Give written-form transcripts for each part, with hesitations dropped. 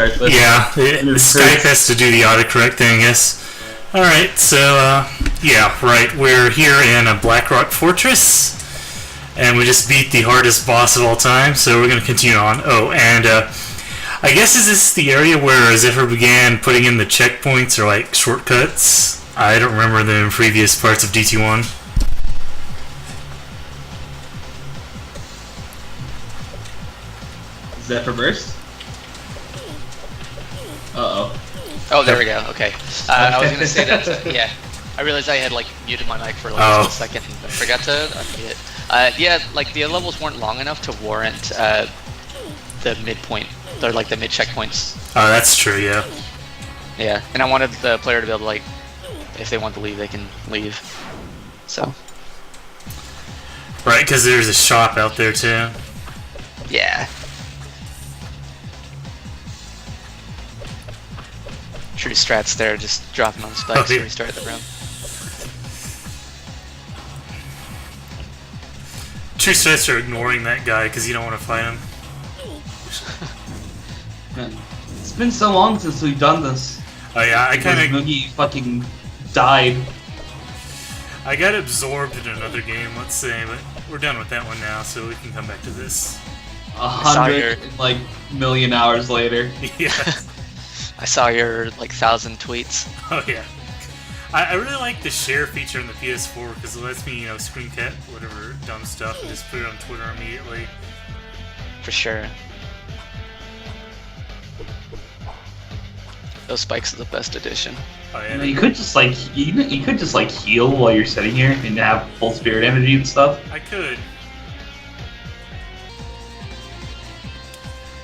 start this. Yeah, Skype has to do the autocorrect thing, yes. Alright, so, yeah, right, we're here in a Blackrock Fortress, and we just beat the hardest boss of all time, so we're going to continue on. Oh, and, I guess is this the area where Zephyr began putting in the checkpoints or, like, shortcuts? I don't remember them in previous parts of DT1. Zephyr Burst? Uh-oh. Oh, there we go. Okay. I was gonna say that. Yeah, I realized I had like muted my mic for like a second and I forgot to unmute it. Yeah, like the levels weren't long enough to warrant the midpoint. They're like the mid checkpoints. Oh, that's true. Yeah. Yeah, and I wanted the player to be able to like, if they want to leave, they can leave. So. Right, because there's a shop out there too. Yeah. True strats there, just dropping on spikes to restart the room. True strats are ignoring that guy because you don't want to fight him. It's been so long since we've done this. Oh yeah, I kind of Moogie fucking died. I got absorbed in another game, let's say, but we're done with that one now, so we can come back to this. 100 like million hours later. Yeah. I saw your like 1,000 tweets. Oh yeah. I really like the share feature in the PS4 because it lets me, screen cap whatever dumb stuff and just put it on Twitter immediately. For sure. Those spikes are the best addition. Oh yeah. You could just like you could just like heal while you're sitting here and have full spirit energy and stuff. I could.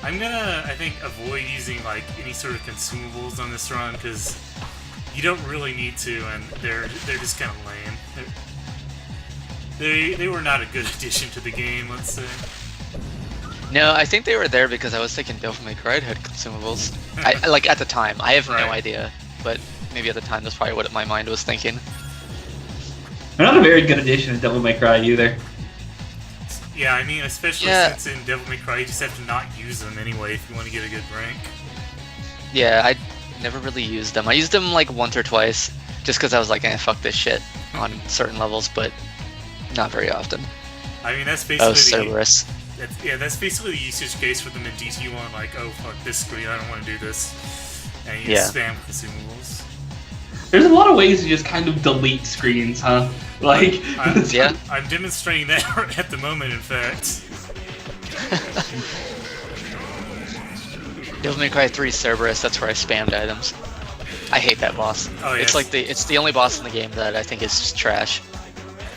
I'm gonna, I think, avoid using like any sort of consumables on this run because you don't really need to, and they're just kind of lame. They were not a good addition to the game, let's say. No, I think they were there because I was thinking Devil May Cry had consumables. I like at the time. I have no idea, but maybe at the time that's probably what my mind was thinking. They're not a very good addition to Devil May Cry either. Yeah, I mean, especially since in Devil May Cry you just have to not use them anyway if you want to get a good rank. Yeah, I never really used them. I used them like once or twice, just because I was like, fuck this shit on certain levels, but not very often. I mean, that's basically Cerberus. That's basically the usage case for them in DT1, like, oh fuck this screen, I don't want to do this. And you just spam consumables. There's a lot of ways to just kind of delete screens, huh? Like, I'm demonstrating that at the moment, in fact. Devil May Cry 3 Cerberus, that's where I spammed items. I hate that boss. Oh, yeah. It's like it's the only boss in the game that I think is just trash.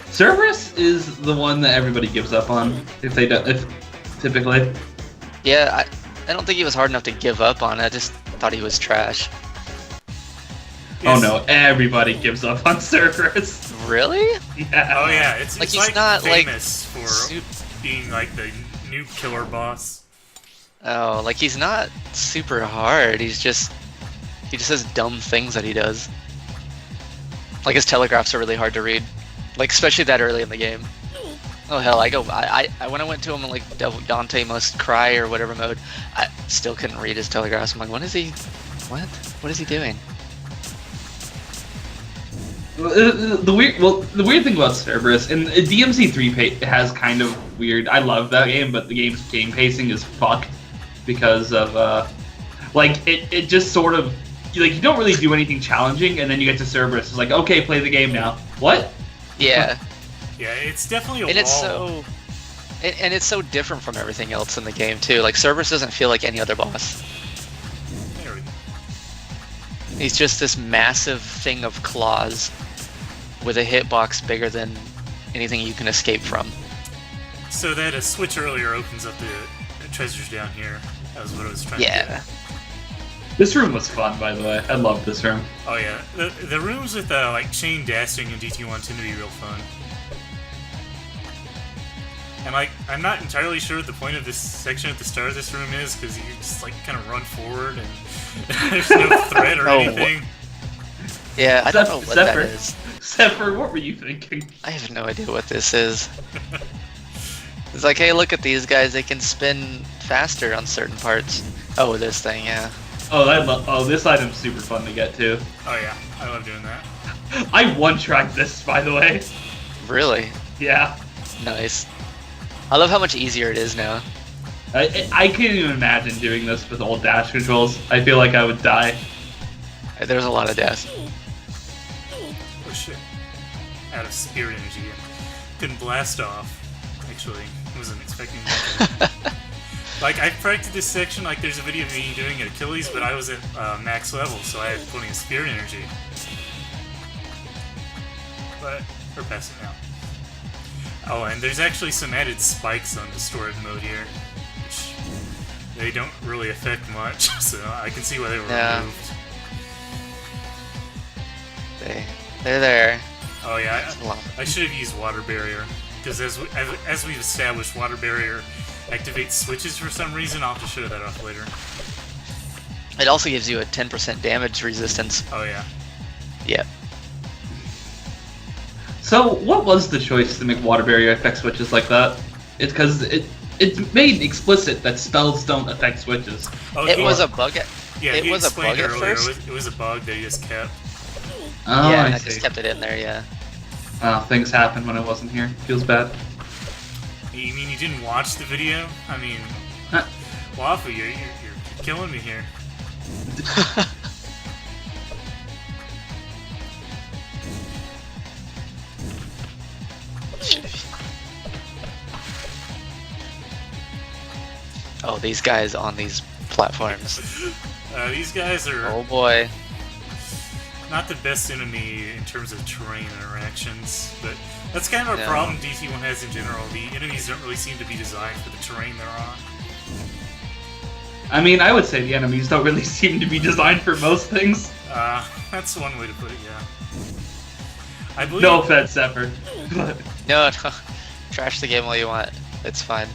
Cerberus is the one that everybody gives up on, typically. Yeah, I don't think he was hard enough to give up on. I just thought he was trash. Oh no, everybody gives up on Cerberus. Really? Yeah. Oh yeah, it's he's like not famous for being like the new killer boss. Oh, like he's not super hard. He just has dumb things that he does. Like his telegraphs are really hard to read, like especially that early in the game. Oh hell, I when I went to him in like Dante Must Cry or whatever mode, I still couldn't read his telegraphs. I'm like, what is he doing? The weird thing about Cerberus, and DMC3 has kind of weird. I love that game, but the game's game pacing is fucked because of like it just sort of like you don't really do anything challenging, and then you get to Cerberus. It's like, okay, play the game now. What? Yeah. Yeah, it's definitely a and wall. It's so different from everything else in the game too. Like Cerberus doesn't feel like any other boss. There we go. He's just this massive thing of claws with a hitbox bigger than anything you can escape from. So that a switch earlier opens up the treasures down here. That was what I was trying to get. This room was fun, by the way. I loved this room. Oh yeah, the rooms with like chain dashing in DT1 tend to be real fun. And like, I'm not entirely sure what the point of this section at the start of this room is, because you just like kind of run forward and there's no threat or anything. Yeah, I don't know what that is. Zephyr, what were you thinking? I have no idea what this is. It's like, hey, look at these guys, they can spin faster on certain parts. Oh, this thing, yeah. Oh, this item's super fun to get too. Oh yeah, I love doing that. I one-tracked this, by the way. Really? Yeah. Nice. I love how much easier it is now. I can't even imagine doing this with old dash controls. I feel like I would die. There's a lot of death. Oh shit. Out of spirit energy. Couldn't blast off. Actually, wasn't expecting that. Like, I practiced this section, like there's a video of me doing it at Achilles, but I was at max level, so I had plenty of spirit energy. But we're past it now. Oh, and there's actually some added spikes on Distorted mode here, which they don't really affect much, so I can see why they were removed. They're there. Oh yeah, I should have used Water Barrier, because as we've established, Water Barrier activates switches for some reason. I'll have to show that off later. It also gives you a 10% damage resistance. Oh yeah. Yep. So, what was the choice to make Water Barrier affect switches like that? It's because it's made explicit that spells don't affect switches. Oh, it was a bug. Yeah, it was a bug at earlier. first. It was a bug that he just kept. Oh, yeah, I I see. just kept it in there. Yeah. Oh, things happened when I wasn't here. Feels bad. You mean you didn't watch the video? I mean, Wafu, you're killing me here. Oh, these guys on these platforms. These guys are Oh boy. not the best enemy in terms of terrain interactions, but that's kind of a No. problem DT1 has in general. The enemies don't really seem to be designed for the terrain they're on. I mean, I would say the enemies don't really seem to be designed for most things. That's one way to put it, yeah. I believe... No offense, Zephyr. No, no. Trash the game all you want. It's fine.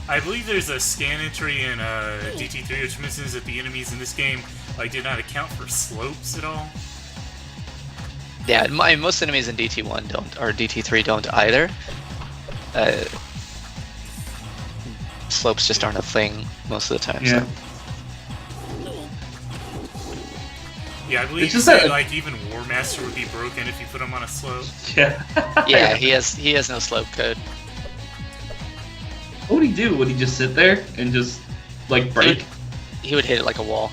I believe there's a scan entry in DT3 which mentions that the enemies in this game did not account for slopes at all. Yeah, most enemies in DT1 don't, or DT3 don't either. Slopes just aren't a thing most of the time. Yeah. So. Yeah, I believe It's you just said, that- even War Master would be broken if you put him on a slope. Yeah. Yeah, he has no slope code. What would he do? Would he just sit there and just, like, break? He would hit it like a wall.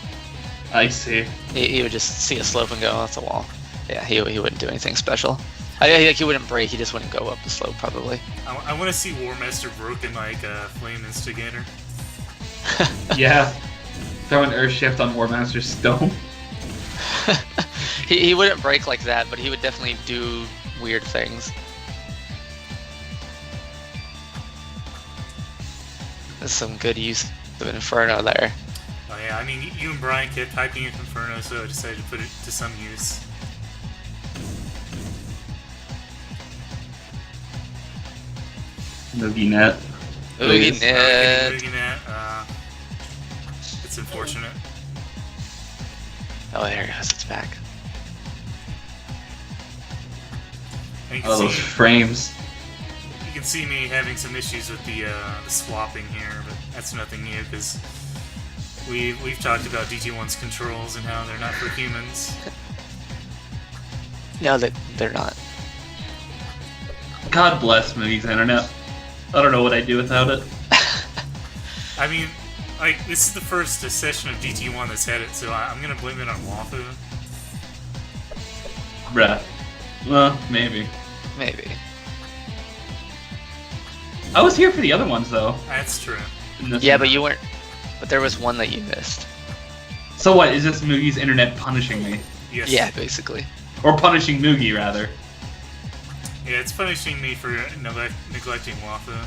I see. He would just see a slope and go, oh, that's a wall. Yeah, he wouldn't do anything special. He wouldn't break, he just wouldn't go up the slope, probably. I want to see War Master broken like a Flame Instigator. Yeah. Throw an Earth Shift on War Master's Stone. he wouldn't break like that, but he would definitely do weird things. There's some good use of Inferno there. Oh yeah, I mean, you and Brian kept typing in Inferno, so I decided to put it to some use. Noogie Net. Oogie Net. Getting Net, it's unfortunate. Oh, there it goes. It's back. And Oh, those frames. you can see me having some issues with the swapping here, but that's nothing new because we've talked about DT1's controls and how they're not for humans. No, they're not. God bless Moogie's internet. I don't know what I'd do without it. I mean, this is the first session of DT1 that's had it, so I'm gonna blame it on Wafu. Bruh. Well, maybe. Maybe. I was here for the other ones, though. That's true. in this Yeah, one. but you weren't. But there was one that you missed. So what, is this Moogie's internet punishing me? Yes. Yeah, basically. Or punishing Moogie, rather. Yeah, it's punishing me for neglecting Wafu.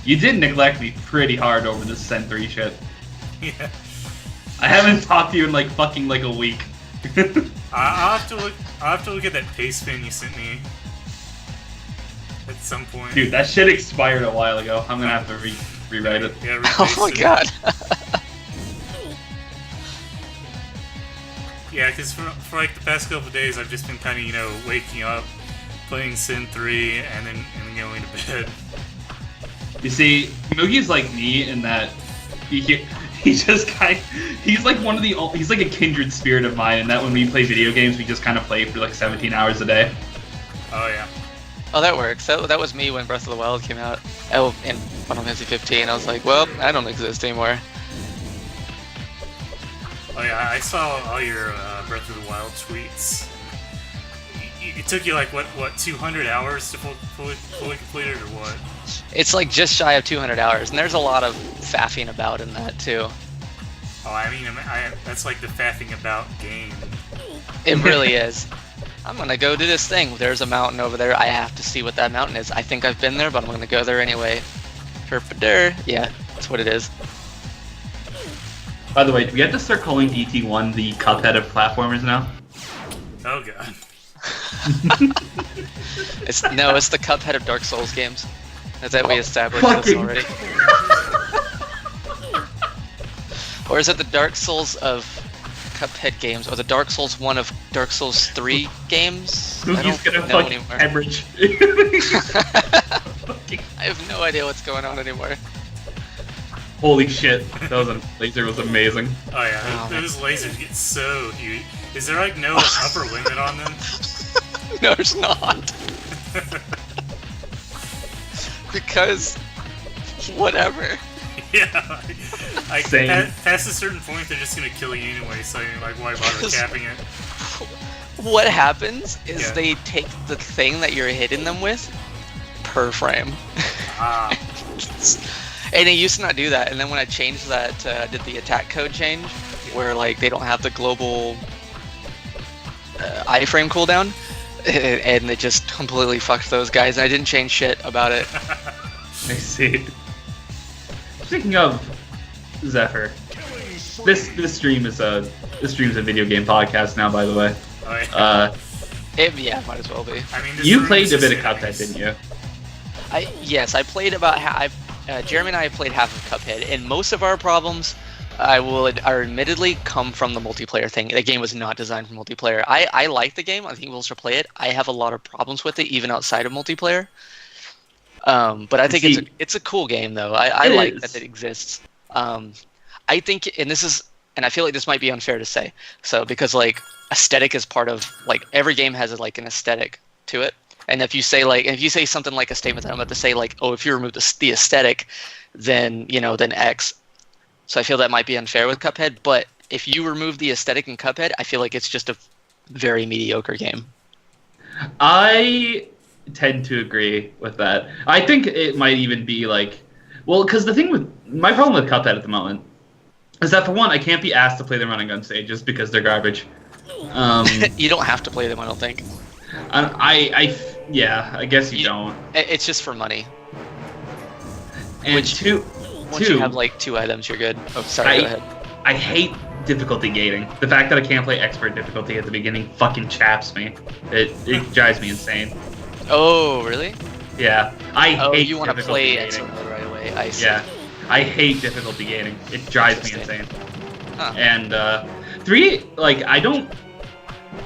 You did neglect me pretty hard over this Sen 3 shit. Yeah. I haven't talked to you in like a week. I'll have to look at that paste pin you sent me at some point. Dude, that shit expired a while ago. I'm gonna have to rewrite it. Yeah, Oh my repaste it. god. Yeah, because for like the past couple of days, I've just been kind of waking up, playing Sin 3, and then going to bed. You see, Moogie's like me in that he He's like one of the he's like a kindred spirit of mine, and that when we play video games, we just kind of play for like 17 hours a day. Oh yeah. Oh, that works. That was me when Breath of the Wild came out. Oh, in Final Fantasy 15. I was like, well, I don't exist anymore. Oh yeah, I saw all your Breath of the Wild tweets. It took you like what 200 hours to fully complete it, or what? It's like just shy of 200 hours, and there's a lot of faffing about in that too. Oh, I mean, that's like the faffing about game. It really is. I'm gonna go do this thing. There's a mountain over there. I have to see what that mountain is. I think I've been there, but I'm gonna go there anyway. Herpader. Yeah, that's what it is. By the way, do we have to start calling DT1 the Cuphead of platformers now? Oh god. It's the Cuphead of Dark Souls games. As that we established this already. Or is it the Dark Souls of Cuphead games, or the Dark Souls 1 of Dark Souls 3 games? Who's gonna fucking hemorrhage? I have no idea what's going on anymore. Holy shit, that laser was amazing. Oh yeah, those lasers get so huge. Is there like no upper limit on them? No, there's not. Because whatever. Yeah, Same. Past a certain point, they're just gonna kill you anyway. So you're like, why bother capping it? What happens is they take the thing that you're hitting them with per frame. Ah. And it used to not do that. And then when I changed that, did the attack code change, where like they don't have the global iframe cooldown, and it just completely fucked those guys. And I didn't change shit about it. I see. Speaking of Zephyr, this stream is a video game podcast now. By the way, oh, yeah. Yeah, might as well be. I mean, you played a bit of Cuphead, didn't you? Yes, I played about Jeremy and I played half of Cuphead, and most of our problems are admittedly come from the multiplayer thing. The game was not designed for multiplayer. I like the game. I think we'll still play it. I have a lot of problems with it, even outside of multiplayer. But I think it's a cool game, though. I like that it exists. I think, and I feel like this might be unfair to say, because like aesthetic is part of, like, every game has like an aesthetic to it. And if you say something like a statement that I'm about to say, like, oh, if you remove the aesthetic, then X. So I feel that might be unfair with Cuphead. But if you remove the aesthetic in Cuphead, I feel like it's just a very mediocre game. I tend to agree with that. I think it might even be like, well, because my problem with Cuphead at the moment is that, for one, I can't be asked to play the run and gun stages because they're garbage. You don't have to play them, I don't think. I guess you don't. It's just for money. And once you have like 2 items, you're good. Oh, sorry, go ahead. I hate difficulty gating. The fact that I can't play expert difficulty at the beginning fucking chaps me. It drives me insane. Oh, really? Yeah. I hate you want to play gating. expert mode right away. I see. Yeah. I hate difficulty gating. It drives me insane. Huh. And 3, like, I don't...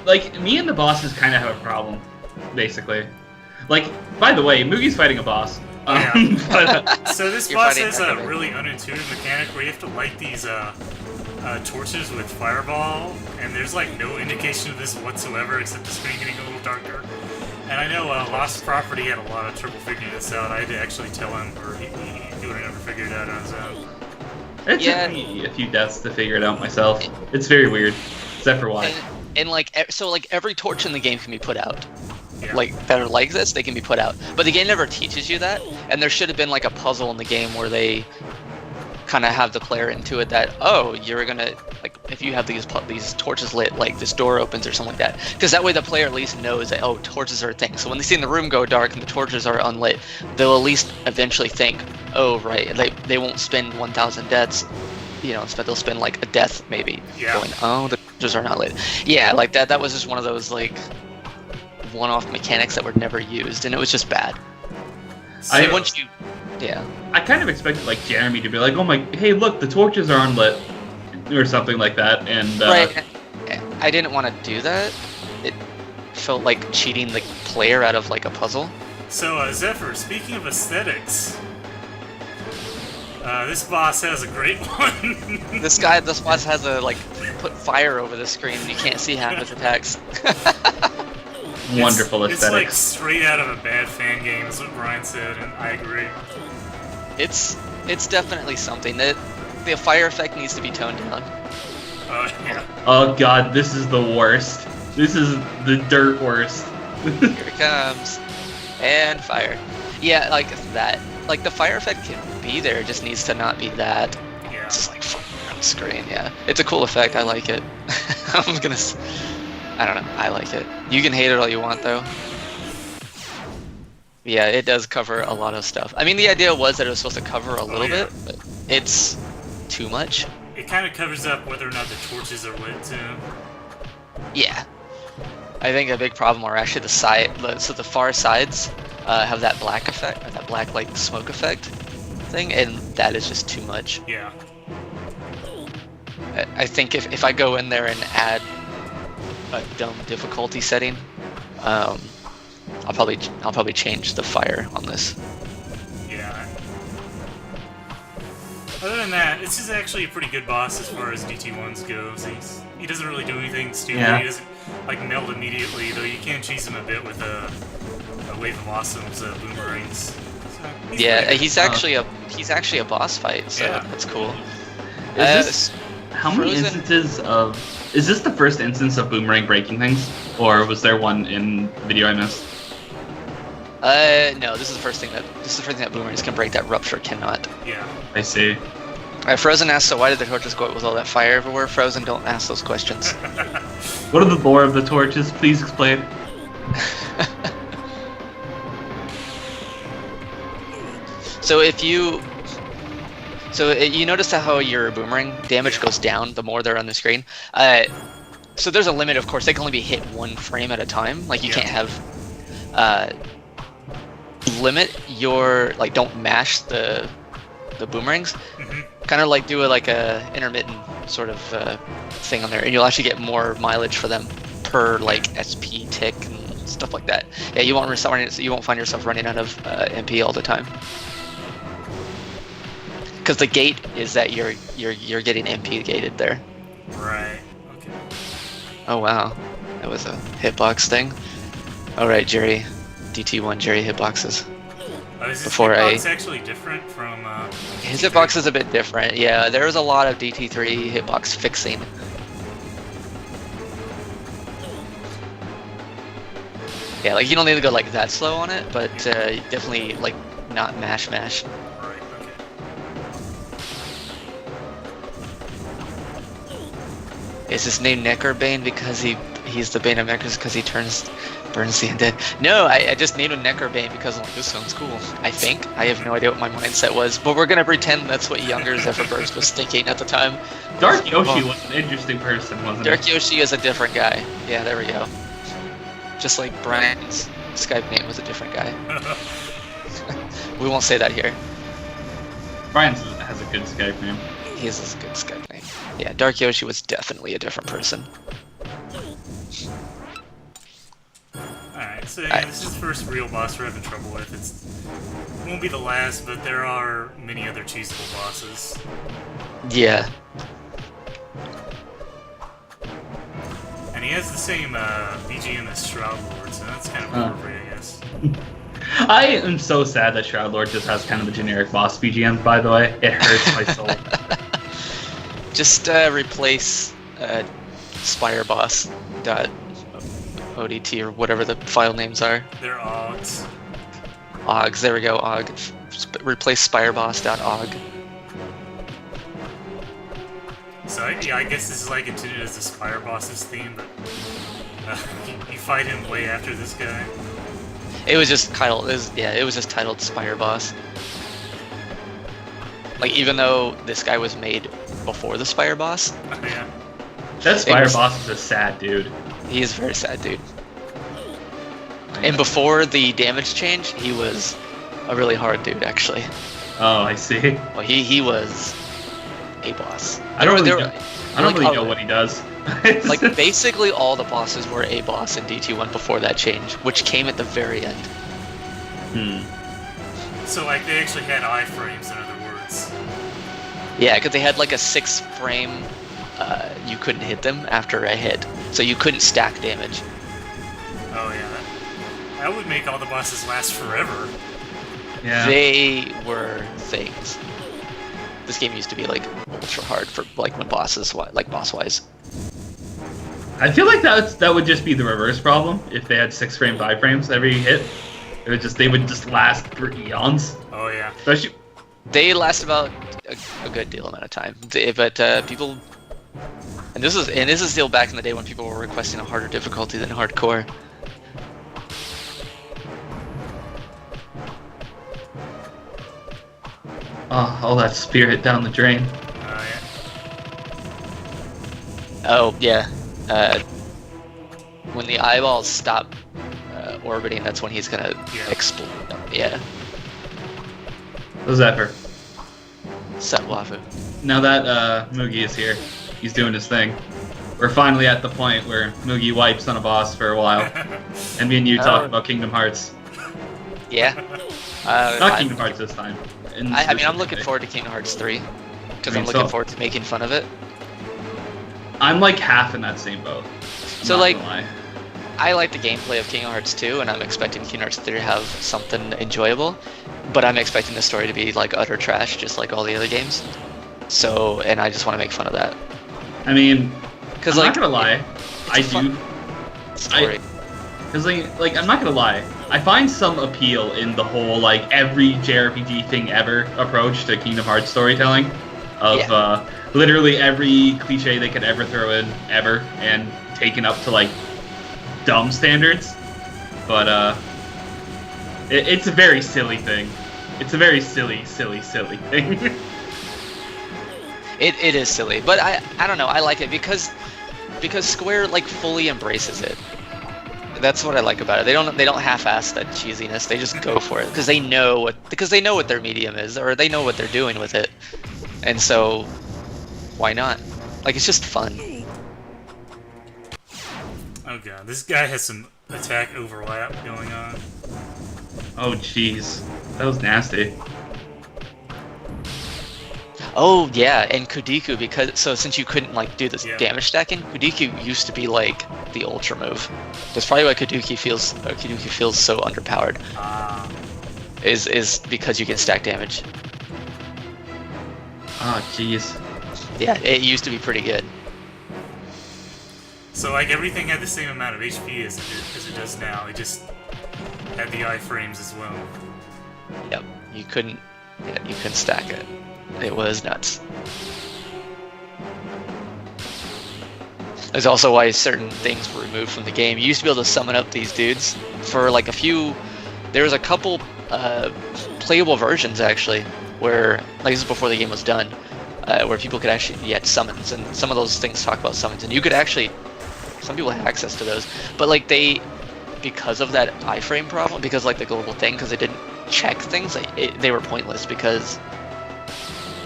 Like, me and the bosses kind of have a problem, basically. Like, by the way, Mugi's fighting a boss. So this boss has a really unintuitive mechanic where you have to light these torches with fireball, and there's like no indication of this whatsoever except the screen getting a little darker. And I know Lost Property had a lot of trouble figuring this out. I had to actually tell him, or he would have never figured it out on his own. It took me a few deaths to figure it out myself. It's very weird, except for why. And every torch in the game can be put out. Yeah. Like, that are like this, they can be put out. But the game never teaches you that, and there should have been like a puzzle in the game where they kind of have the player into it that, oh, you're gonna, like, if you have these torches lit, like this door opens or something like that. Because that way the player at least knows that, oh, torches are a thing. So when they see the room go dark and the torches are unlit, they'll at least eventually think, oh, right, they won't spend 1,000 deaths, instead they'll spend like a death maybe, going, oh, the torches are not lit. Yeah, like that was just one of those like one-off mechanics that were never used, and it was just bad. I kind of expected like Jeremy to be like, oh my, hey look, the torches are unlit, or something like that, and right. I didn't want to do that. It felt like cheating the player out of like a puzzle. So Zephyr, speaking of aesthetics, This boss has a great one. This boss has a put fire over the screen and you can't see half his attacks. Wonderful It's like aesthetics. straight out of a bad fan game, is what Brian said, and I agree. It's definitely something that the fire effect needs to be toned down. Yeah. Oh god, this is the worst. This is the dirt worst. Here it comes. And fire. Yeah, like that. Like the fire effect can be there, it just needs to not be that. Yeah. It's just like fire on the screen, yeah. It's a cool effect, I like it. I don't know, I like it. You can hate it all you want though. Yeah, it does cover a lot of stuff. I mean, the idea was that it was supposed to cover a little bit, but it's too much. It kind of covers up whether or not the torches are lit too. Yeah. I think a big problem are actually the far sides have that black effect, or that black like smoke effect thing, and that is just too much. Yeah. I think if I go in there and add a dumb difficulty setting, I'll probably change the fire on this. Yeah. Other than that, this is actually a pretty good boss as far as DT1s goes. He doesn't really do anything stupid. Yeah. He doesn't melt immediately, though you can cheese him a bit with a wave of awesome's boomerangs. So, He's actually a boss fight, so Yeah. that's cool. Is this, how many Frozen- instances of... Is this the first instance of Boomerang breaking things? Or was there one in the video I missed? No, this is the first thing that boomerangs can break that Rupture cannot. Yeah. I see. Frozen asks, so why did the torches go out with all that fire everywhere? Frozen, don't ask those questions. What are the lore of the torches? Please explain. So you notice how your boomerang damage goes down the more they're on the screen. So there's a limit, of course. They can only be hit one frame at a time. Like you can't have limit your don't mash the boomerangs. Kind of do a intermittent sort of thing on there, and you'll actually get more mileage for them per SP tick and stuff like that. Yeah, you won't find yourself running out of MP all the time. Because the gate is that you're getting MP gated there. Right. Okay. Oh wow, that was a hitbox thing. All right, Jerry, DT1 Jerry hitboxes. Is this Before hitbox actually different from His DT3? hitbox is a bit different. Yeah, there was a lot of DT3 hitbox fixing. Yeah, you don't need to go that slow on it, but definitely not mash. Right. Okay. Is his name Neckerbane because he's the Bane of Neckers because he burns the undead? No, I just named him Neckerbane because this sounds cool. I think. I have no idea what my mindset was, but we're gonna pretend that's what Younger's Everburst was thinking at the time. Dark Yoshi was an interesting person, wasn't Dark he? Yoshi is a different guy. Yeah, there we go. Just like Brian's Skype name was a different guy. We won't say that here. Brian has a good Skype name. He has a good Skype name. Yeah, Dark Yoshi was definitely a different person. Alright, so yeah, this is the first real boss we're having trouble with. It won't be the last, but there are many other cheesable bosses. Yeah. And he has the same BGM as Shroud Lord, so that's kind of appropriate, I guess. I am so sad that Shroud Lord just has kind of a generic boss BGM, by the way. It hurts my soul. Just replace SpireBoss.odt or whatever the file names are. They're Oggs. Oggs, there we go, Ogg. Replace SpireBoss.ogg. So yeah, I guess this is intended as the Spire Boss's theme, but you fight him way after this guy. It was just titled. It was just titled Spire Boss. Even though this guy was made before the Spire Boss, Yeah. That Spire Boss is a sad dude. he is a very sad dude. And before the damage change, he was a really hard dude, actually. Oh, I see. Well, he was a boss. I don't really know what he does. Basically all the bosses were a boss in DT1 before that change, which came at the very end. So they actually had iframes, in other words. Yeah, because they had like a 6-frame. You couldn't hit them after a hit, so you couldn't stack damage. Oh yeah, that would make all the bosses last forever. Yeah. They were things. This game used to be like ultra hard for like when bosses, like boss-wise. I feel like that would just be the reverse problem if they had 6-frame, 5 frames every hit. They would just last for eons. Oh yeah. Especially. They last about a good deal amount of time, but people. And this is still back in the day when people were requesting a harder difficulty than hardcore. Oh, all that spirit down the drain. Oh Oh yeah. yeah. When the eyeballs stop orbiting, that's when he's gonna explode. Yeah. What's that for? Setwafu. Now that Mugi is here, he's doing his thing. We're finally at the point where Mugi wipes on a boss for a while, and me and you talk about Kingdom Hearts. Yeah. Not Kingdom Hearts this time. I mean, I'm looking forward to Kingdom Hearts 3 because I'm looking forward to making fun of it. I'm like half in that same boat. So like, I like the gameplay of Kingdom Hearts 2, and I'm expecting Kingdom Hearts 3 to have something enjoyable, but I'm expecting the story to be like utter trash, just like all the other games. So, and I just want to make fun of that. I mean, because I'm like, not gonna lie, I do. Story. Because like I'm not gonna lie, I find some appeal in the whole like every JRPG thing ever approach to Kingdom Hearts storytelling, of literally every cliche they could ever throw in ever, and taken up to like dumb standards. But it's a very silly thing. It's a very silly thing. It is silly, but I don't know. I like it because Square like fully embraces it. That's what I like about it. They don't half-ass that cheesiness. They just go for it because they know what their medium is, or they know what they're doing with it, and so why not? Like, it's just fun. Oh god, this guy has some attack overlap going on. Oh jeez, that was nasty. Oh yeah, and Kudiku, because since you couldn't like do this damage stacking, Kudiku used to be like the ultra move. That's probably why Kudiku feels so underpowered. Is because you can stack damage. Oh jeez. Yeah, it used to be pretty good. So like everything had the same amount of HP as it does now. It just had the iframes as well. Yep, you couldn't stack it. It was nuts. There's also why certain things were removed from the game. You used to be able to summon up these dudes for like a few. There was a couple playable versions actually, where like this is before the game was done, where people could actually get summons, and some of those things talk about summons, and you could actually. Some people had access to those, but like because of that iframe problem, because like the global thing, because they didn't check things, they were pointless because.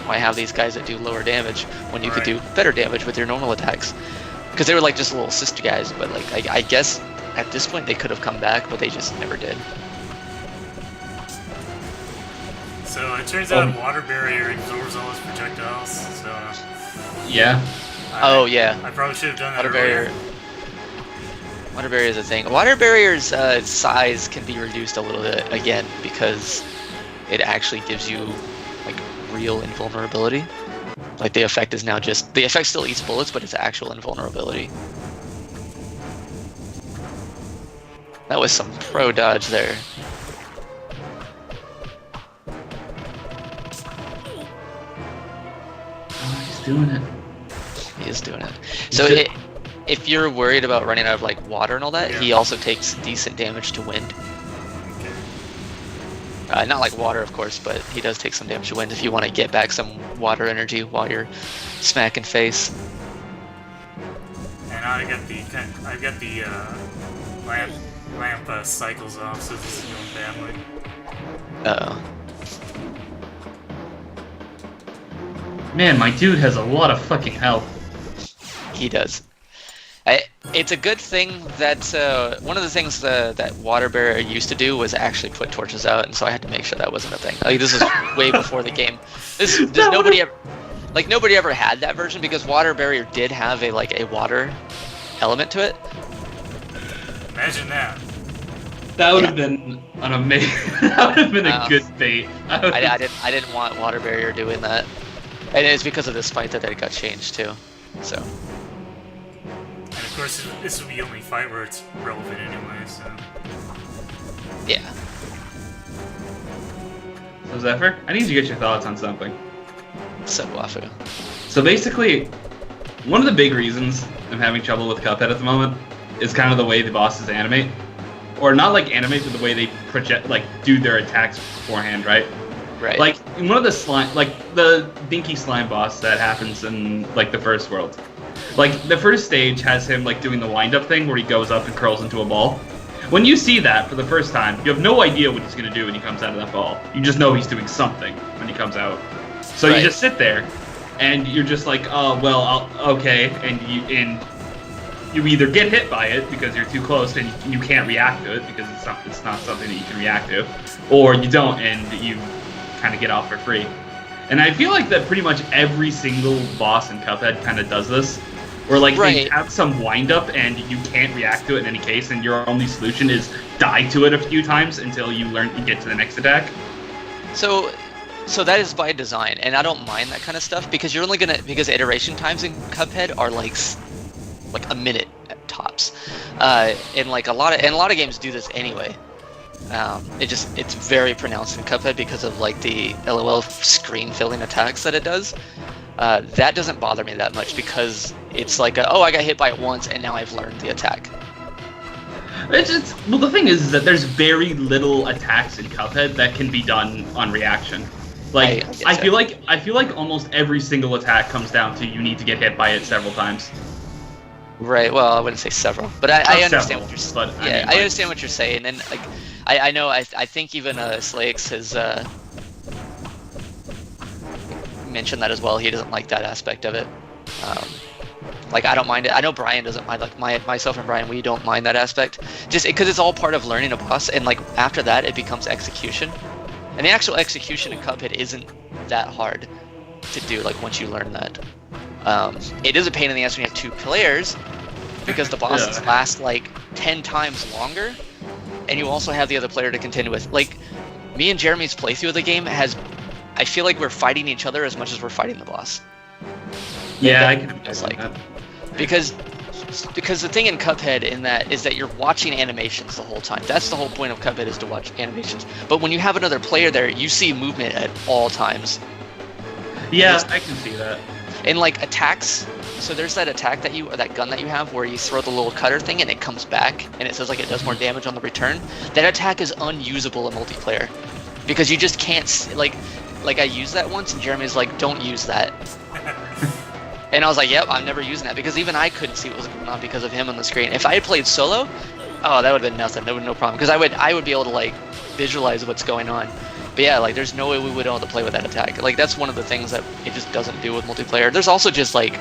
Why have these guys that do lower damage when you could do better damage with your normal attacks? Because they were like just little sister guys, but like I guess at this point they could have come back, but they just never did. So it turns out water barrier absorbs all his projectiles. So yeah. I probably should have done that earlier. Water barrier is a thing. Water barrier's size can be reduced a little bit again because it actually gives you like real invulnerability. Like the effect is now just the effect still eats bullets, but it's actual invulnerability. That was some pro dodge there. Oh, he's doing it. He is doing it. So if you're worried about running out of like water and all that, he also takes decent damage to wind. Not like water, of course, but he does take some damage to wind if you want to get back some water energy while you're smacking face. And I got the lamp cycles off, so this is going badly. Uh-oh. Man, my dude has a lot of fucking health. He does. It's a good thing that one of the things that water barrier used to do was actually put torches out, and so I had to make sure that wasn't a thing. Like this was way before the game. Nobody Like nobody ever had that version because Water Barrier did have a water element to it. Imagine that. That would have been an amazing. That would have been a good bait. I didn't want Water Barrier doing that, and it's because of this fight that it got changed too. So. And of course, this would be the only fight where it's relevant anyway. So. Yeah. So Zephyr, I need to get your thoughts on something. So wafu. So basically, one of the big reasons I'm having trouble with Cuphead at the moment is kind of the way the bosses animate. Or not like animate, but the way they project, like, do their attacks beforehand, right? Right. Like, in one of the slime, like, the dinky slime boss that happens in, like, the first world. Like, the first stage has him, like, doing the wind-up thing where he goes up and curls into a ball. When you see that for the first time, you have no idea what he's going to do when he comes out of that ball. You just know he's doing something when he comes out. So you just sit there, and you're just like, oh, well, okay, and you either get hit by it because you're too close and you can't react to it because it's not something that you can react to, or you don't and you kind of get off for free. And I feel like that pretty much every single boss in Cuphead kind of does this, where like they have some wind-up and you can't react to it in any case, and your only solution is die to it a few times until you learn to get to the next attack. So that is by design, and I don't mind that kind of stuff because you're only because iteration times in Cuphead are like a minute at tops, and like a lot of games do this anyway. It's very pronounced in Cuphead because of like the LOL screen filling attacks that it does. That doesn't bother me that much because it's like I got hit by it once and now I've learned the attack. Well, the thing is that there's very little attacks in Cuphead that can be done on reaction. Like I feel like almost every single attack comes down to you need to get hit by it several times. Right. Well, I wouldn't say several, but I understand what you're saying. Yeah, I understand what you're saying, and like I know I think even Slayx has mentioned that as well. He doesn't like that aspect of it. Like I don't mind it. I know Brian doesn't mind. Like myself and Brian, we don't mind that aspect, just because it's all part of learning a boss, and like after that it becomes execution, and the actual execution in Cuphead isn't that hard to do. Like once you learn that. It is a pain in the ass when you have two players because the bosses last like 10 times longer, and you also have the other player to contend with. Like me and Jeremy's playthrough of the game I feel like we're fighting each other as much as we're fighting the boss. Yeah, I can imagine that. Because the thing in Cuphead is that you're watching animations the whole time. That's the whole point of Cuphead, is to watch animations. But when you have another player there, you see movement at all times. Yeah, I can see that. And like attacks, so there's that attack that gun that you have where you throw the little cutter thing and it comes back and it says like it does more damage on the return. That attack is unusable in multiplayer because you just can't like I used that once and Jeremy's like, don't use that. And I was like, yep, I'm never using that because even I couldn't see what was going on because of him on the screen. If I had played solo, oh, that would have been nothing. There would no problem because I would be able to like visualize what's going on. But yeah, like there's no way we would be able to play with that attack. Like that's one of the things that it just doesn't do with multiplayer. There's also just like,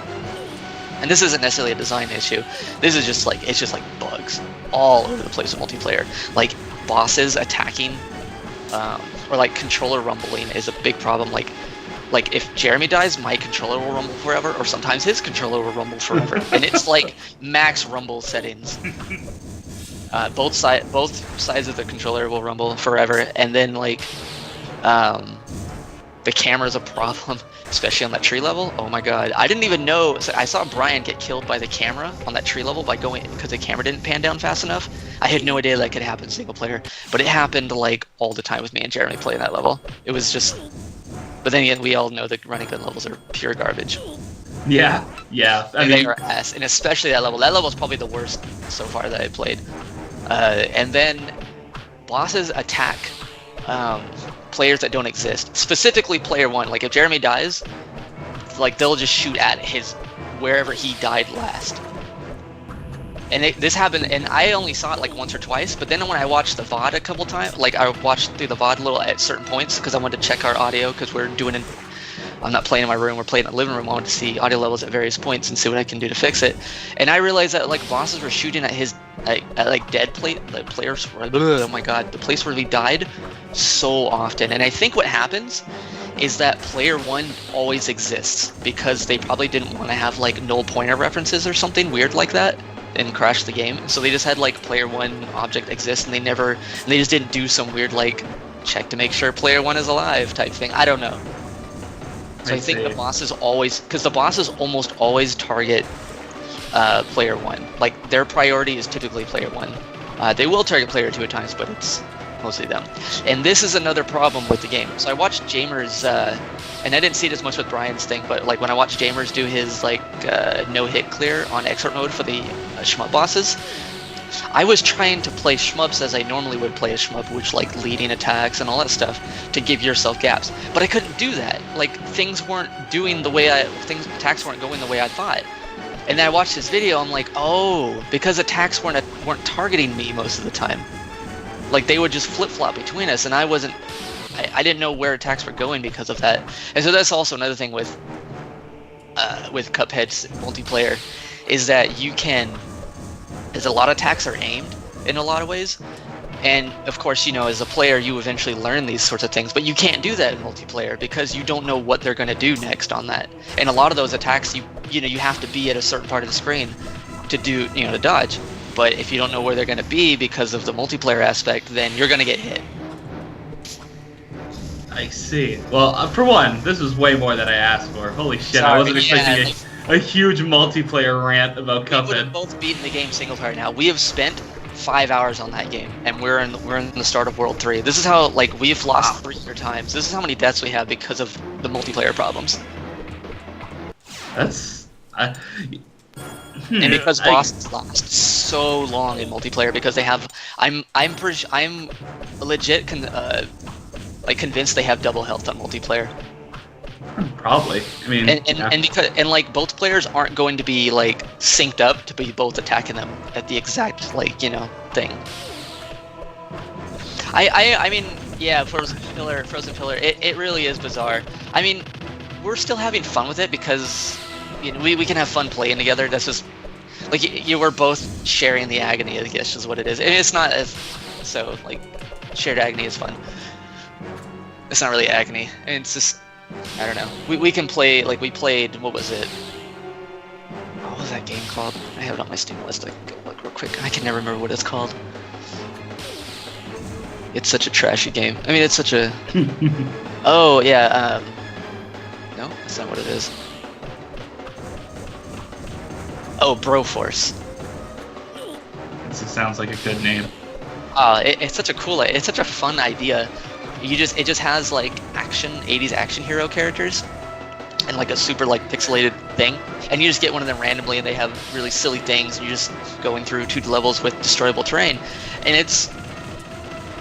and this isn't necessarily a design issue. This is just like, it's just like bugs all over the place with multiplayer. Like bosses attacking, or like controller rumbling is a big problem. Like if Jeremy dies, my controller will rumble forever, or sometimes his controller will rumble forever, and it's like max rumble settings. Both sides of the controller will rumble forever, and then like the camera's a problem, especially on that tree level. Oh my god, I didn't even know. So I saw Brian get killed by the camera on that tree level because the camera didn't pan down fast enough. I had no idea that could happen single player, but it happened like all the time with me and Jeremy playing that level. It was just, but then again, we all know the running gun levels are pure garbage. Yeah. I mean, they are ass, and especially that level. That level is probably the worst so far that I played. And then bosses attack players that don't exist. Specifically player one. Like if Jeremy dies, like they'll just shoot at wherever he died last. And this happened, and I only saw it like once or twice, but then when I watched the VOD a couple times, like I watched through the VOD a little at certain points because I wanted to check our audio because I'm not playing in my room, we're playing in the living room. I wanted to see audio levels at various points and see what I can do to fix it. And I realized that like bosses were shooting at his dead players. Oh my god, the place where he died so often. And I think what happens is that player 1 always exists because they probably didn't want to have like null pointer references or something weird like that and crash the game. So they just had like player 1 object exist, and they just didn't do some weird like check to make sure player 1 is alive type thing. I don't know. So I think the bosses always, because the bosses almost always target player 1. Like their priority is typically player 1. They will target player 2 at times, but it's mostly them. And this is another problem with the game. So I watched Jamers, and I didn't see it as much with Brian's thing, but like when I watched Jamers do his like no-hit clear on expert mode for the shmup bosses, I was trying to play shmups as I normally would play a shmup, which like leading attacks and all that stuff to give yourself gaps. But I couldn't do that. Like things weren't doing the way attacks weren't going the way I thought. And then I watched this video, I'm like, oh, because attacks weren't targeting me most of the time. Like they would just flip-flop between us, and I didn't know where attacks were going because of that. And so that's also another thing with Cuphead's multiplayer, is that is a lot of attacks are aimed in a lot of ways. And of course, you know, as a player, you eventually learn these sorts of things, but you can't do that in multiplayer because you don't know what they're going to do next on that. And a lot of those attacks, you have to be at a certain part of the screen to do, to dodge. But if you don't know where they're going to be because of the multiplayer aspect, then you're going to get hit. I see. Well, for one, this was way more than I asked for. Holy shit, I wasn't expecting a huge multiplayer rant about Cuphead. We would have both beaten the game single player now. We have spent 5 hours on that game, and we're in the start of World 3. This is how, like, we've lost 3 other times. This is how many deaths we have because of the multiplayer problems. That's... and because bosses last so long in multiplayer, because they have... I'm legit convinced they have double health on multiplayer. Probably. I mean, and like both players aren't going to be like synced up to be both attacking them at the exact thing. I mean, yeah, Frozen Pillar, it really is bizarre. I mean, we're still having fun with it because we can have fun playing together. That's just like we're both sharing the agony, I guess is what it is. And it's not as so like shared agony is fun. It's not really agony. It's just, I don't know. We can play, like we played, what was it? What was that game called? I have it on my Steam list. I can look real quick. I can never remember what it's called. It's such a trashy game. I mean, it's such a... Oh, yeah, no, that's not what it is. Oh, Broforce. This sounds like a good name. It's such a cool, it's such a fun idea. It just has like 80s action hero characters and like a super like pixelated thing, and you just get one of them randomly, and they have really silly things, and you're just going through 2 levels with destroyable terrain, and it's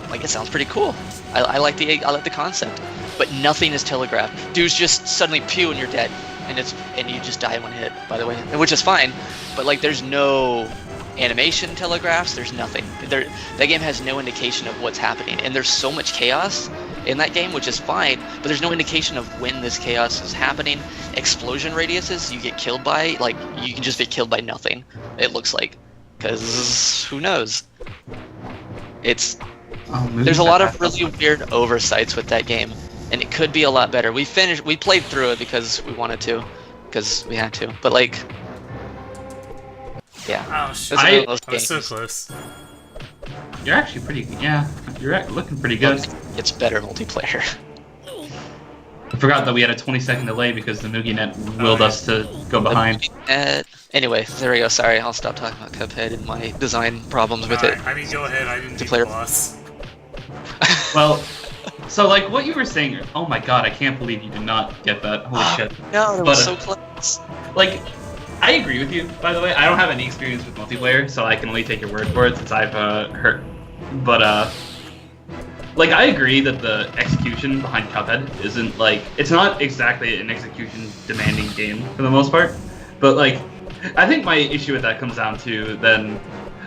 like, it sounds pretty cool. I like the concept, but nothing is telegraphed. Dudes just suddenly pew and you're dead, and you just die in one hit, by the way, which is fine, but like there's no animation telegraphs, there's nothing. That game has no indication of what's happening, and there's so much chaos in that game, which is fine, but there's no indication of when this chaos is happening. Explosion radiuses you get killed by, like, you can just get killed by nothing, it looks like, because who knows? There's a lot of really weird oversights with that game, and it could be a lot better. We played through it because we wanted to, because we had to, but like, yeah. Oh shit! I was so close. You're actually pretty. Yeah, you're looking pretty good. It's better multiplayer. I forgot that we had a 20-second delay because the MoogieNet willed us to go behind. Anyway, there we go. Sorry, I'll stop talking about Cuphead and my design problems with it. I mean, go ahead. I didn't do the boss. Well, so like what you were saying. Oh my god, I can't believe you did not get that. Holy shit! No, that was so close. Like, I agree with you, by the way. I don't have any experience with multiplayer, so I can only take your word for it since I've heard. But, like, I agree that the execution behind Cuphead isn't, like, it's not exactly an execution-demanding game for the most part. But, like, I think my issue with that comes down to then,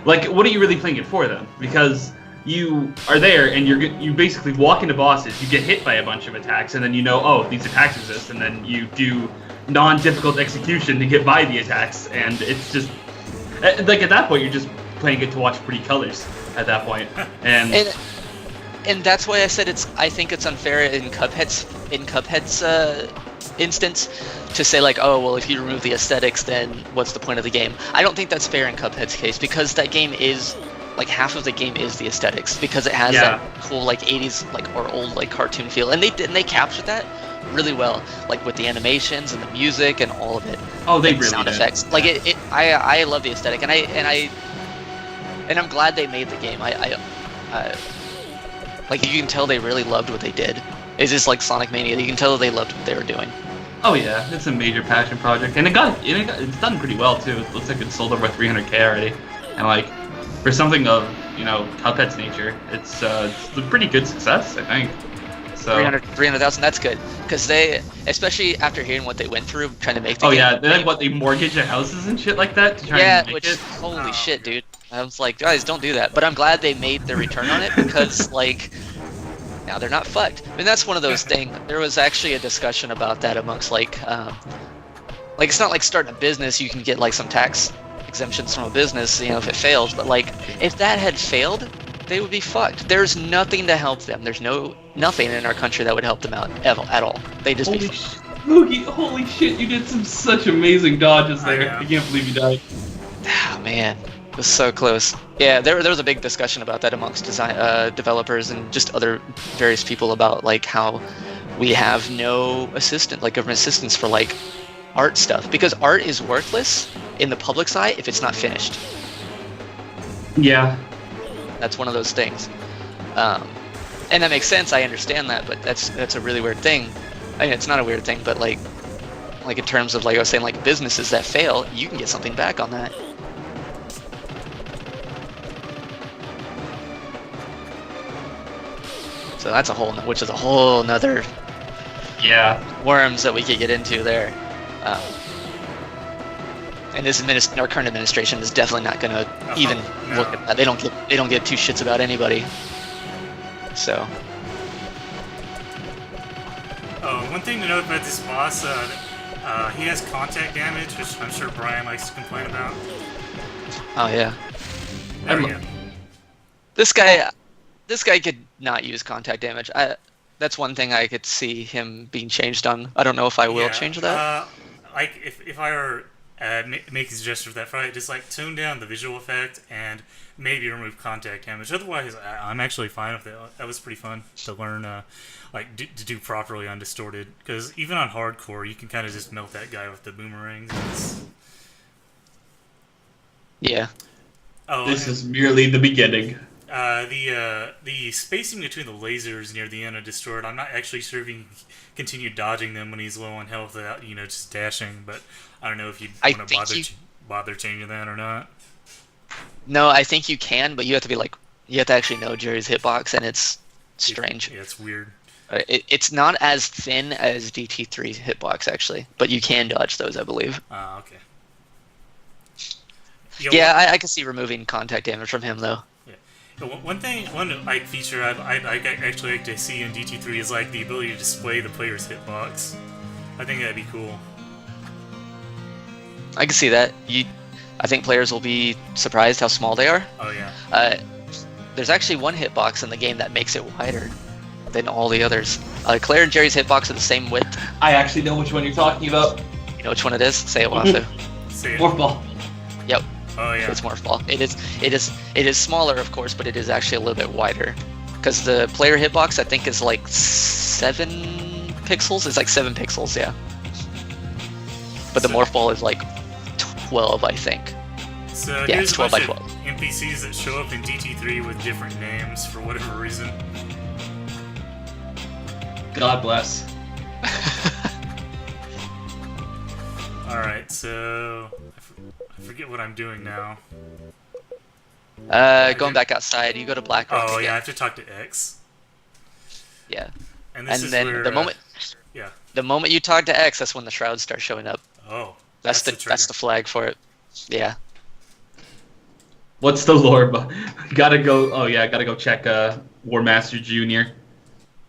like, what are you really playing it for then? Because you are there and you basically walk into bosses, you get hit by a bunch of attacks, and then you know, oh, these attacks exist, and then you do non-difficult execution to get by the attacks, and it's just like at that point you're just playing it to watch pretty colors at that point. And and that's why I said I think it's unfair in Cuphead's instance to say like, oh well, if you remove the aesthetics, then what's the point of the game? I don't think that's fair in Cuphead's case because that game is like half of the game is the aesthetics because it has that cool like 80s like or old like cartoon feel, and they captured that really well, like with the animations and the music and all of it. Oh, they and really sound did. effects. Like I love the aesthetic, and I'm glad they made the game. I like you can tell they really loved what they did. It's just like Sonic Mania. You can tell they loved what they were doing. Oh yeah, it's a major passion project, and it's done pretty well too. It looks like it sold over 300K already, and like for something of Cuphead's nature, it's a pretty good success, I think. So 300,000. That's good because they, especially after hearing what they went through trying to make the game. yeah, they mortgage their houses and shit like that to try and make it. Holy shit, dude. I was like, guys, don't do that. But I'm glad they made the return on it because, like, now they're not fucked. I mean, that's one of those things. There was actually a discussion about that amongst, like, it's not like starting a business. You can get, like, some tax exemptions from a business, if it fails. But, like, if that had failed, they would be fucked. There's nothing to help them. There's nothing in our country that would help them out at all. They just be fucked. Moogie, holy shit, you did such amazing dodges there. I can't believe you died. Oh, man. It was so close. Yeah, there was a big discussion about that amongst developers and just other various people about like how we have no government assistance for like art stuff because art is worthless in the public's eye if it's not finished. Yeah, that's one of those things, and that makes sense. I understand that, but that's a really weird thing. I mean, it's not a weird thing, but like in terms of like I was saying, like businesses that fail, you can get something back on that. So that's which is a whole nother worms that we could get into there. And our current administration is definitely not going to even look at that. They don't give two shits about anybody. So. One thing to note about this boss, he has contact damage, which I'm sure Brian likes to complain about. Oh yeah. There we go. This guy could not use contact damage. That's one thing I could see him being changed on. I don't know if I will change that. Like if I were making suggestions for that fight, just like tone down the visual effect and maybe remove contact damage. Otherwise, I'm actually fine with it. That was pretty fun to learn, to do properly on distorted. Because even on hardcore, you can kind of just melt that guy with the boomerangs. Yeah. Oh, this is merely the beginning. The spacing between the lasers near the end of Distort, I'm not actually sure if he can continue dodging them when he's low on health without, just dashing, but I don't know if you'd want to bother changing that or not. No, I think you can, but you have to actually know Jerry's hitbox, and it's strange. Yeah, it's weird. It's not as thin as DT3's hitbox, actually, but you can dodge those, I believe. Okay. Yeah, I can see removing contact damage from him, though. One feature I'd actually like to see in DT3 is like the ability to display the player's hitbox. I think that'd be cool. I can see that. I think players will be surprised how small they are. Oh yeah. There's actually one hitbox in the game that makes it wider than all the others. Claire and Jerry's hitbox are the same width. I actually know which one you're talking about. You know which one it is? Say it, Wafu. Morph Ball. Yep. Oh yeah. It's Morph Ball. It is smaller, of course, but it is actually a little bit wider. Because the player hitbox, I think, is like 7 pixels. It's like 7 pixels, yeah. But the Morph Ball is like 12, I think. So yeah, here's it's 12 a bunch by 12. Of NPCs that show up in DT3 with different names for whatever reason. God bless. Alright, so I forget what I'm doing now. Going back outside, you go to Black Rock. Oh again. yeah, I have to talk to X. Yeah. And this is then where, the moment you talk to X, that's when the shrouds start showing up. Oh. That's the flag for it. Yeah. What's the lore? Gotta go check War Master Jr.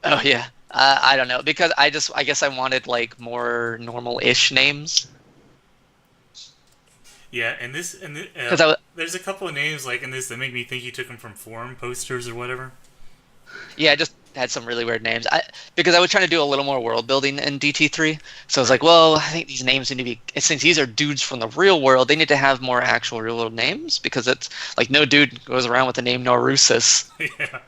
Oh yeah. I don't know, because I guess I wanted like more normal-ish names. Yeah, and there's a couple of names like in this that make me think you took them from forum posters or whatever. Yeah, I just had some really weird names. Because I was trying to do a little more world building in DT3. So I was like, well, I think these names need to be, since these are dudes from the real world, they need to have more actual real world names, because it's like no dude goes around with the name Norusis. Yeah.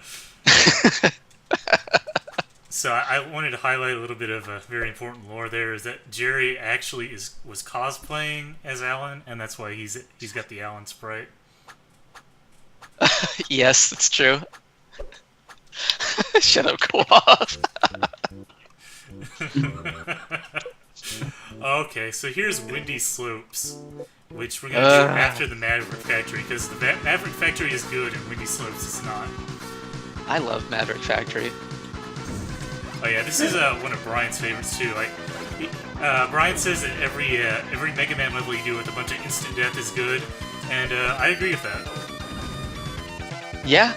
So I wanted to highlight a little bit of a very important lore there, is that Jerry actually was cosplaying as Alan, and that's why he's got the Alan sprite. Yes, it's true. Shut up, go off. Okay, so here's Windy Slopes, which we're gonna do after the Maverick Factory, because the Maverick Factory is good and Windy Slopes is not. I love Maverick Factory. Oh yeah, this is one of Brian's favorites too. Like, Brian says that every Mega Man level you do with a bunch of instant death is good, and I agree with that. Yeah.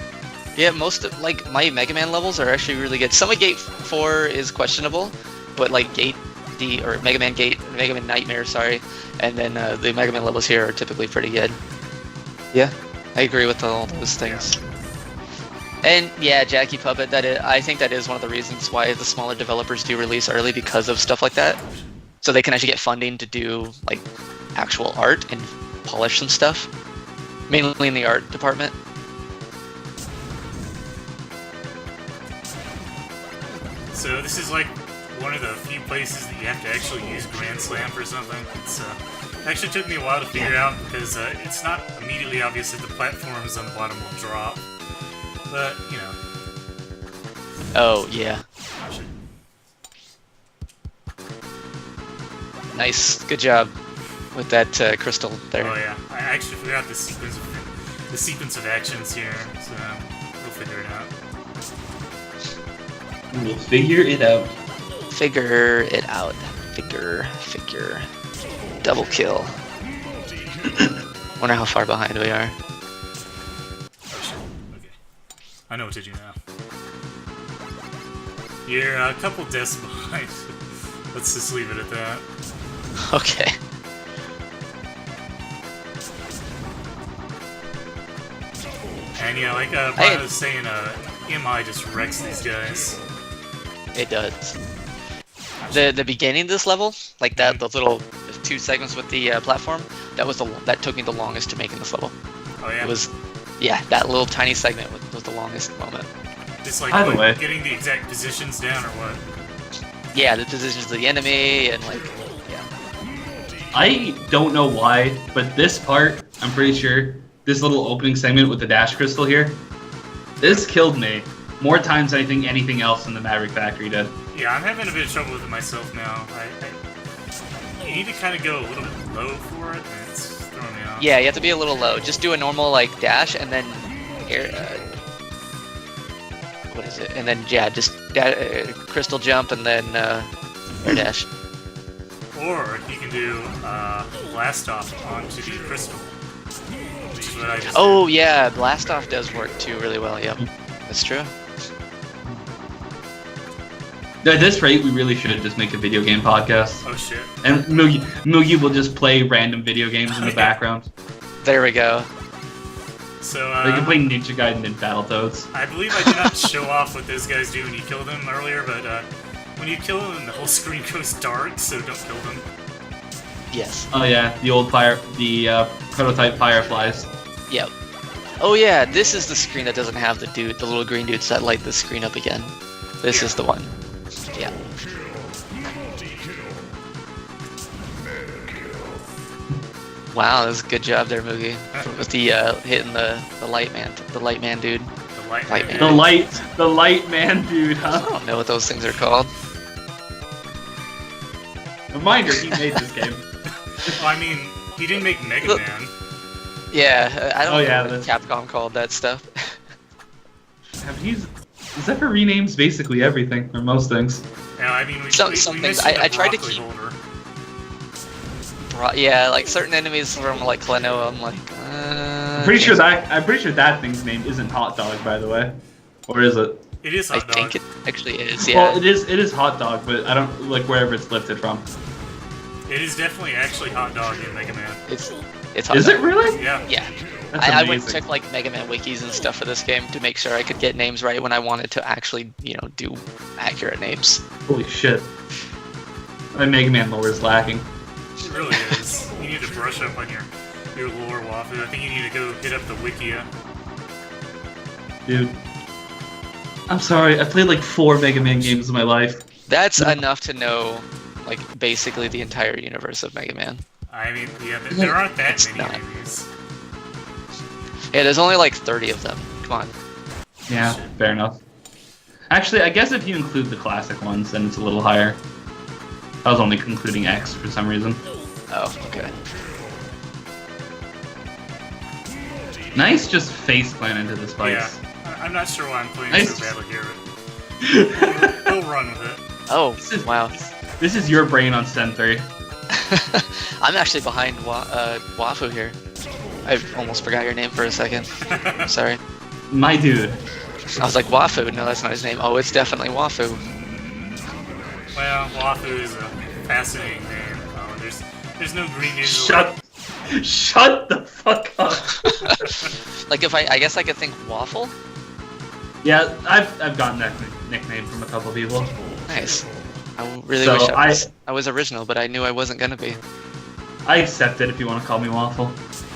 Yeah, most of, like, my Mega Man levels are actually really good. Some of Gate 4 is questionable, but like Gate D, or Mega Man Nightmare, sorry, and then the Mega Man levels here are typically pretty good. Yeah, I agree with all those things. Yeah. And yeah, Jackie Puppet, I think that is one of the reasons why the smaller developers do release early, because of stuff like that. So they can actually get funding to do like actual art and polish some stuff, mainly in the art department. So this is like one of the few places that you have to actually use Grand Slam for something. It's actually took me a while to figure out, because it's not immediately obvious that the platforms on the bottom will drop. But, you know. Oh, yeah. Nice. Good job with that crystal there. Oh, yeah. I actually forgot the sequence of actions here, so we'll figure it out. We'll figure it out. Figure it out. Figure. Double kill. Wonder how far behind we are. I know what to do now. You're a couple deaths behind. Let's just leave it at that. Okay. And yeah, like Brian was saying, MI just wrecks these guys. It does. The beginning of this level, like that, those little 2 segments with the platform, that took me the longest to make in this level. Oh yeah. It was. Yeah, that little tiny segment was the longest moment. Just like getting the exact positions down, or what? Yeah, the positions of the enemy, and like, yeah. I don't know why, but this part, I'm pretty sure, this little opening segment with the dash crystal here, this killed me more times than I think anything else in the Maverick Factory did. Yeah, I'm having a bit of trouble with it myself now. You need to kind of go a little bit low for it, and it's throwing me off. Yeah, you have to be a little low. Just do a normal like dash, and then air. What is it? And then yeah, just crystal jump, and then air dash. Or you can do blast off onto the crystal, which is what I just did. Yeah, yeah, blast off does work too really well. Yep, that's true. At this rate, we really should just make a video game podcast. Oh shit. And Moogie will just play random video games in the background. There we go. So, they can play Ninja Gaiden and Battletoads. I believe I did not show off what those guys do when you kill them earlier, but when you kill them, the whole screen goes dark, so don't kill them. Yes. Oh yeah, the old prototype Fireflies. Yep. Oh yeah, this is the screen that doesn't have the little green dudes that light the screen up again. This is the one. Yeah. Wow, that was a good job there, Moogie. With the hitting the light man dude. The light man. The light man dude, huh? I don't know what those things are called. Reminder, he made this game. Well, I mean, he didn't make Mega Man. Yeah, I don't know what that's... Capcom called that stuff. Zephyr renames basically everything, or most things. Yeah, I mean, some things. I tried to keep. Yeah, like certain enemies from like Klonoa, I'm like. I'm pretty sure that thing's name isn't Hot Dog, by the way, or is it? It is Hot Dog. I think it actually is. Yeah. Well, it is Hot Dog, but I don't like wherever it's lifted from. It is definitely actually Hot Dog in Mega Man. It's Hot Is Dog. it really? Yeah. Yeah. That's I went and amazing. took like Mega Man wikis and stuff for this game to make sure I could get names right when I wanted to actually, do accurate names. Holy shit. My Mega Man lore is lacking. It really is. You need to brush up on your lore, Wafu. I think you need to go hit up the Wikia. Dude. I'm sorry, I played like 4 Mega Man games in my life. That's enough to know, like, basically the entire universe of Mega Man. I mean, yeah, there aren't that It's many not. enemies. Yeah, there's only like 30 of them. Come on. Yeah, fair enough. Actually, I guess if you include the classic ones, then it's a little higher. I was only including X for some reason. Oh, okay. Nice just face plant into the spikes. Yeah, I'm not sure why I'm playing Nice. so badly here, but we'll run with it. Oh, This is- wow. This is your brain on Sen 3. I'm actually behind Wafu here. I almost forgot your name for a second. Sorry. My dude. I was like, Wafu. No, that's not his name. Oh, it's definitely Wafu. Well, Wafu is a fascinating name. There's no green news. Shut the fuck up. Like, if I guess I could think Waffle? Yeah, I've gotten that nickname from a couple people. Nice. I really So wish I was original, but I knew I wasn't gonna be. I accept it if you want to call me Waffle.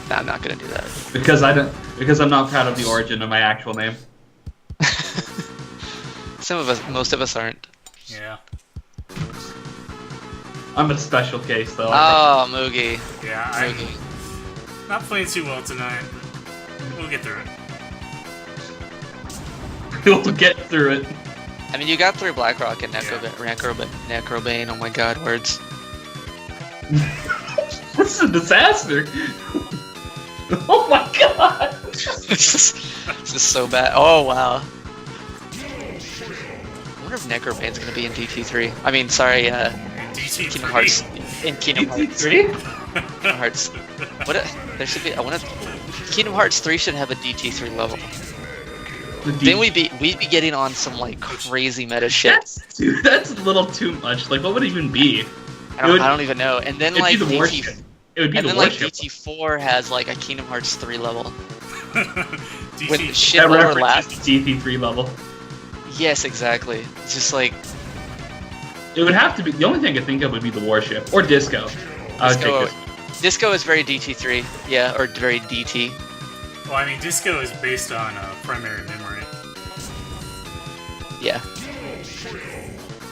Nah, I'm not gonna do that. Because I'm not proud of the origin of my actual name. Most of us aren't. Yeah. I'm a special case though. Oh, Moogie. Yeah, I'm Moogie. not playing too well tonight, but we'll get through it. We'll get through it. I mean, you got through Blackrock and Necrobane. Oh my god, words. This is a disaster. Oh my god. This is so bad. Oh wow. I wonder if Necrobane's gonna be in DT3. I mean, sorry, DT3. Kingdom Hearts. In Kingdom Hearts. Kingdom Hearts. There should be. Kingdom Hearts 3 should have a DT3 level. Then we'd be getting on some like crazy meta shit. That's a little too much. Like, what would it even be? I don't even know. And then It'd like be the warship. It would be and the then like warship. DT4 has like a Kingdom Hearts 3 level DT. with shit That overlap. references the DP3 level. Yes, exactly. It's just like It would have to be. The only thing I could think of would be the warship or disco. I would Disco. take this. Disco is very DT3, yeah, or very DT. Well, I mean, Disco is based on primary memory. Yeah.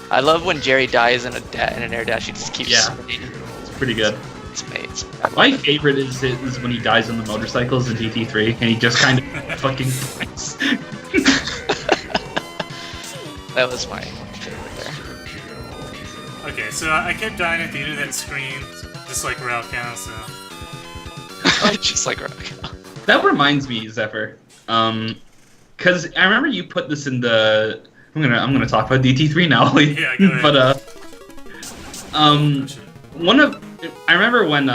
I love when Jerry dies in an air dash. He just keeps Yeah. spinning. It's pretty good. It's mates. My favorite is when he dies on the motorcycles in DT3 and he just kind of fucking points. That was my favorite there. Okay, so I kept dying at the end of that screen, just like Raukau, so... Just like Rock. That reminds me, Zephyr. Because I remember you put this in the. I'm gonna talk about DT3 now. Yeah, go ahead. But Oh, shit. I remember when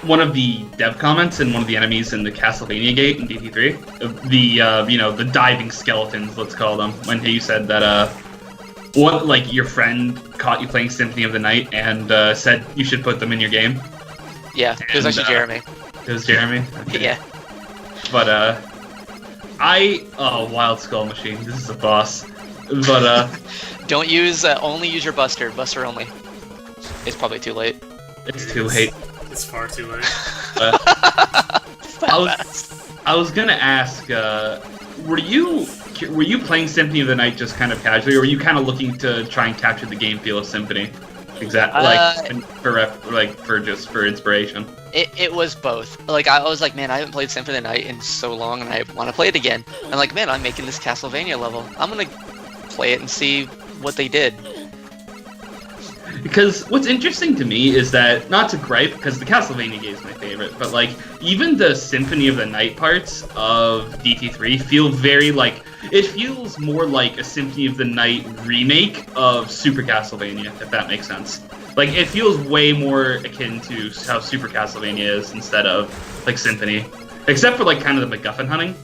one of the dev comments and one of the enemies in the Castlevania gate in DT3, the diving skeletons, let's call them, when you said that your friend caught you playing Symphony of the Night and said you should put them in your game. Yeah, it was And, actually Jeremy. It was Jeremy. Okay. Yeah. But Wild Skull Machine. This is a boss. But Don't use only use your Buster. Buster only. It's probably too late. it's too late. It's far too late. I was gonna ask, were you playing Symphony of the Night just kind of casually, or were you kind of looking to try and capture the game feel of Symphony? Exactly, for inspiration. It was both. Like I was like, man, I haven't played Symphony of the Night in so long, and I want to play it again. I'm like, man, I'm making this Castlevania level. I'm gonna play it and see what they did. Because what's interesting to me is that, not to gripe, because the Castlevania game is my favorite, but like, even the Symphony of the Night parts of DT3 feel very like, it feels more like a Symphony of the Night remake of Super Castlevania, if that makes sense. Like, it feels way more akin to how Super Castlevania is instead of, like, Symphony. Except for, like, kind of the MacGuffin hunting.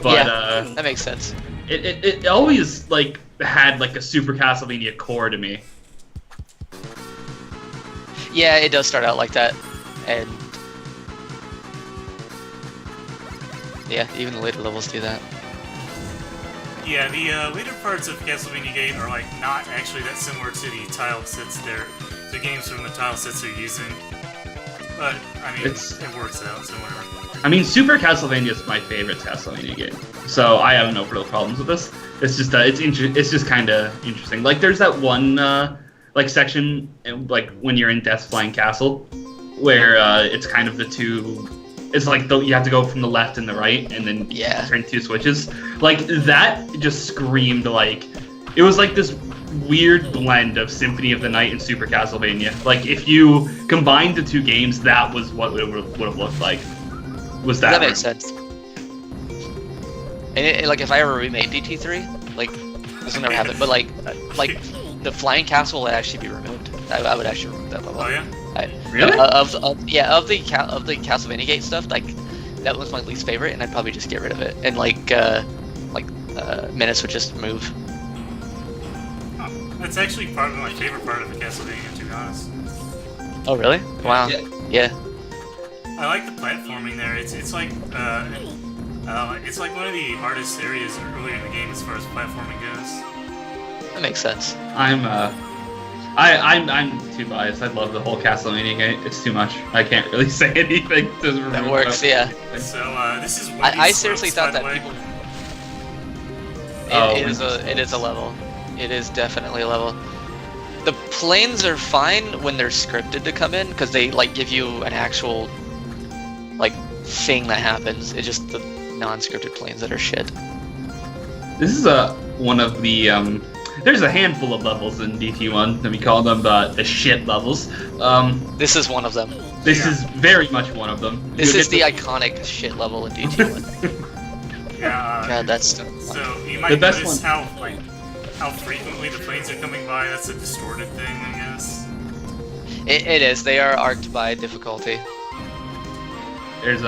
But, Yeah, that makes sense. It always, like, had, like, a Super Castlevania core to me. Yeah, it does start out like that, and Yeah, even the later levels do that. Yeah, the later parts of Castlevania Gate are like not actually that similar to the tile sets the games from the tile sets they're using. But I mean, it works out, so whatever. I mean, Super Castlevania is my favorite Castlevania game, so I have no real problems with this. It's just it's just kind of interesting. Like, there's that one like section like when you're in Death's Flying Castle, where it's kind of the two. It's like you have to go from the left and the right, and then turn two switches. Like, that just screamed like it was like this weird blend of Symphony of the Night and Super Castlevania. Like, if you combined the two games, that was what it would have looked like. Was that? That makes sense. And like, if I ever remade DT3, like, this will never happen. But like the Flying Castle would actually be removed. I would actually remove that level. Oh yeah. Really? Of the Castlevania Gate stuff, like, that was my least favorite, and I'd probably just get rid of it. And like Menace would just move. Oh, that's actually probably my favorite part of the Castlevania, to be honest. Oh really? Wow. Yeah. I like the platforming there. It's like it's like one of the hardest areas earlier in the game as far as platforming goes. That makes sense. I'm too biased. I love the whole Castlevania game. It's too much. I can't really say anything to remove That works, yeah. So this is I seriously thought that people. It is a level. It is definitely a level. The planes are fine when they're scripted to come in, because they like give you an actual like thing that happens. It's just the non-scripted planes that are shit. This is one of the there's a handful of levels in DT1, and we call them the shit levels. This is one of them. This is very much one of them. This is the iconic shit level in DT1. Yeah. God, that's so you might notice how frequently the planes are coming by. That's a distorted thing, I guess. It is. They are arced by difficulty. There's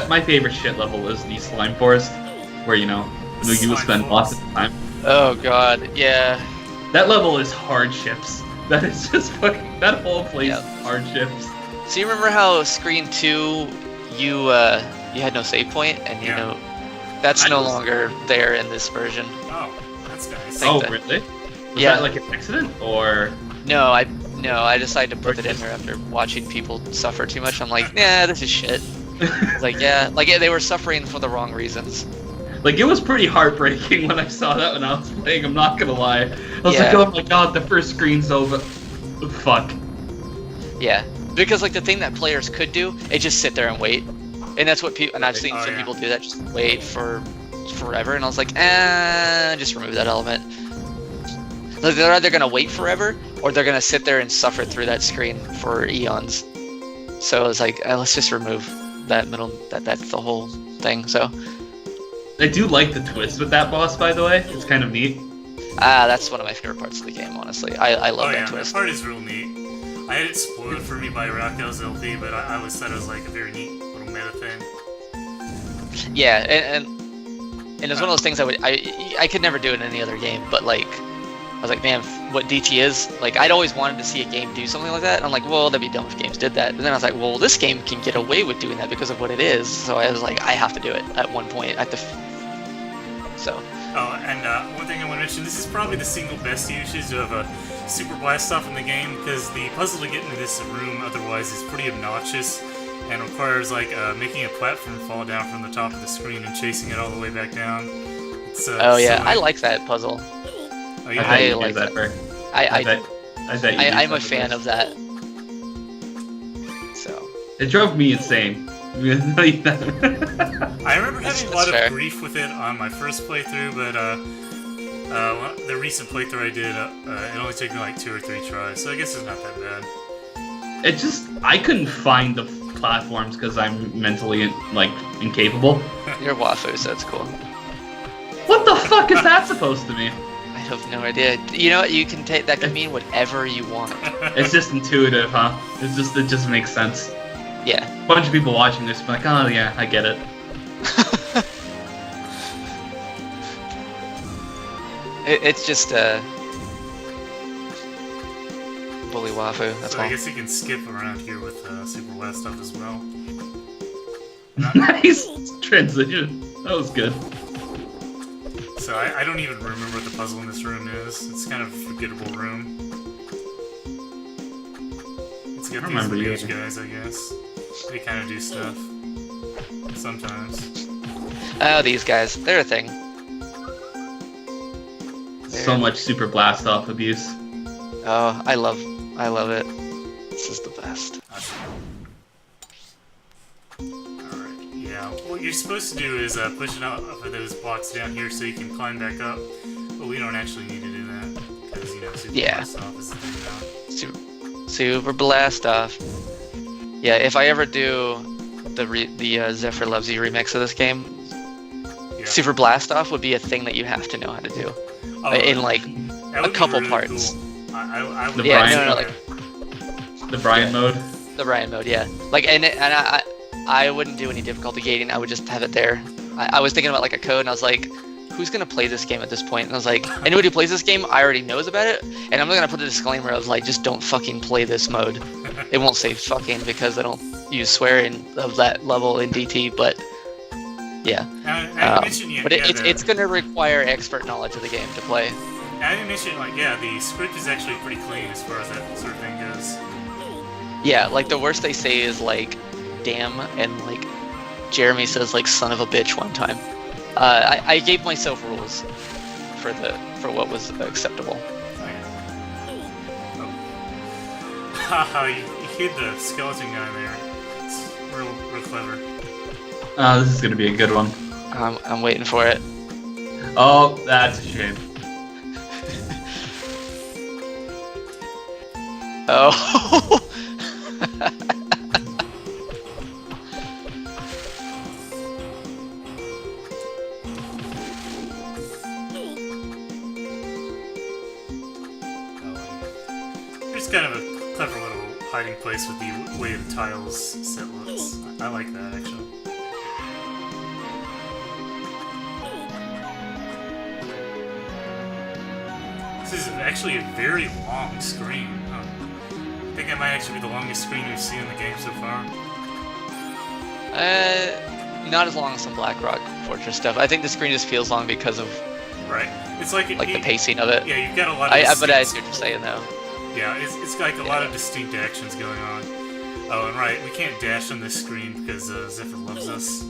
my favorite shit level is the Slime Forest, where you will spend lots of time. Oh god, yeah. That level is hardships. That is just fucking. That whole place is hardships. So you remember how Screen 2, you had no save point, and that's no longer there in this version. Oh, that's nice. Oh, really? Was that like an accident, or? No, I decided to put it in there after watching people suffer too much. I'm like, nah, this is shit. It's like, they were suffering for the wrong reasons. Like, it was pretty heartbreaking when I saw that when I was playing, I'm not gonna lie. I was like, oh my god, the first screen's over. Fuck. Yeah, because like the thing that players could do is just sit there and wait. And that's what people, and I've seen some people do that, just wait for forever, and I was like, just remove that element. Like, they're either gonna wait forever, or they're gonna sit there and suffer through that screen for eons. So it's like, let's just remove that middle, that's the whole thing, so. I do like the twist with that boss, by the way. It's kind of neat. That's one of my favorite parts of the game, honestly. I love that twist. That part is real neat. I had it spoiled for me by Raquel's LP, but I always thought it was like a very neat little meta thing. Yeah, and it's one of those things I could never do in any other game, but like, I was like, man, what DT is, like, I'd always wanted to see a game do something like that, and I'm like, well, that'd be dumb if games did that. But then I was like, well, this game can get away with doing that because of what it is, so I was like, I have to do it at one point. So. Oh, and one thing I want to mention, this is probably the single best usage of Super Blast stuff in the game, because the puzzle to get into this room otherwise is pretty obnoxious, and requires, like, making a platform fall down from the top of the screen and chasing it all the way back down. It's, I like that puzzle. Oh, I like that. I'm a fan of that. So. It drove me insane. I remember having a lot of grief with it on my first playthrough, but the recent playthrough I did, it only took me like 2 or 3 tries, so I guess it's not that bad. I couldn't find the platforms because I'm mentally, incapable. You're Wafu, so that's cool. What the fuck is that supposed to mean? I have no idea. You know what, you can take, that can mean whatever you want. It's just intuitive, huh? It just makes sense. Yeah. A bunch of people watching this be like, oh yeah, I get it. It's just bully Wafu, that's all. I guess you can skip around here with Super Blast stuff as well. Nice transition. That was good. So I don't even remember what the puzzle in this room is. It's kind of a forgettable room. It's got these mage guys, I guess. They kind of do stuff. Sometimes. Oh, these guys. They're a thing. So much Super Blast Off abuse. Oh, I love it. This is the best. Alright, yeah. What you're supposed to do is push it out of those blocks down here so you can climb back up. But we don't actually need to do that. Because, you know, Super Blast Off is the thing now. Super Blast Off. Yeah, if I ever do the Zephyr Loves You remix of this game, Super Blast Off would be a thing that you have to know how to do. In like a couple parts. Cool. I would the Brian mode. The Brian mode, yeah. Like, and I wouldn't do any difficulty gating. I would just have it there. I was thinking about like a code, and I was like, who's gonna play this game at this point? And I was like, anybody who plays this game, I already knows about it, and I'm not gonna put a disclaimer of like, just don't fucking play this mode. It won't say fucking because I don't use swearing of that level in DT, but yeah. But it's gonna require expert knowledge of the game to play. I didn't mention, like, yeah, the script is actually pretty clean as far as that sort of thing goes. Yeah, like the worst they say is like, damn, and like Jeremy says like son of a bitch one time. I gave myself rules for what was acceptable. Haha, you hid the skeleton guy there. It's real clever. This is gonna be a good one. I'm waiting for it. Oh, that's a shame. Oh. There's kind of a clever little hiding place with the way the tiles set looks. I like that, actually. This is actually a very long screen. Huh. I think it might actually be the longest screen we've seen in the game so far. Not as long as some Blackrock Fortress stuff. I think the screen just feels long because of it's like the pacing of it. Yeah, you've got a lot of. But I see what you're saying though. Yeah, it's like a lot of distinct actions going on. Oh, and right, we can't dash on this screen because Zephyr loves us.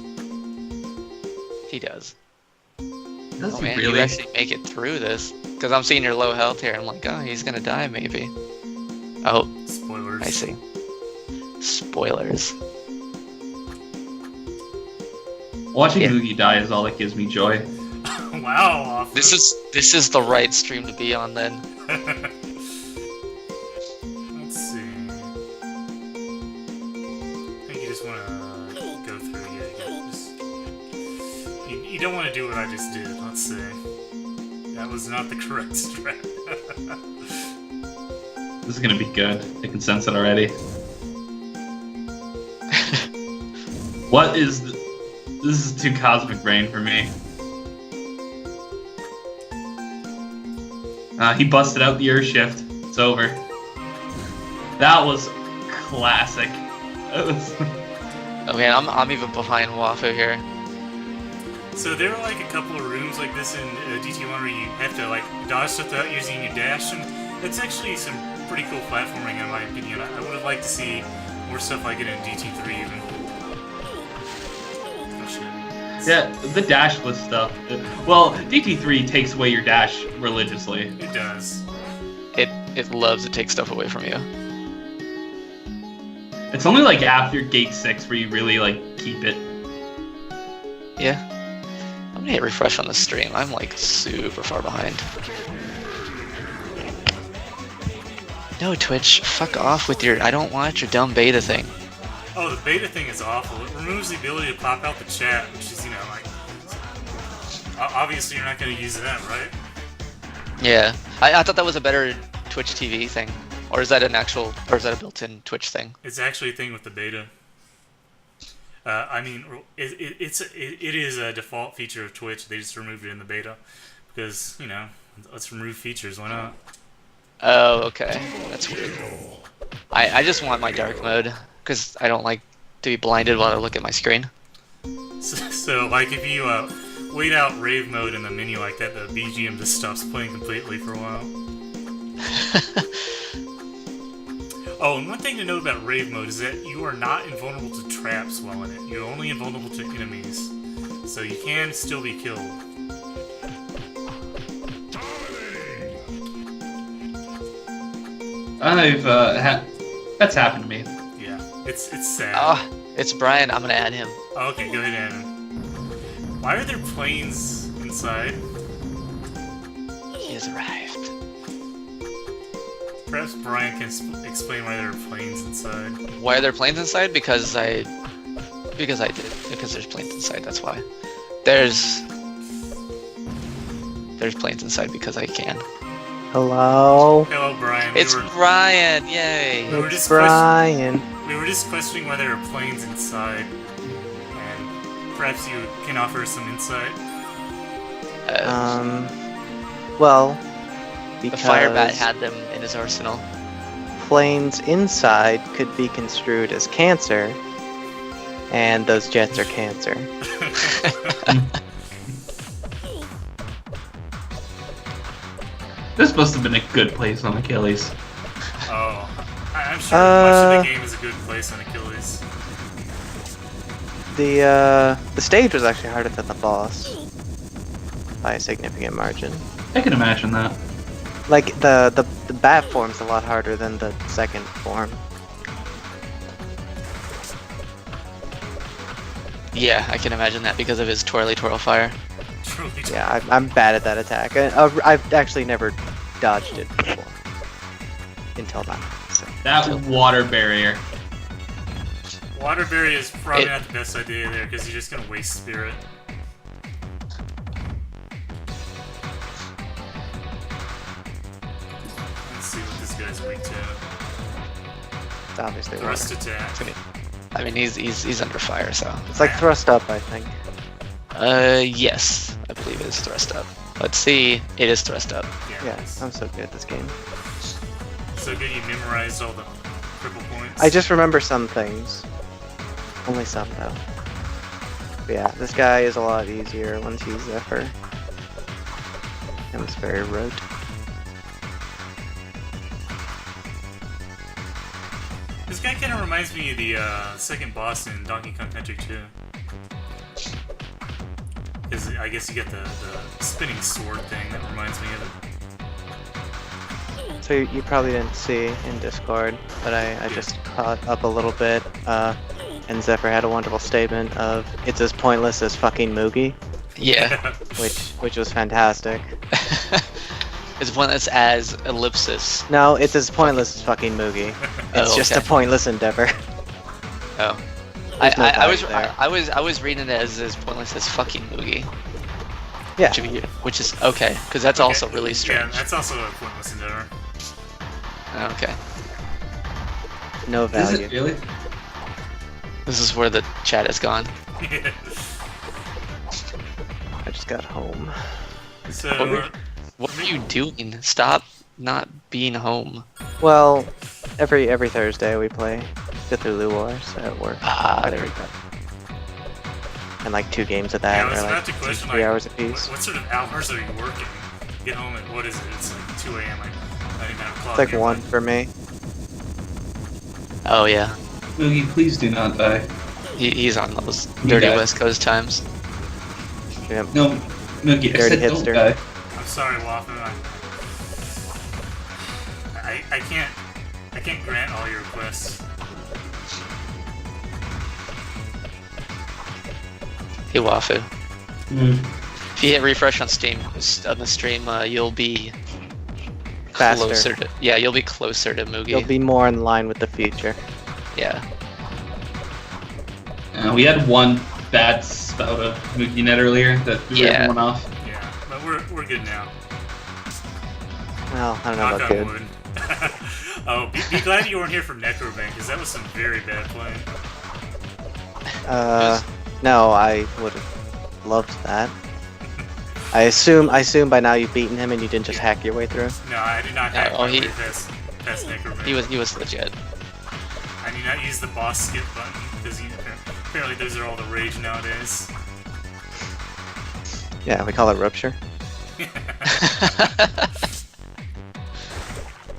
He does. Does he man, really? you actually make it through this. Because I'm seeing your low health here. I'm like, oh, he's gonna die maybe. Oh. Spoilers. I see. Spoilers. Watching Moogie die is all that gives me joy. Wow. This is the right stream to be on then. Let's see. I think you just want to go through. You don't want to do what I just did. Let's see. That was not the correct strat. This is gonna be good. I can sense it already. What is... This is too cosmic brain for me. He busted out the earth shift. It's over. That was classic. That was... Oh man, I'm even behind Wafu here. So there are like a couple of rooms like this in DT1 where you have to like dodge stuff without using your dash, and it's actually some pretty cool platforming in my opinion. I would have liked to see more stuff like it in DT3 even. Yeah, the dashless stuff. Well, DT3 takes away your dash religiously. It does. It loves to take stuff away from you. It's only like after Gate 6 where you really like keep it. Yeah. I'm gonna hit refresh on the stream. I'm like super far behind. No, Twitch, fuck off with your I don't want your dumb beta thing. Oh, the beta thing is awful. It removes the ability to pop out the chat, which is, you know, like... Obviously you're not going to use that, right? Yeah. I thought that was a better Twitch TV thing. Or is that a built-in Twitch thing? It's actually a thing with the beta. I mean, it is a default feature of Twitch. They just removed it in the beta. Because, you know, let's remove features, why not? Oh, okay. That's weird. I just want my dark mode. Because I don't like to be blinded while I look at my screen. So like if you wait out rave mode in the menu like that, the BGM just stops playing completely for a while. Oh, and one thing to note about rave mode is that you are not invulnerable to traps while in it. You're only invulnerable to enemies. So you can still be killed. That's happened to me. Yeah, it's sad. Oh, it's Brian. I'm gonna add him. Okay, go ahead and... Why are there planes inside? He has arrived. Perhaps Brian can explain why there are planes inside. Why are there planes inside? Because I did. Because there's planes inside. That's why. There's planes inside because I can. Hello? Hello, Brian. It's Brian. Yay. It's Brian. We were just questioning why there are planes inside, and perhaps you can offer some insight. Well, The because Firebat had them in his arsenal. planes inside could be construed as cancer, and those jets are cancer. This must have been a good place on Achilles. Oh, I'm sure much of the game is a good place on Achilles. The stage was actually harder than the boss by a significant margin. I can imagine that. Like the bat form's a lot harder than the second form. Yeah, I can imagine that because of his twirly twirl fire. Truly. Yeah, I'm bad at that attack. I've actually never dodged it before until now. So. That water barrier. Water barrier is probably not the best idea there because you're just gonna waste spirit. Let's see what this guy's weak to. It's obviously Thrust water. attack. I mean, he's under fire, so. It's like thrust up, I think. Yes, I believe it is thrust up. Let's see, it is thrust up. Yeah, it is. I'm so good at this game. So good you memorized all the triple points. I just remember some things. Only some, though. But yeah, this guy is a lot easier once he's Zephyr. Becomes very rote. This guy kind of reminds me of the second boss in Donkey Kong Country 2. Because I guess you get the spinning sword thing that reminds me of it. So you probably didn't see in Discord, but I just caught up a little bit, and Zephyr had a wonderful statement of, it's as pointless as fucking Moogie, Yeah. which was fantastic. It's one that's as ellipsis. No, it's as pointless as fucking Moogie. It's Oh, just a okay. pointless endeavor. Oh. There's no I value there. was reading it as pointless as fucking Moogie. Yeah. Which is okay, because that's also really Yeah, strange. that's also a pointless endeavor. Okay. No Is value. it really? This is where the chat has gone. I just got home. So, What are you doing? Stop not being home. Well, every Thursday we play Cthulhu Wars at work. Ah, there we go. And like 2 games of yeah, that I was are about like to question, 3 like, hours apiece. what sort of hours are you working? Get home at, what is it? It's like 2 a.m. Like, not even 9 o'clock. It's like yet. 1 for me. Oh yeah, Moogie, please do not die. he's on those dirty Yeah. West Coast times. Yeah. No, Moogie, I Dirty said don't hipster. die. I'm sorry, Waffen. I can't grant all your requests. Hey Wafu. Mm. If you hit refresh on the stream, you'll be Faster. closer to you'll be closer to Moogie. You'll be more in line with the future. Yeah. We had one bad spout of Moogie Net earlier that threw Yeah. everyone off. Yeah, but we're good now. Well, I don't know Knock about on good. wood. Oh, be glad you weren't here for Necrobank, because that was some very bad playing. No, I would have loved that. I assume by now you've beaten him and you didn't just hack your way through. No, I did not hack oh, my he- way past Necrobank. He was legit. I did not use the boss skip button, because Apparently those are all the rage nowadays. Yeah, we call it rupture.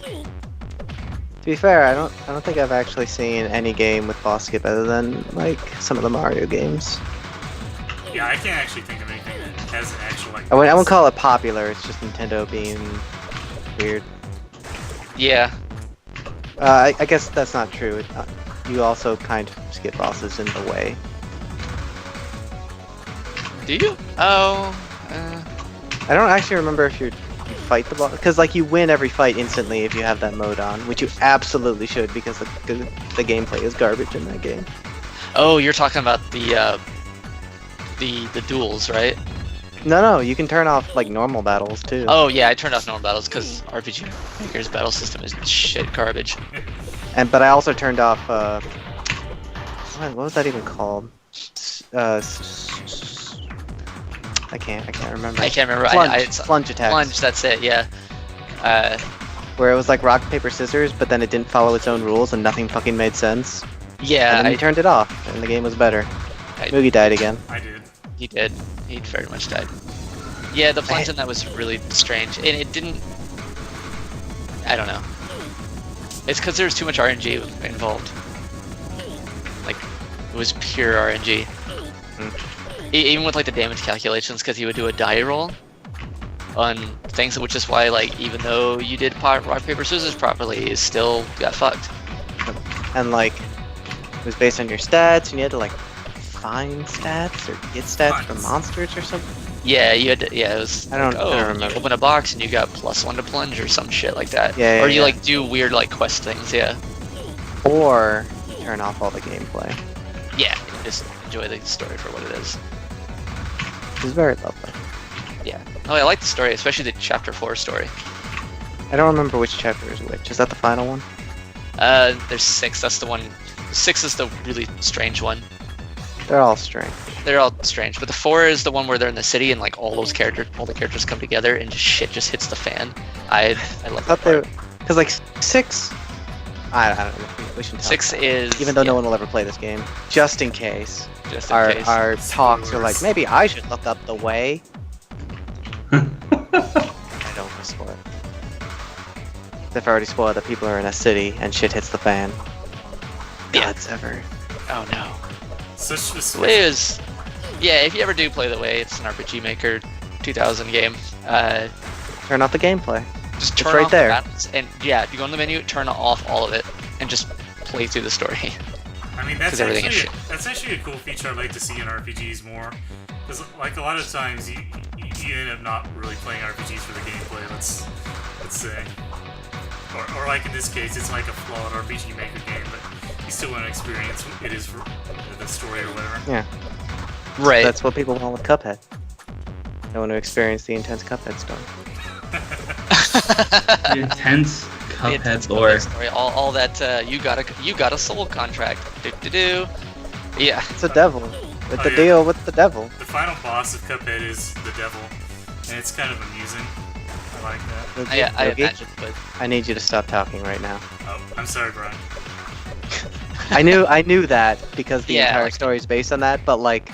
To be fair, I don't think I've actually seen any game with boss skip other than like some of the Mario games. Yeah, I can't actually think of anything that has an actual like. I wouldn't call it popular. It's just Nintendo being weird. Yeah. I guess that's not true. You also kind of skip bosses in the way. Do you? Oh. I don't actually remember if you fight the boss, because like you win every fight instantly if you have that mode on, which you absolutely should because the gameplay is garbage in that game. Oh, you're talking about the duels, right? No, you can turn off like normal battles too. Oh yeah, I turned off normal battles because RPG Maker's battle system is shit garbage. But I also turned off what was that even called? I can't remember. I can't remember. Plunge attacks. Plunge, that's it. Yeah. Where it was like rock paper scissors, but then it didn't follow its own rules and nothing fucking made sense. Yeah. And then you turned it off, and the game was better. I- Moogie died again. I did. He did. He very much died. Yeah, the plunge in that was really strange, and it didn't. I don't know. It's because there was too much RNG involved. Like, it was pure RNG. Even with like the damage calculations, because he would do a die roll on things, which is why like even though you did rock paper scissors properly, you still got fucked. And like, it was based on your stats, and you had to like find stats or get stats from monsters or something. Yeah, you had to, yeah, it was. I don't You remember. open a box and you got +1 to plunge or some shit like that. Yeah, or you yeah. like do weird like quest things. Yeah. Or turn off all the gameplay. Yeah. And just enjoy the story for what it is. It was very lovely. Yeah. Oh, I like the story, especially the chapter 4 story. I don't remember which chapter is which. Is that the final one? There's 6. That's the one. 6 is the really strange one. They're all strange. They're all strange, but the 4 is the one where they're in the city and like all the characters come together and just shit just hits the fan. I love I that thought they, part. because like 6. I don't know. We should talk 6 about it. is Even though no yeah, one will ever play this game, just in case. just in Our case. our talks are like Spoilers. maybe I should look up the way. I don't want to spoil it. They've already spoiled that people are in a city and shit hits the fan. Yeah. God's ever. Oh no. Such a The way is, yeah. If you ever do play the way, it's an RPG Maker 2000 game. Turn off the gameplay. Just It's turn right off there. the battles, and yeah, if you go in the menu, turn off all of it, and just play through the story. I mean, that's 'Cause everything is that's actually a cool feature I'd like to see in RPGs more. Because like a lot of times you end up not really playing RPGs for the gameplay. Let's say, or like in this case, it's like a flawed RPG Maker game, but you still want to experience what it is for the story or whatever. Yeah. Right. That's what people want with Cuphead. They want to experience the intense Cuphead story. Intense It's Cuphead a lore. story. All that you got a soul contract. Do. Yeah. It's a devil. With Oh, the yeah. deal with the devil. The final boss of Cuphead is the devil, and it's kind of amusing. I like that. I Yogi, imagine, but I need you to stop talking right now. Oh, I'm sorry, Brian. I knew that because the Yeah, entire like- story is based on that, but like,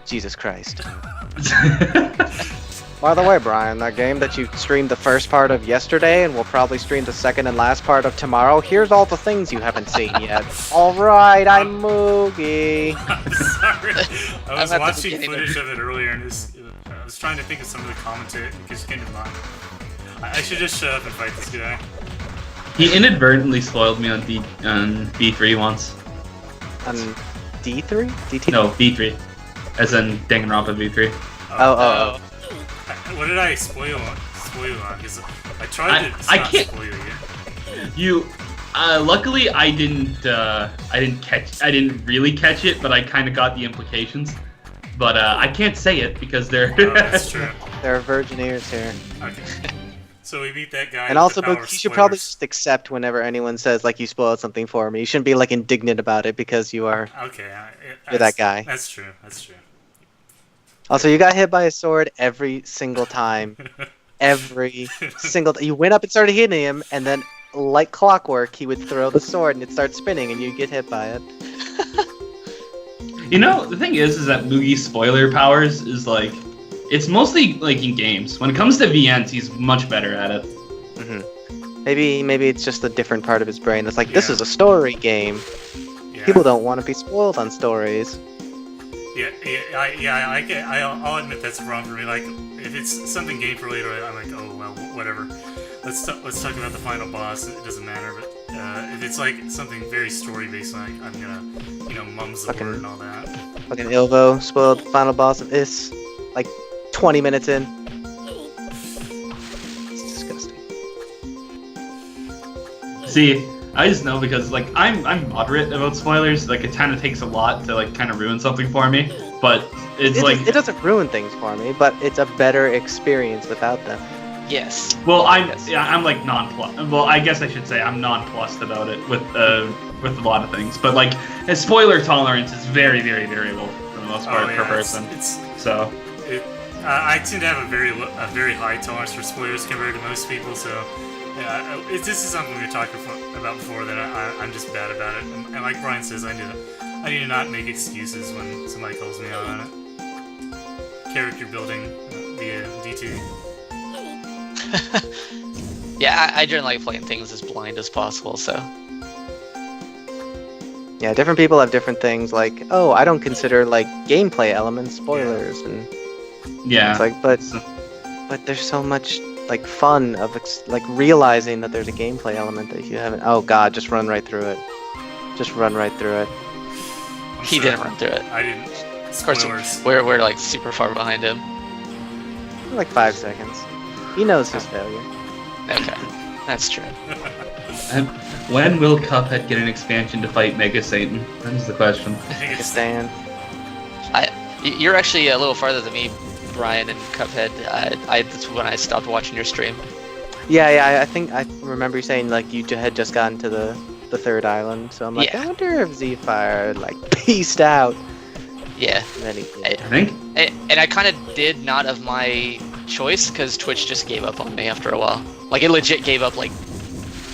Jesus Christ. By the way, Brian, that game that you streamed the first part of yesterday and will probably stream the second and last part of tomorrow, here's all the things you haven't seen yet. Alright, I'm Moogie. I'm sorry. I was at the watching beginning of- footage of it earlier, and I was trying to think of some of the commentary because it came to mind. I should just shut up and fight this guy. He inadvertently spoiled me on B3 once. On D3? DT? No, B3. As in Danganronpa B3. Oh. What did I spoil on? Because I tried to I stop can't- spoiling it. You, luckily I didn't really catch it, but I kind of got the implications. But I can't say it because they're. Oh, that's true. There are virgin ears here. Okay. So we beat that guy. And with also, the power Moogie, of you should probably spoilers. just accept whenever anyone says, like, you spoiled something for me. You shouldn't be, like, indignant about it because you are... Okay. You're that guy. That's true. That's true. Also, you got hit by a sword every single time. Every single you went up and started hitting him, and then, like clockwork, he would throw the sword and it'd start spinning, and you'd get hit by it. You know, the thing is that Mugi's spoiler powers is like, it's mostly like in games. When it comes to VNs, he's much better at it. Maybe it's just a different part of his brain that's like, this is a story game. Yeah. People don't want to be spoiled on stories. I'll admit that's wrong for me. Like, if it's something game related, I'm like, oh well, whatever. Let's talk about the final boss. It doesn't matter. But if it's like something very story based, like I'm gonna, mums the word and all that. Fucking Ilvo spoiled the final boss of this, like 20 minutes in. It's disgusting. See, I just know because like I'm moderate about spoilers. Like it kind of takes a lot to like kind of ruin something for me. But It doesn't ruin things for me, but it's a better experience without them. Yes. well, I'm like nonplussed. Well, I guess I should say I'm nonplussed about it with a lot of things. But like his spoiler tolerance is very, very, very low for the most part per person. I tend to have a very high tolerance for spoilers compared to most people. So. Yeah, this is something we were talking about before that I'm just bad about it, and like Brian says, I need to not make excuses when somebody calls me out on it. Character building via DT. Yeah, I generally like playing things as blind as possible, so. Yeah, different people have different things. Like, oh, I don't consider like gameplay elements spoilers, and Yeah. it's like, but there's so much like fun of like realizing that there's a gameplay element that you haven't. Oh god, just run right through it. Just run right through it. He didn't run through it. I didn't. Of course, we're like super far behind him. Like 5 seconds. He knows his failure. Okay, that's true. And when will Cuphead get an expansion to fight Mega Satan? That is the question. Stan. You're actually a little farther than me, Brian, and Cuphead. That's when I stopped watching your stream. Yeah, I think I remember you saying like you had just gotten to the third island, so I'm like, Yeah. I wonder if Z-Fire like peaced out. Yeah. And then he did. I think. And I kind of did not of my choice because Twitch just gave up on me after a while. Like it legit gave up like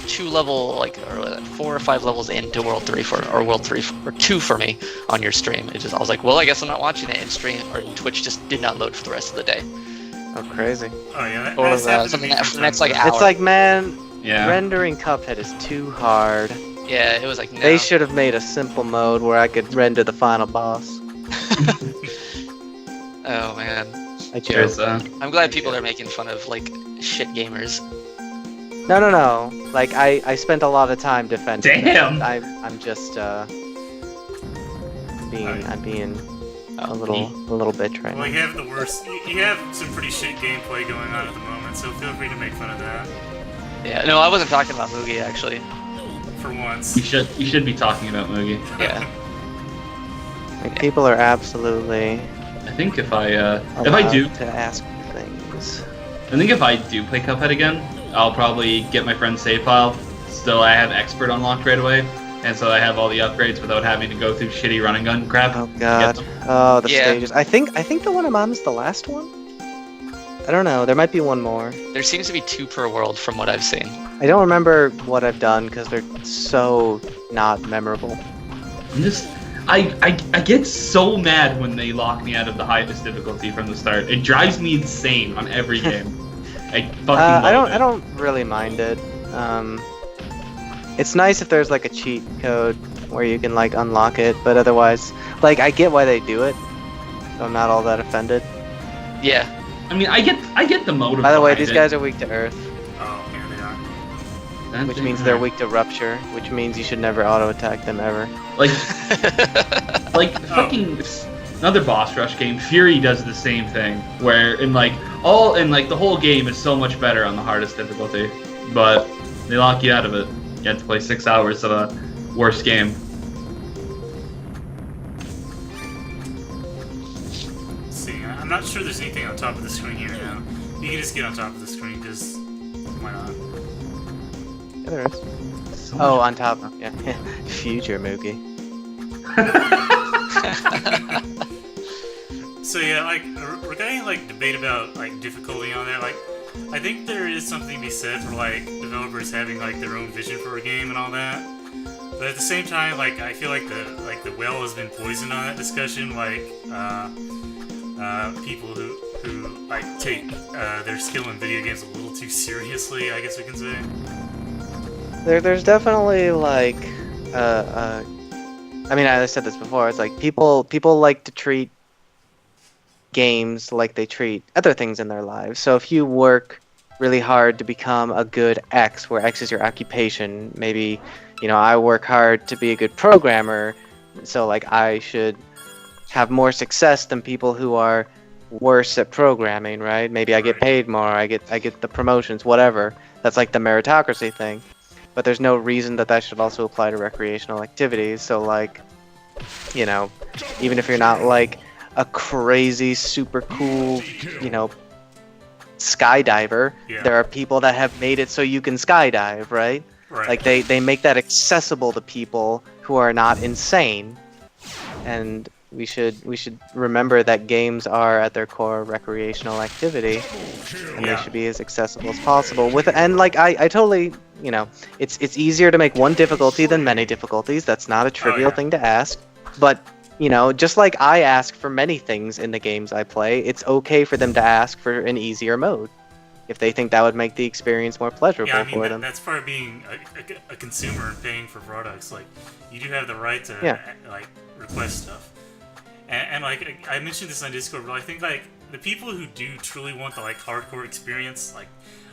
4 or 5 levels into World 3 or World 3 or 2 for me on your stream. I was like, well, I guess I'm not watching it. And Twitch just did not load for the rest of the day. Oh, crazy. Oh yeah, Or that's happened to something me that a for few the next times. like hour. It's like, man, Yeah. rendering Cuphead is too hard. Yeah, it was like no. They should have made a simple mode where I could render the final boss. Oh man. I There's joke. I'm glad people are making fun of like shit gamers. No. Like I spent a lot of time defending. Damn. It. I'm just being a little bitch right Well, now. you have the worst. You have some pretty shit gameplay going on at the moment, so feel free to make fun of that Yeah, no, I wasn't talking about Mugi actually. for once. You should be talking about Mugi. Yeah. Like, people are absolutely I think if I allowed do to ask for things. if I do play Cuphead again, I'll probably get my friend's save file. So I have expert unlocked right away, and so I have all the upgrades without having to go through shitty run and gun crap. Oh to get god. them. Oh, the Yeah. stages. I think the one I'm on is the last one. I don't know. There might be one more. There seems to be 2 per world from what I've seen. I don't remember what I've done because they're so not memorable. I'm just I get so mad when they lock me out of the highest difficulty from the start. It drives me insane on every game. I fucking love it. I don't really mind it. It's nice if there's like a cheat code where you can like unlock it, but otherwise, like I get why they do it. So I'm not all that offended. Yeah. I mean, I get the motive. By the way, behind these it. guys are weak to Earth, Oh yeah, they are. which means they're weak to Rupture, which means you should never auto attack them ever. Like fucking another boss rush game. Fury does the same thing, where the whole game is so much better on the hardest difficulty, but they lock you out of it. You have to play 6 hours of a worse game. Let's see, I'm not sure there's anything on top of the screen here now. You can just get on top of the screen, because why not? Yeah, there is. Oh, on top. Yeah. Future Moogie. So yeah, like regarding like debate about like difficulty on there, like I think there is something to be said for like developers having like their own vision for a game and all that. But at the same time, like I feel like the well has been poisoned on that discussion. Like people who like take their skill in video games a little too seriously, I guess we can say. There's definitely like, I mean, I said this before. It's like people like to treat games like they treat other things in their lives. So if you work really hard to become a good X, where X is your occupation, maybe, you know, I work hard to be a good programmer, so like I should have more success than people who are worse at programming, right? Maybe I get paid more, I get the promotions, whatever. That's like the meritocracy thing. But there's no reason that should also apply to recreational activities. So like, you know, even if you're not like a crazy, super cool, you know, skydiver, there are people that have made it so you can skydive, right? Like they make that accessible to people who are not insane. And we should remember that games are at their core recreational activity, and they should be as accessible as possible. And like I totally, you know, it's easier to make one difficulty than many difficulties. That's not a trivial thing to ask. But you know, just like I ask for many things in the games I play, it's okay for them to ask for an easier mode if they think that would make the experience more pleasurable for them. That's part of being a consumer and paying for products. Like, you do have the right to like request stuff. And like I mentioned this on Discord, but I think like the people who do truly want the like hardcore experience, like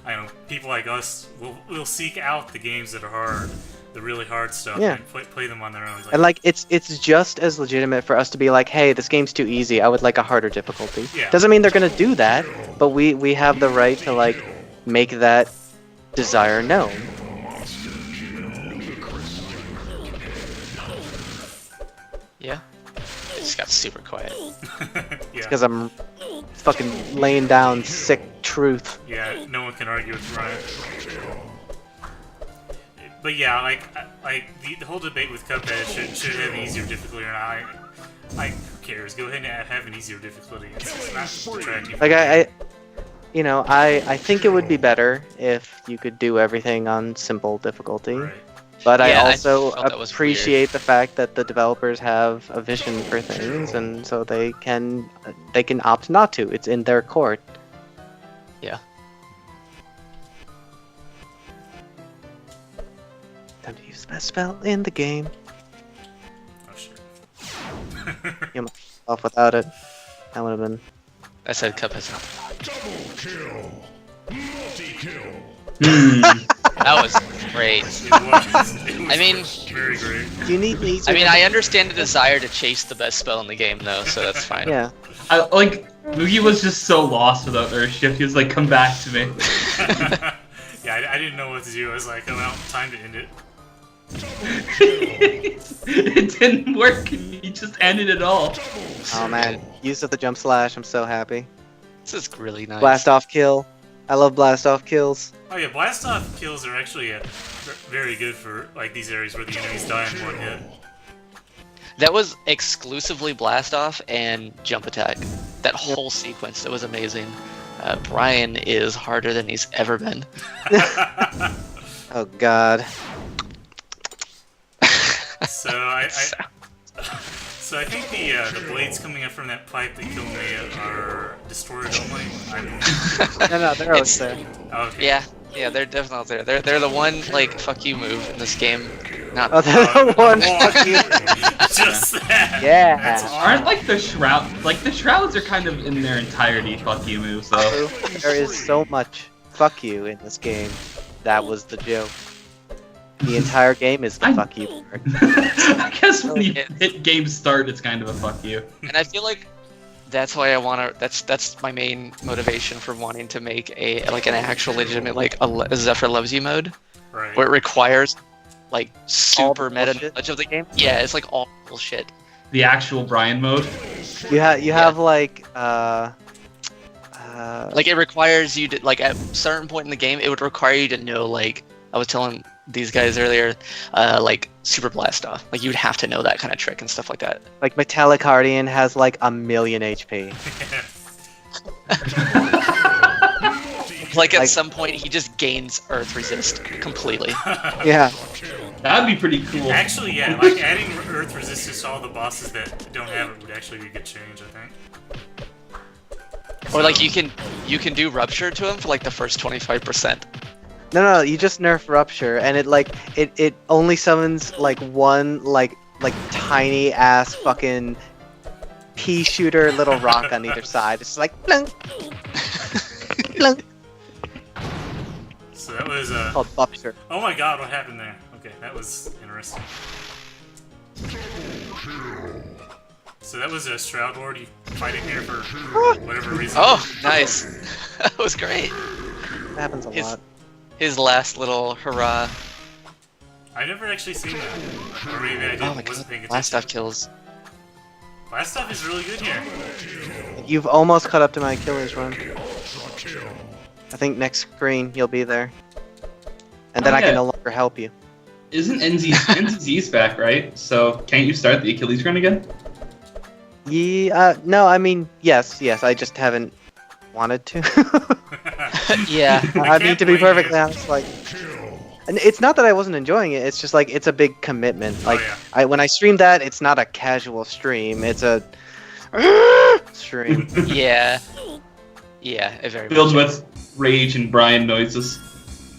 I don't know, people like us will seek out the games that are hard, the really hard stuff, and play them on their own. And like it's just as legitimate for us to be like, hey, this game's too easy, I would like a harder difficulty. Doesn't mean they're gonna do that, but we have the right to like make that desire known. Yeah. It just got super quiet. Because I'm fucking laying down sick truth. Yeah, no one can argue with Ryan. But yeah, like the whole debate with Cuphead should it have an easier difficulty or not. Like, who cares? Go ahead and have an easier difficulty. It's not attractive. Like I think it would be better if you could do everything on simple difficulty. Right. But I Yeah, also I felt that was appreciate the fact that the developers have a vision for things, and so they can opt not to. It's in their court. Yeah. Time to use the best spell in the game. Oh shit. You might off without it. That would have been. I said Cuphead's not. Double kill. Multi-kill. That was great. I mean, very great. You need these. I mean, I understand the desire to chase the best spell in the game, though, so that's fine. Yeah. Like Moogie was just so lost without Earthshift. He was like, "Come back to me." Yeah, I didn't know what to do. I was like, "Oh well, time to end it." It didn't work. He just ended it all. Oh man, use of the jump slash. I'm so happy. This is really nice. Blast off kill. I love blast off kills. Oh yeah, blast off kills are actually very good for like these areas where the enemies die in one hit. That was exclusively blast off and jump attack. That whole sequence, that was amazing. Brian is harder than he's ever been. Oh god. So I think the blades coming up from that pipe that killed me are distorted only. No, they're always there. Okay. Yeah, they're definitely there. They're the one like fuck you move in this game. Not. Oh, they're the one. Fuck you. Just that. Yeah. That's Aren't like the shrouds are kind of in their entirety fuck you moves though. There is so much fuck you in this game. That was the joke. The entire game is the fuck you part. I guess when you hit game start, it's kind of a fuck you. And I feel like that's why I want to. That's my main motivation for wanting to make an actual legitimate like a Zephyr Loves You mode, right. where it requires like super meta bullshit? knowledge of the game. Yeah, it's like all bullshit. The actual Brian mode. You have like Like it requires you to like at a certain point in the game, it would require you to know like I was telling these guys earlier, like super blast off. Like you'd have to know that kind of trick and stuff like that. like Metallic Guardian has like 1,000,000 HP. Like at Like- some point, he just gains Earth Resist completely. Yeah. That'd be pretty cool. Actually, yeah, like adding Earth resistance to all the bosses that don't have it would actually be a good change, I think. Or like you can do rupture to him for like the first 25%. No, you just nerf Rupture, and it only summons like one like tiny ass fucking pea shooter little rock on either side. It's like blunk, blunk. So that was Called Rupture. oh my god, what happened there? Okay, that was interesting. So that was a Shroud Lord you fighting here for whatever reason. Oh, nice. That was great. That happens a lot. His last little hurrah. I never actually seen that. Or maybe I didn't, Oh my wasn't paying god, attention. last stuff kills. Last stuff is really good here. You've almost caught up to my killer's run. I think next screen you'll be there, and then I can no longer help you. Isn't NZZ's back, right? So can't you start the Achilles run again? Yeah, no, I mean yes, I just haven't wanted to. Yeah. I mean, to be perfectly honest, like, and it's not that I wasn't enjoying it. It's just like it's a big commitment. Like, when I stream that, it's not a casual stream. It's a stream. Yeah. Yeah, it very Filled much. with rage and Brian noises.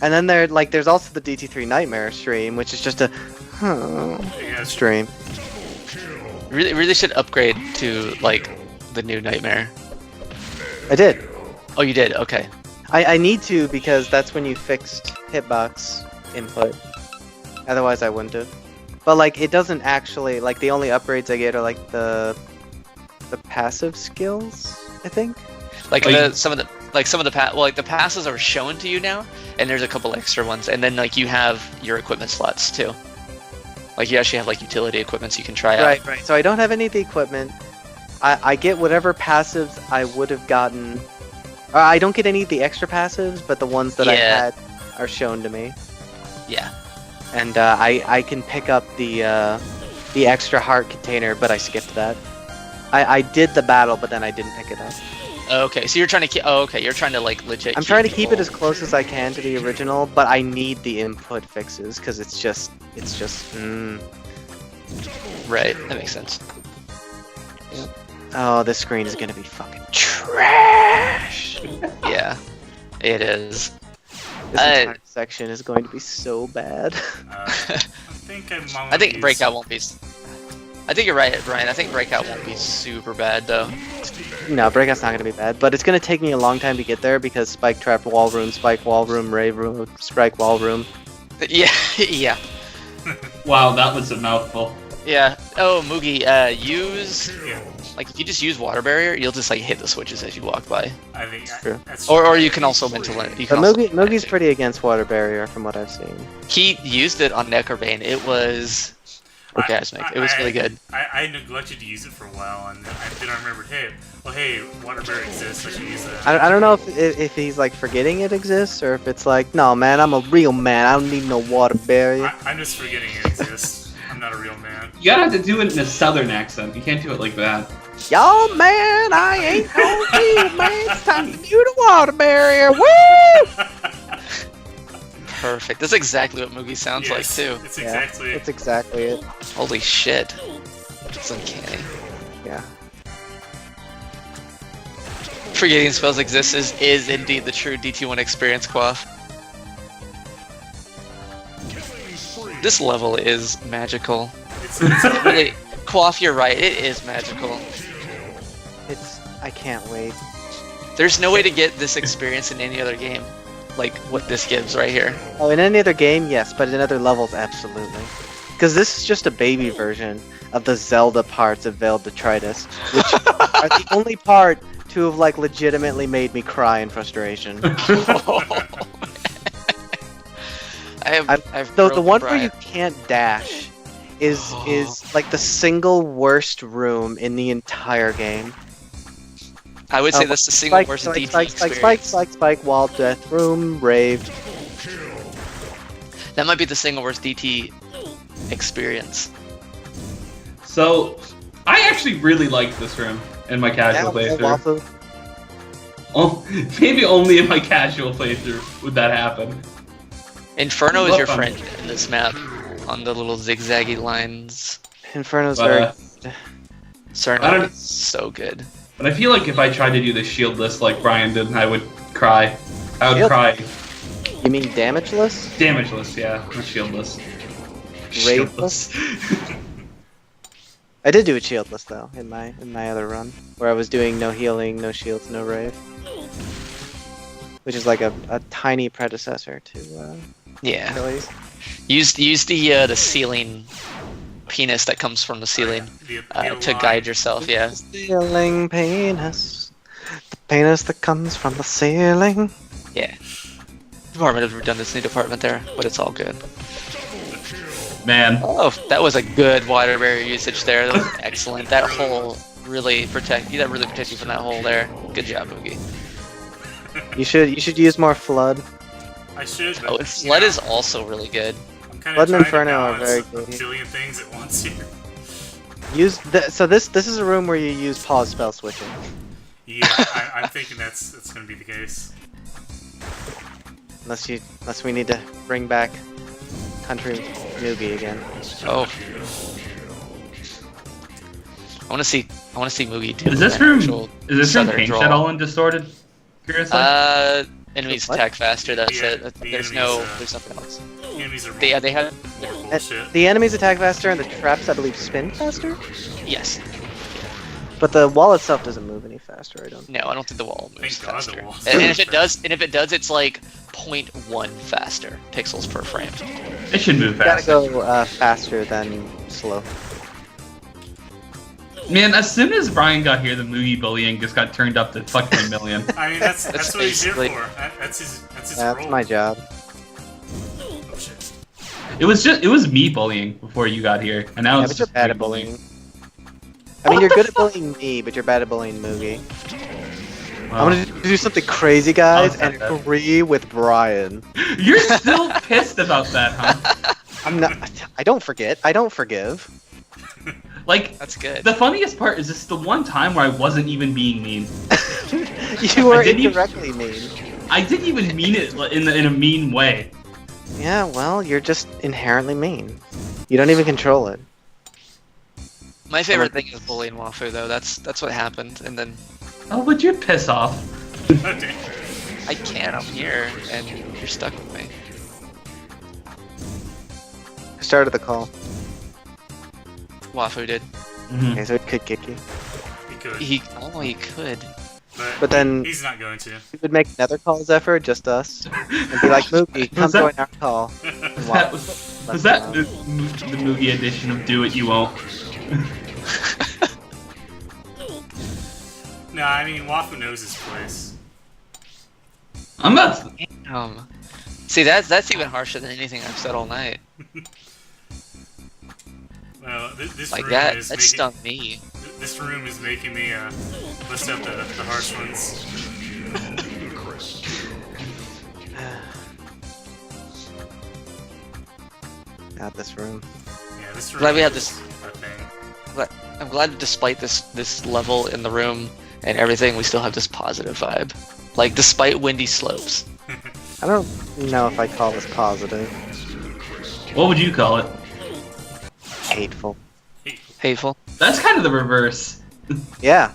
And then there's also the DT3 Nightmare stream, which is just a stream. Really should upgrade to like the new Nightmare. I did. Oh, you did? Okay. I need to because that's when you fixed hitbox input. Otherwise, I wouldn't have. But like, it doesn't actually like the only upgrades I get are like the passive skills, I think. Like some of the passes are shown to you now, and there's a couple extra ones, and then like you have your equipment slots too. Like you actually have like utility equipments you can try out. Right. So I don't have any of the equipment. I get whatever passives I would have gotten. I don't get any of the extra passives, but the ones that I had are shown to me. Yeah. And I can pick up the extra heart container, but I skipped that. I did the battle, but then I didn't pick it up. Okay, so you're trying to keep. Oh, okay, you're trying to like legit. I'm trying to keep it as close as I can to the original, but I need the input fixes because it's just. Right, that makes sense. Oh, this screen is gonna be fucking trash. Yeah, it is. This entire section is going to be so bad. I think Breakout won't be. I think you're right, Brian. I think Breakout won't be super bad though. No, Breakout's not gonna be bad, but it's gonna take me a long time to get there because Spike Trap Wall Room, Spike Wall Room, Rave Room, Spike Wall Room. Yeah, yeah. Wow, that was a mouthful. Yeah. Oh, Moogie, use like if you just use Water Barrier, you'll just like hit the switches as you walk by. I think True. that's Or you can also mental it. But Moogie's pretty against Water Barrier from what I've seen. He used it on Necrobane. It was orgasmic. It was really good. I neglected to use it for a while, and then I remembered, hey, Water Barrier exists. I should use that. I don't know if he's like forgetting it exists or if it's like, no man, I'm a real man. I don't need no Water Barrier. I'm just forgetting it exists. I'm not a real man. You gotta have to do it in a southern accent. You can't do it like that. Yo man, I ain't no real man. It's time to do the Water Barrier. Woo! Perfect. That's exactly what Moogie sounds like too. It's exactly That's exactly it. Holy shit. It's uncanny. Yeah. Forgetting spells exist is indeed the true DT1 experience, Quaff. This level is magical. It's Really, Quaff, you're right. It is magical. I can't wait. There's no way to get this experience in any other game, like what this gives right here. Oh, in any other game, yes, but in other levels, absolutely. Because this is just a baby version of the Zelda parts of Veiled Detritus, which are the only part to have like legitimately made me cry in frustration. The one where you can't dash is like the single worst room in the entire game. I would say that's the single worst DT experience. Spike, wall, death room, rave. That might be the single worst DT experience. So, I actually really liked this room in my casual playthrough. Oh, maybe only in my casual playthrough would that happen. Inferno is your friend in this map. on the little zigzaggy lines. Inferno's But, very. I Cerno don't- is so good. But I feel like if I tried to do the shieldless like Brian did, I would cry. I would Shield- cry. You mean damageless? Damageless, yeah, not shieldless. Wraithless? I did do a shieldless though in my other run, where I was doing no healing, no shields, no rave, which is like a tiny predecessor to Yeah. Achilles. Use the ceiling penis that comes from the ceiling to guide yourself. Yeah. Ceiling penis, the penis that comes from the ceiling. Yeah. Department of Redundancy department there, but it's all good. Man, Oh, that was a good water barrier usage there. That was excellent. That hole really protect you. That really protects you from that hole there. Good job, Moogie. You should use more flood. I should. Oh, and Flood is also really good. I'm kind Flood of and trying to Inferno are balance very a good. billion things at once here. So this is a room where you use pause spell switching. Yeah, I'm thinking that's gonna be the case. Unless we need to bring back Country Noogie again. Oh. I want to see Moogie do is this an room actual paint draw. at all in distorted? Curiously? Enemies What? attack faster. That's Yeah, it. the There's enemies, there's nothing else. The enemies are Yeah, they have. more bullshit. The enemies attack faster and the traps I believe spin faster, Yes. but the wall itself doesn't move any faster. I don't. No, I don't think the wall moves Thank God the faster. wall And if moves it does, it's like 0.1 faster pixels per frame. It should move Gotta faster. go faster than slow. Man, as soon as Brian got here, the Moogie bullying just got turned up to fucking a million. I mean, that's what he's here basically- for. That's his That's role. my job. Oh shit. It was me bullying before you got here, and now Yeah, it's but you're just bad me at bullying. I mean, you're good at bullying me, but you're bad at bullying Moogie. Wow. I'm gonna do something crazy, guys, I'll and accept that. agree with Brian. You're still pissed about that, huh? I'm not. I don't forget. I don't forgive. Like, That's good. the funniest part is this is the one time where I wasn't even being mean. You were didn't even- indirectly mean. I didn't even mean it in a mean way. Yeah, well, you're just inherently mean. You don't even control it. My favorite thing is bullying Wafu though. That's what happened, and then Oh, but you're pissed off. I can't. I'm here, and you're stuck with me. I started the call. Wafu did. Mhm. Okay, so it could kick you. He could, He could. But then he's not going to. we would make another calls effort, just us, and be like, Mookie, come Was that- join our call. That was that the Moogie edition of Do It You Won't? No, I mean Wafu knows his place. I'm not. See, that's even harsher than anything I've said all night. Well, this Like room that is that making, stung me. This room is making me list up the harsh ones. Not this room. Yeah, this room. Glad we have is this- a thing. I'm glad despite this level in the room and everything, we still have this positive vibe. Like despite windy slopes. I don't know if I call this positive. What would you call it? Hateful. Hateful. That's kind of the reverse. Yeah,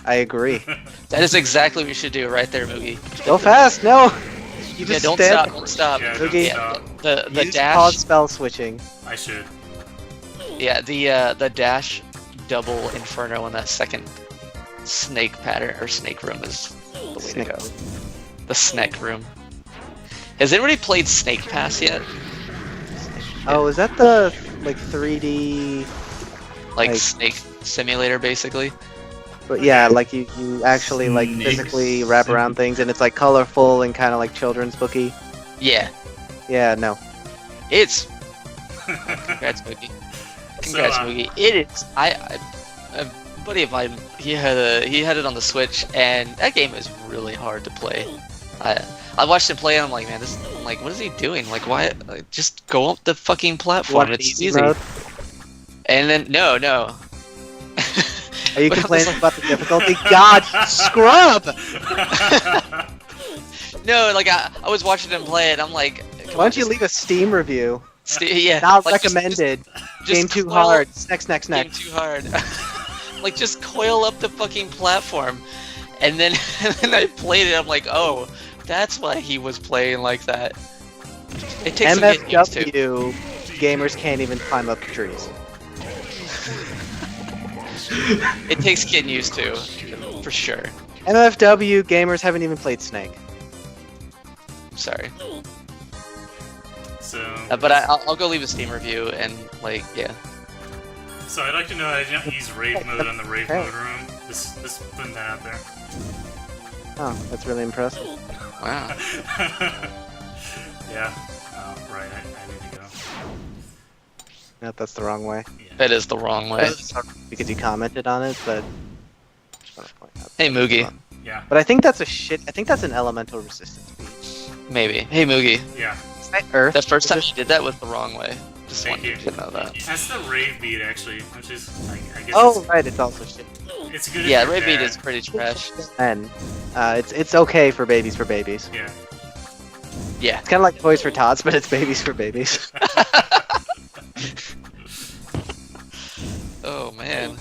I agree. That is exactly what you should do right there, Moogie. Go fast, no! You Yeah, just don't stand stop, don't stop. Yeah, don't Okay. stop. The Use pause dash, spell switching. I should. yeah, the dash double inferno in that second snake pattern or snake room is the way Snake. to go. The snake room. Has anybody played Snake Pass yet? Oh, is that the like 3D? Like Like- Snake Simulator, basically. But yeah, like you actually like Snake physically wrap around things, and it's like colorful and kind of like children's booky. Yeah, Yeah, no. it's. Congrats, Moogie. Congrats, So, Moogie. It is. A buddy of mine, he had it on the Switch, and that game is really hard to play. I watched him play, and I'm like, man, I'm like, what is he doing? Like, why? Like, just go up the fucking You platform. want It's easy easy. mode? And then no. Are you But complaining about the difficulty? God, scrub! No, like I was watching him play it. I'm like, come Why on, don't you just- leave a Steam review? Yeah. Not like, just- recommended. just Game too coil- hard. Next. Game too hard. Like, just coil up the fucking platform. And then, and then I played it, I'm like, oh, that's why he was playing like that. It takes some getting used to. MFW gamers can't even climb up trees. It takes getting used to, for sure. MFW gamers haven't even played Snake. Sorry. So, But I'll go leave a Steam review and, like, yeah. so I'd like to know I didn't use rave mode on the rave mode room. Just putting that out there. Oh, that's really impressive. Wow. Yeah. Oh, right. I need to go. No, that's the wrong way. Yeah. That is the wrong way. Because you commented on it, but just want to point out. Hey, Moogie. Yeah. But I think that's a shit. I think that's an elemental resistance beat. Maybe. Hey, Moogie. Yeah. Is that Earth? The first time resistance? you did that was the wrong way. Just Thank wanted you. you to know that. That's the rave beat actually, which is I guess Oh, right. It's also shit. it's good. Yeah, if you're Ray Beat bad. is pretty trash. And it's okay for babies for babies. Yeah. Yeah. It's kind of like toys for tots, but it's babies for babies. Oh, man.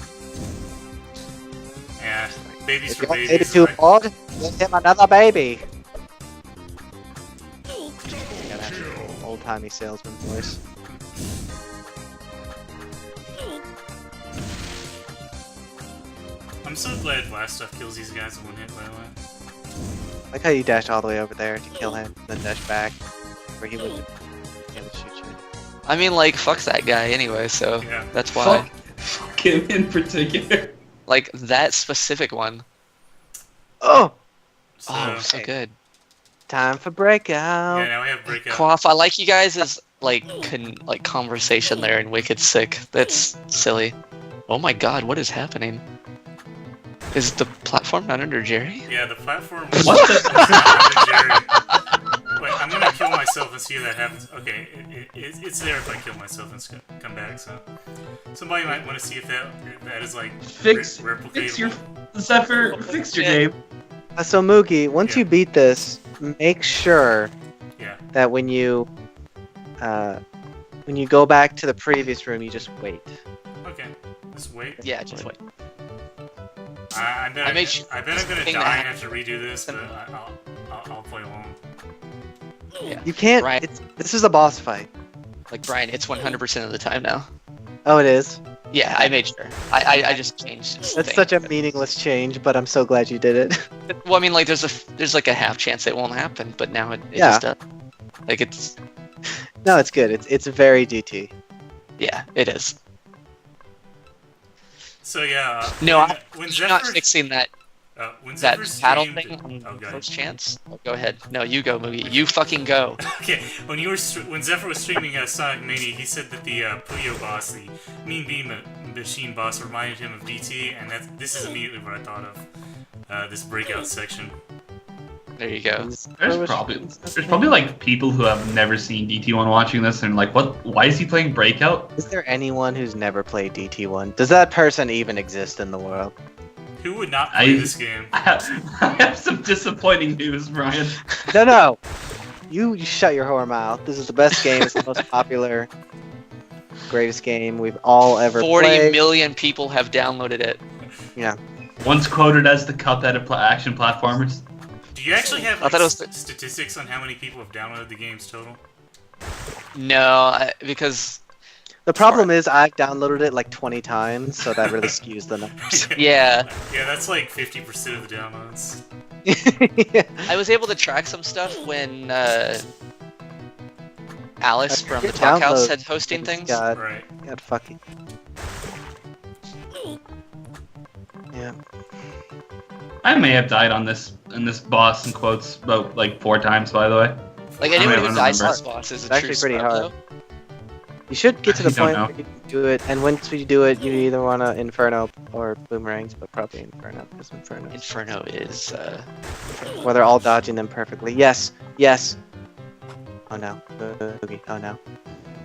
Yeah. Babies If for you're babies. too right? old, give him another baby. Gotta have old timey salesman voice. I'm so glad Blast Stuff kills these guys in one hit, by the way. Like how you dashed all the way over there to kill him, then dash back, where he would be able to shoot you. I mean, like, fuck that guy anyway, so Yeah. that's why. Fuck him in particular. Like, that specific one. Oh! So, Oh, so Okay. good. Time for breakout. yeah, now we have breakout. Quaff, I like you guys' like conversation there in Wicked Sick. That's silly. Oh my god, what is happening? Is the platform not under Jerry? Yeah, the platform. What the- Wait, I'm gonna kill myself and see if that happens. Okay, it's there if I kill myself and come back. So somebody might want to see if that is like Fix replicatable. fix your Zephyr. Fix your Yeah. game. So Moogie, once Yeah. you beat this, make sure Yeah. that when you go back to the previous room, you just wait. Okay. Just wait. Yeah, just wait. I bet I made sure- I bet I'm gonna thing die that and have to redo this, but I'll play along. Yeah. You can't. Right. This is a boss fight. Like, Brian, it's 100% of the time now. Oh, it is. Yeah, I made sure. I just changed this That's thing. such a meaningless change, but I'm so glad you did it. Well, I mean, like, there's like a half chance it won't happen, but now it Yeah. just does. Like, it's... No, it's good. It's very DT. Yeah, it is. So yeah. No, when You're not Zephyr fixing that when that Zephyr paddle streamed- thing on Oh god. first chance. Oh, go ahead. No, you go, Moogie. You fucking go. Okay, when Zephyr was streaming Sonic Mania, he said that the Puyo boss, the Mean Bean Machine boss, reminded him of DT, and this is immediately what I thought of. This breakout section. There you go. There's probably like people who have never seen DT1 watching this and like, what? Why is he playing Breakout? Is there anyone who's never played DT1? Does that person even exist in the world? Who would not play I- this game? I have some disappointing news, Brian. No. You shut your whore mouth. This is the best game. It's the most popular, greatest game we've all ever 40 played. million people have downloaded it. Yeah. Once quoted as the Cuphead of action platformers. Do you actually have I like, thought it was statistics on how many people have downloaded the games total? No, because The problem is I've downloaded it like 20 times, so that really skews the numbers. yeah, Yeah, that's like 50% of the downloads. I was able to track some stuff when Alice from the Good Talk House download. had hosting things. God, Right. God fucking. Yeah. I may have died on this boss in quotes about like 4 times, by the way. Like I anyone don't who dies on remember. this boss is a It's true actually pretty scrub, hard. though. You should get to the I don't point know. where you can do it, and once you do it, you either want to Inferno or Boomerangs, but probably Inferno, because Inferno. Inferno is Where they're all dodging them perfectly. Yes, yes. Oh no. Boogie. Oh no.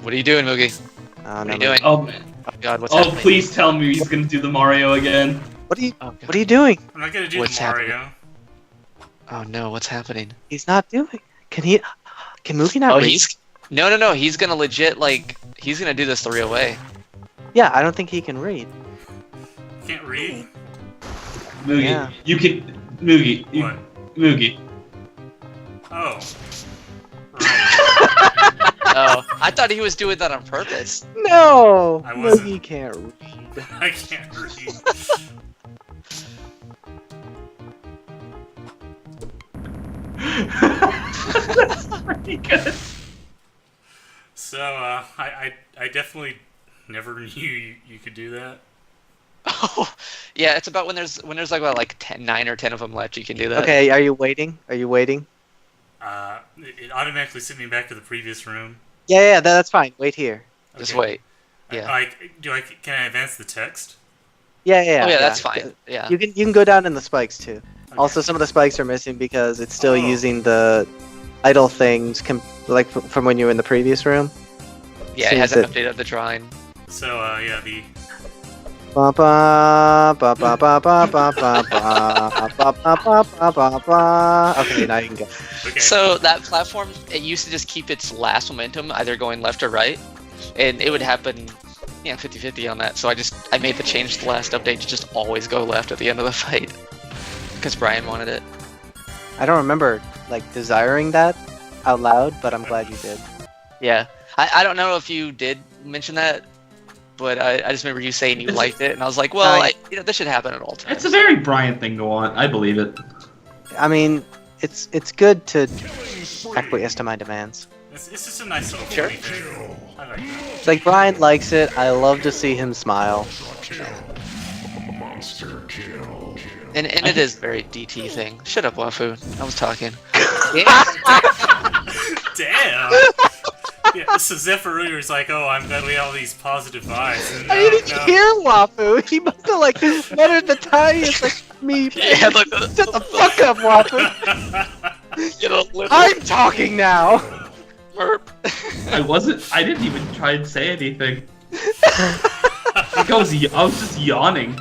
what are you doing, Moogie? Oh What no. are you doing? Oh man. Oh god, what's Oh, happening? please tell me he's gonna do the Mario again. What are you? Oh, God. What are you doing? I'm not gonna do What's the Mario. Oh no, what's happening? He's not doing. Can he? Can Mookie not Oh, read? he's No. He's gonna legit he's gonna do this the real way. Yeah, I don't think he can read. Can't read? Moogie, Yeah. you can. Moogie. What? Moogie. Oh. Right. Oh, I thought he was doing that on purpose. No! I wasn't. Moogie can't read. I can't read. That's pretty good. So, I definitely never knew you could do that. Oh, yeah. It's about when there's like about 9 or 10 of them left. You can do that. Okay, are you waiting? Are you waiting? It automatically sent me back to the previous room. Yeah, that's fine. Wait here. Just Okay. wait. Yeah. Can I advance the text? Yeah. Oh yeah, that's fine. Yeah. You can go down in the spikes too. Okay. Also, some of the spikes are missing because it's still Oh. using the idle things from when you were in the previous room. Yeah, it Seems hasn't that- updated the drawing. So, yeah, the... Ba ba ba ba ba ba ba ba ba ba ba ba ba ba. Okay, now you can go. Okay. So that platform, it used to just keep its last momentum, either going left or right, and it would happen, 50-50 on that. So I made the change to the last update to just always go left at the end of the fight, because Brian wanted it. I don't remember desiring that out loud, but I'm glad you did. Yeah, I don't know if you did mention that, but I just remember you saying you liked it, and I was like, well, this should happen at all times. It's a very Brian thing to want. I believe it. I mean, it's good to acquiesce to my demands. It's just a nice little Sure. funny thing. I like that. It's like Brian likes it. I love to see him smile. Monster kill. And it is a very DT thing. Shut up, Wafu. I was talking. Damn! Yeah, so Zephyru's like, oh, I'm glad we have all these positive vibes. And I didn't hear Wafu. He must have muttered the tiniest me. Yeah, look, Shut the fuck up, Wafu. you know, little I'm talking now. burp. I didn't even try and say anything. I was just yawning.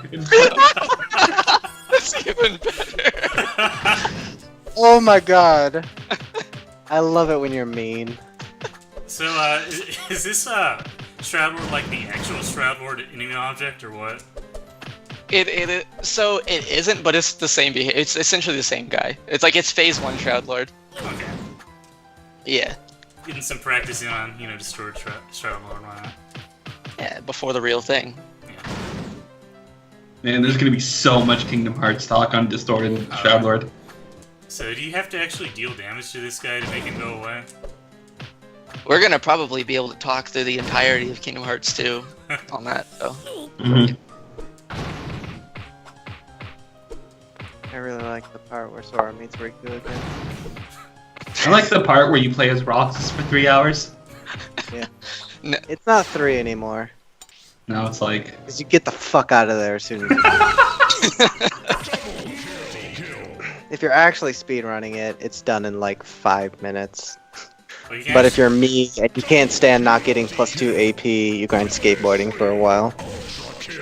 That's even better. Oh my god. I love it when you're mean. So, is this, Shroud Lord like the actual Shroud Lord enemy object, or what? So it isn't, but it's the same behavior. It's essentially the same guy. It's phase 1 Shroud Lord. Okay. Yeah. Getting some practicing on, Distorted Shroud Lord, why not? Yeah, before the real thing. Yeah. Man, there's gonna be so much Kingdom Hearts talk on Distorted Shroud Lord. So, do you have to actually deal damage to this guy to make him go away? We're gonna probably be able to talk through the entirety of Kingdom Hearts 2 on that, though. Mm-hmm. I really like the part where Sora meets Riku again. I like the part where you play as Roxas for 3 hours. It's not 3 anymore. Now it's like Because you get the fuck out of there as soon as you If you're actually speedrunning it, it's done in 5 minutes. Well, you can But if you're me and you can't stand not getting +2 AP, you grind skateboarding for a while.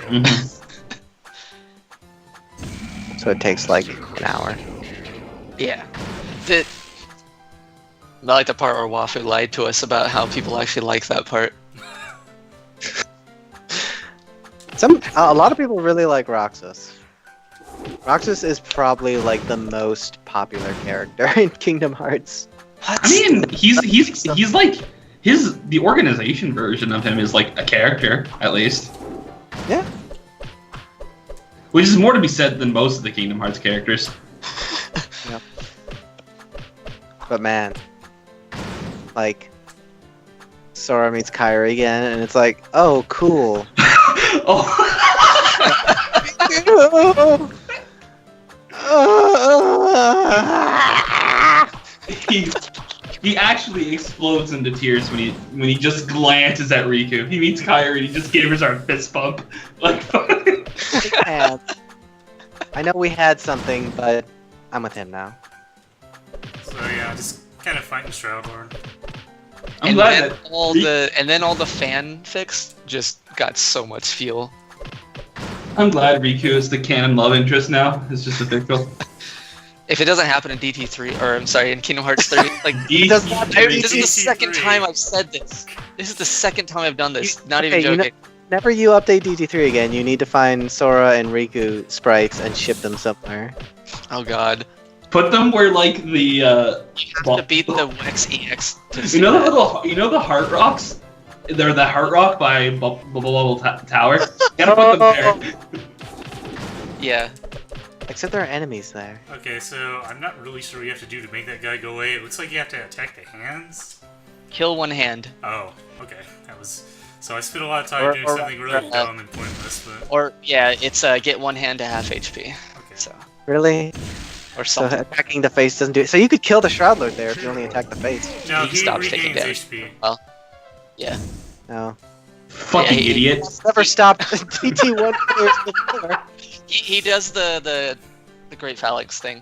mhm. So it takes an hour. Yeah. I like the part where Wafu lied to us about how people actually like that part. A lot of people really like Roxas. Roxas is probably the most popular character in Kingdom Hearts. I mean, he's like the organization version of him is a character at least, Yeah. which is more to be said than most of the Kingdom Hearts characters. But man, Sora meets Kyrie again, and it's like, oh, cool. Oh, he actually explodes into tears when he just glances at Riku. He meets Kyrie and he just gives her a fist bump. Man, I know we had something, but I'm with him now. So, yeah, just kind of fighting Shroud Lord. I'm And glad then that all the fanfics just got so much fuel. I'm glad Riku is the canon love interest now. It's just official. If it doesn't happen in DT3, or I'm sorry, in Kingdom Hearts 3, like does not this is the DT3. second time I've said this. This is the second time I've done this. Not okay, even joking. Whenever you update DT3 again, you need to find Sora and Riku sprites and ship them somewhere. Oh god. Put them where like the You have to beat the Wex EX to see you know the that. heart rocks. They're the heart rock by Bubble Tower. Gotta put them there. Yeah. Except there are enemies there. Okay, so I'm not really sure what you have to do to make that guy go away. It looks like you have to attack the hands. Kill one hand. Oh, okay. That was. So I spent a lot of time doing something really dumb and pointless, but. Or, yeah, it's get one hand to half HP. Okay. So, Really? or So something. attacking the face doesn't do it. So you could kill the Shroud Lord there if you only attack the face. No, He he stops taking regains damage. HP. Yeah. No. Fucking Yeah, idiot. Never stopped DT1 players before. He does the Great Phalanx thing.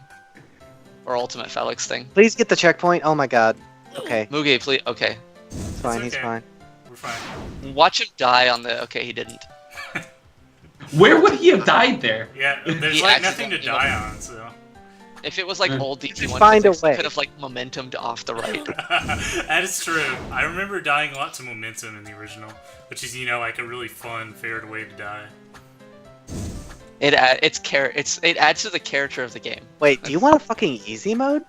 Or Ultimate Phalanx thing. Please get the checkpoint. Oh my god. Okay, Muge, please. Okay. it's fine. He's okay. fine. We're fine. Watch him die on the. Okay, he didn't. Where would he have died there? Yeah, there's He like nothing to accidentally die on, so. If it was like Mm. old DT1 find a physics, way. could have like momentumed off the right. That is true. I remember dying a lot to momentum in the original, which is, like a really fun, fair way to die. It adds to the character of the game. Wait, do you want a fucking easy mode?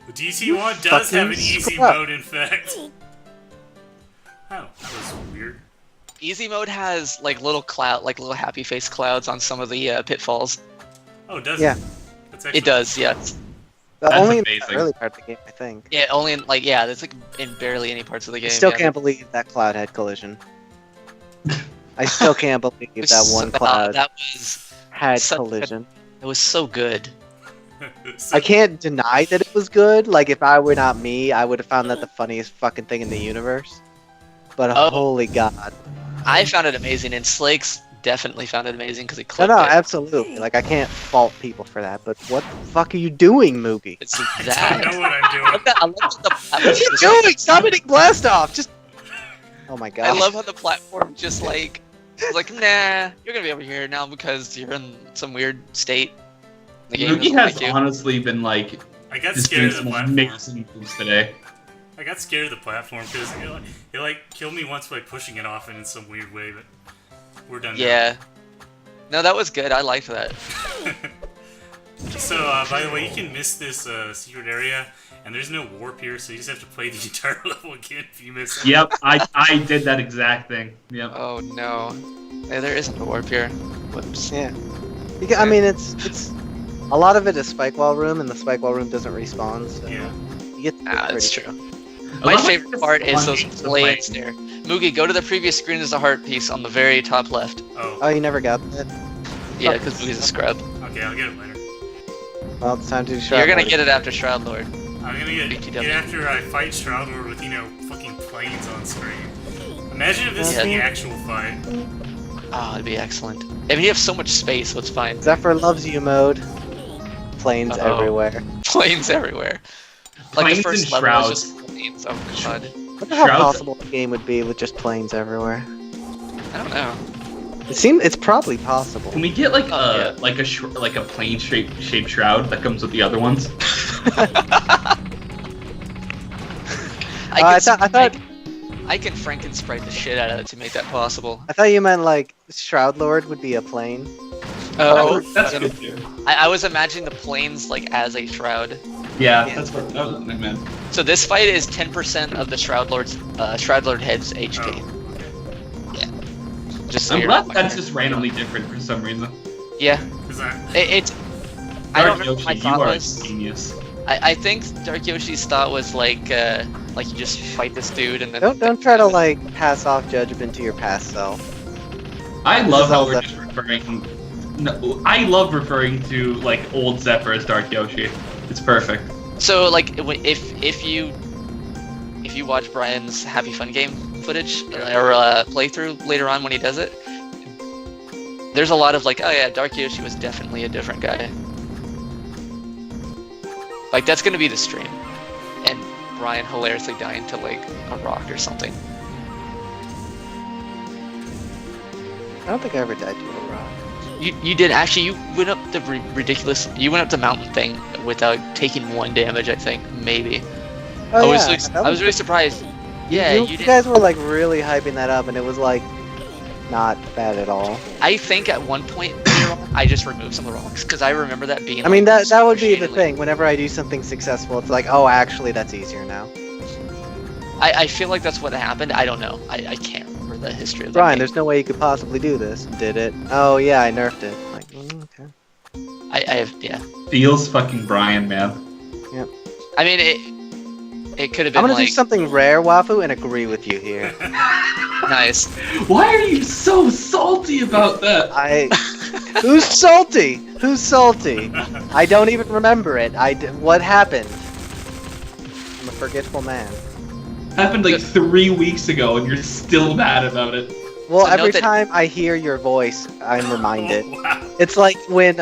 The DC1 does have an Fucking easy scrub. mode, in fact. Oh, that was weird. Easy mode has like little happy face clouds on some of the pitfalls. Oh, does Yeah. it? That's actually It does, yes. But That's only in amazing. the early part of the game, I think. Yeah, only in there's like in barely any parts of the game. I still yeah. can't believe that cloud had collision. I still can't believe It was that one so- cloud That was had such a- collision. it was so good. So- I can't deny that it was good. Like, if I were not me, I would have found that the funniest fucking thing in the universe. But Oh. holy god. I found it amazing, and Slakes definitely found it amazing because he No, clipped no, it. absolutely. Like, I can't fault people for that. But what the fuck are you doing, Moogie? It's I that. don't know what I'm I doing. love that the platform What are you just- doing? Stop hitting blast off! Just. Oh my god. I love how the platform just like was like, nah, you're gonna be over here now because you're in some weird state. The game Moogie doesn't has like you. honestly been like I got just scared doing of the some platform. amazing moves today. I got scared of the platform because it like killed me once by pushing it off in some weird way, but we're done. Yeah. No, that was good. I liked that. Now. So, by the way, you can miss this secret area, and there's no warp here, so you just have to play the entire level again if you miss it. Yep, I did that exact thing. Yep. Oh no. Hey, there isn't a warp here. Whoops. Yeah. I mean, it's. A lot of it is Spike Wall Room, and the Spike Wall Room doesn't respawn, so. Yeah. You get to do Ah, that's pretty- true. I My love how favorite it's part is fun those to planes play. there. Moogie, go to the previous screen. There's a heart piece on the very top left. Oh, Oh, you never got that? Yeah, because Moogie's a scrub. okay, I'll get it later. Well, it's time to do Shroud You're gonna Lord. get it after Shroud Lord. I'm gonna get BTW. after I fight Shroud Lord with, fucking planes on screen. Imagine if this is Yeah. the actual fight. Oh, it'd be excellent. I mean, you have so much space, so it's fine. Zephyr loves you mode. Planes Uh-oh. everywhere. Planes everywhere. Like Planes the first and level shrouds. was just planes. Oh god. I wonder how Shrouds- possible the game would be with just planes everywhere. I don't know. It's probably possible. Can we get like Oh, like a plane shaped shroud that comes with the other ones? I thought I can Franken-sprite the shit out of it to make that possible. I thought you meant like Shroud Lord would be a plane. Oh, That's good too. I was imagining the planes like as a shroud. Yeah, Yeah. that's what I meant. So this fight is 10% of the Shroud Lord head's HP. Oh, okay. Just so I'm you're glad not that's just randomly different for some reason. Yeah, 'Cause I, it's. I don't Dark know what my Yoshi, thought you are a was. genius. I think Dark Yoshi's thought was like you just fight this dude and then. Don't try to like pass off judgment to your past self. I This love is how all we're just referring. No, I love referring to like old Zephyr as Dark Yoshi. It's perfect. So like if you watch Brian's Happy Fun Game footage or playthrough later on when he does it, there's a lot of like, oh yeah, Dark Yoshi was definitely a different guy. Like that's gonna be the stream, and Brian hilariously dying to like a rock or something. I don't think I ever died to a rock. You did actually. You went up the ridiculous. You went up the mountain thing without taking 1 damage. I think maybe. Oh, I was yeah, really, that I was really surprised. Yeah, you, you did. guys were like really hyping that up, and it was like not bad at all. I think at one point later on, I just removed some of the rocks because I remember that being. I mean, like, that would be the excruciatingly- thing. Whenever I do something successful, it's like, oh, actually, that's easier now. I feel like that's what happened. I don't know. I can't remember the history of that. Brian, game. there's no way you could possibly do this. Did it? Oh yeah, I nerfed it. Like, okay. I have yeah. Feels fucking Brian, man. I mean it could have been I'm gonna like do something rare, Wafu, and agree with you here. nice. Why are you so salty about that? Who's salty? Who's salty? I don't even remember it. What happened? I'm a forgetful man. Happened like 3 weeks ago, and you're still mad about it. Well, So note every that- time I hear your voice, I'm reminded. Oh, wow. It's like when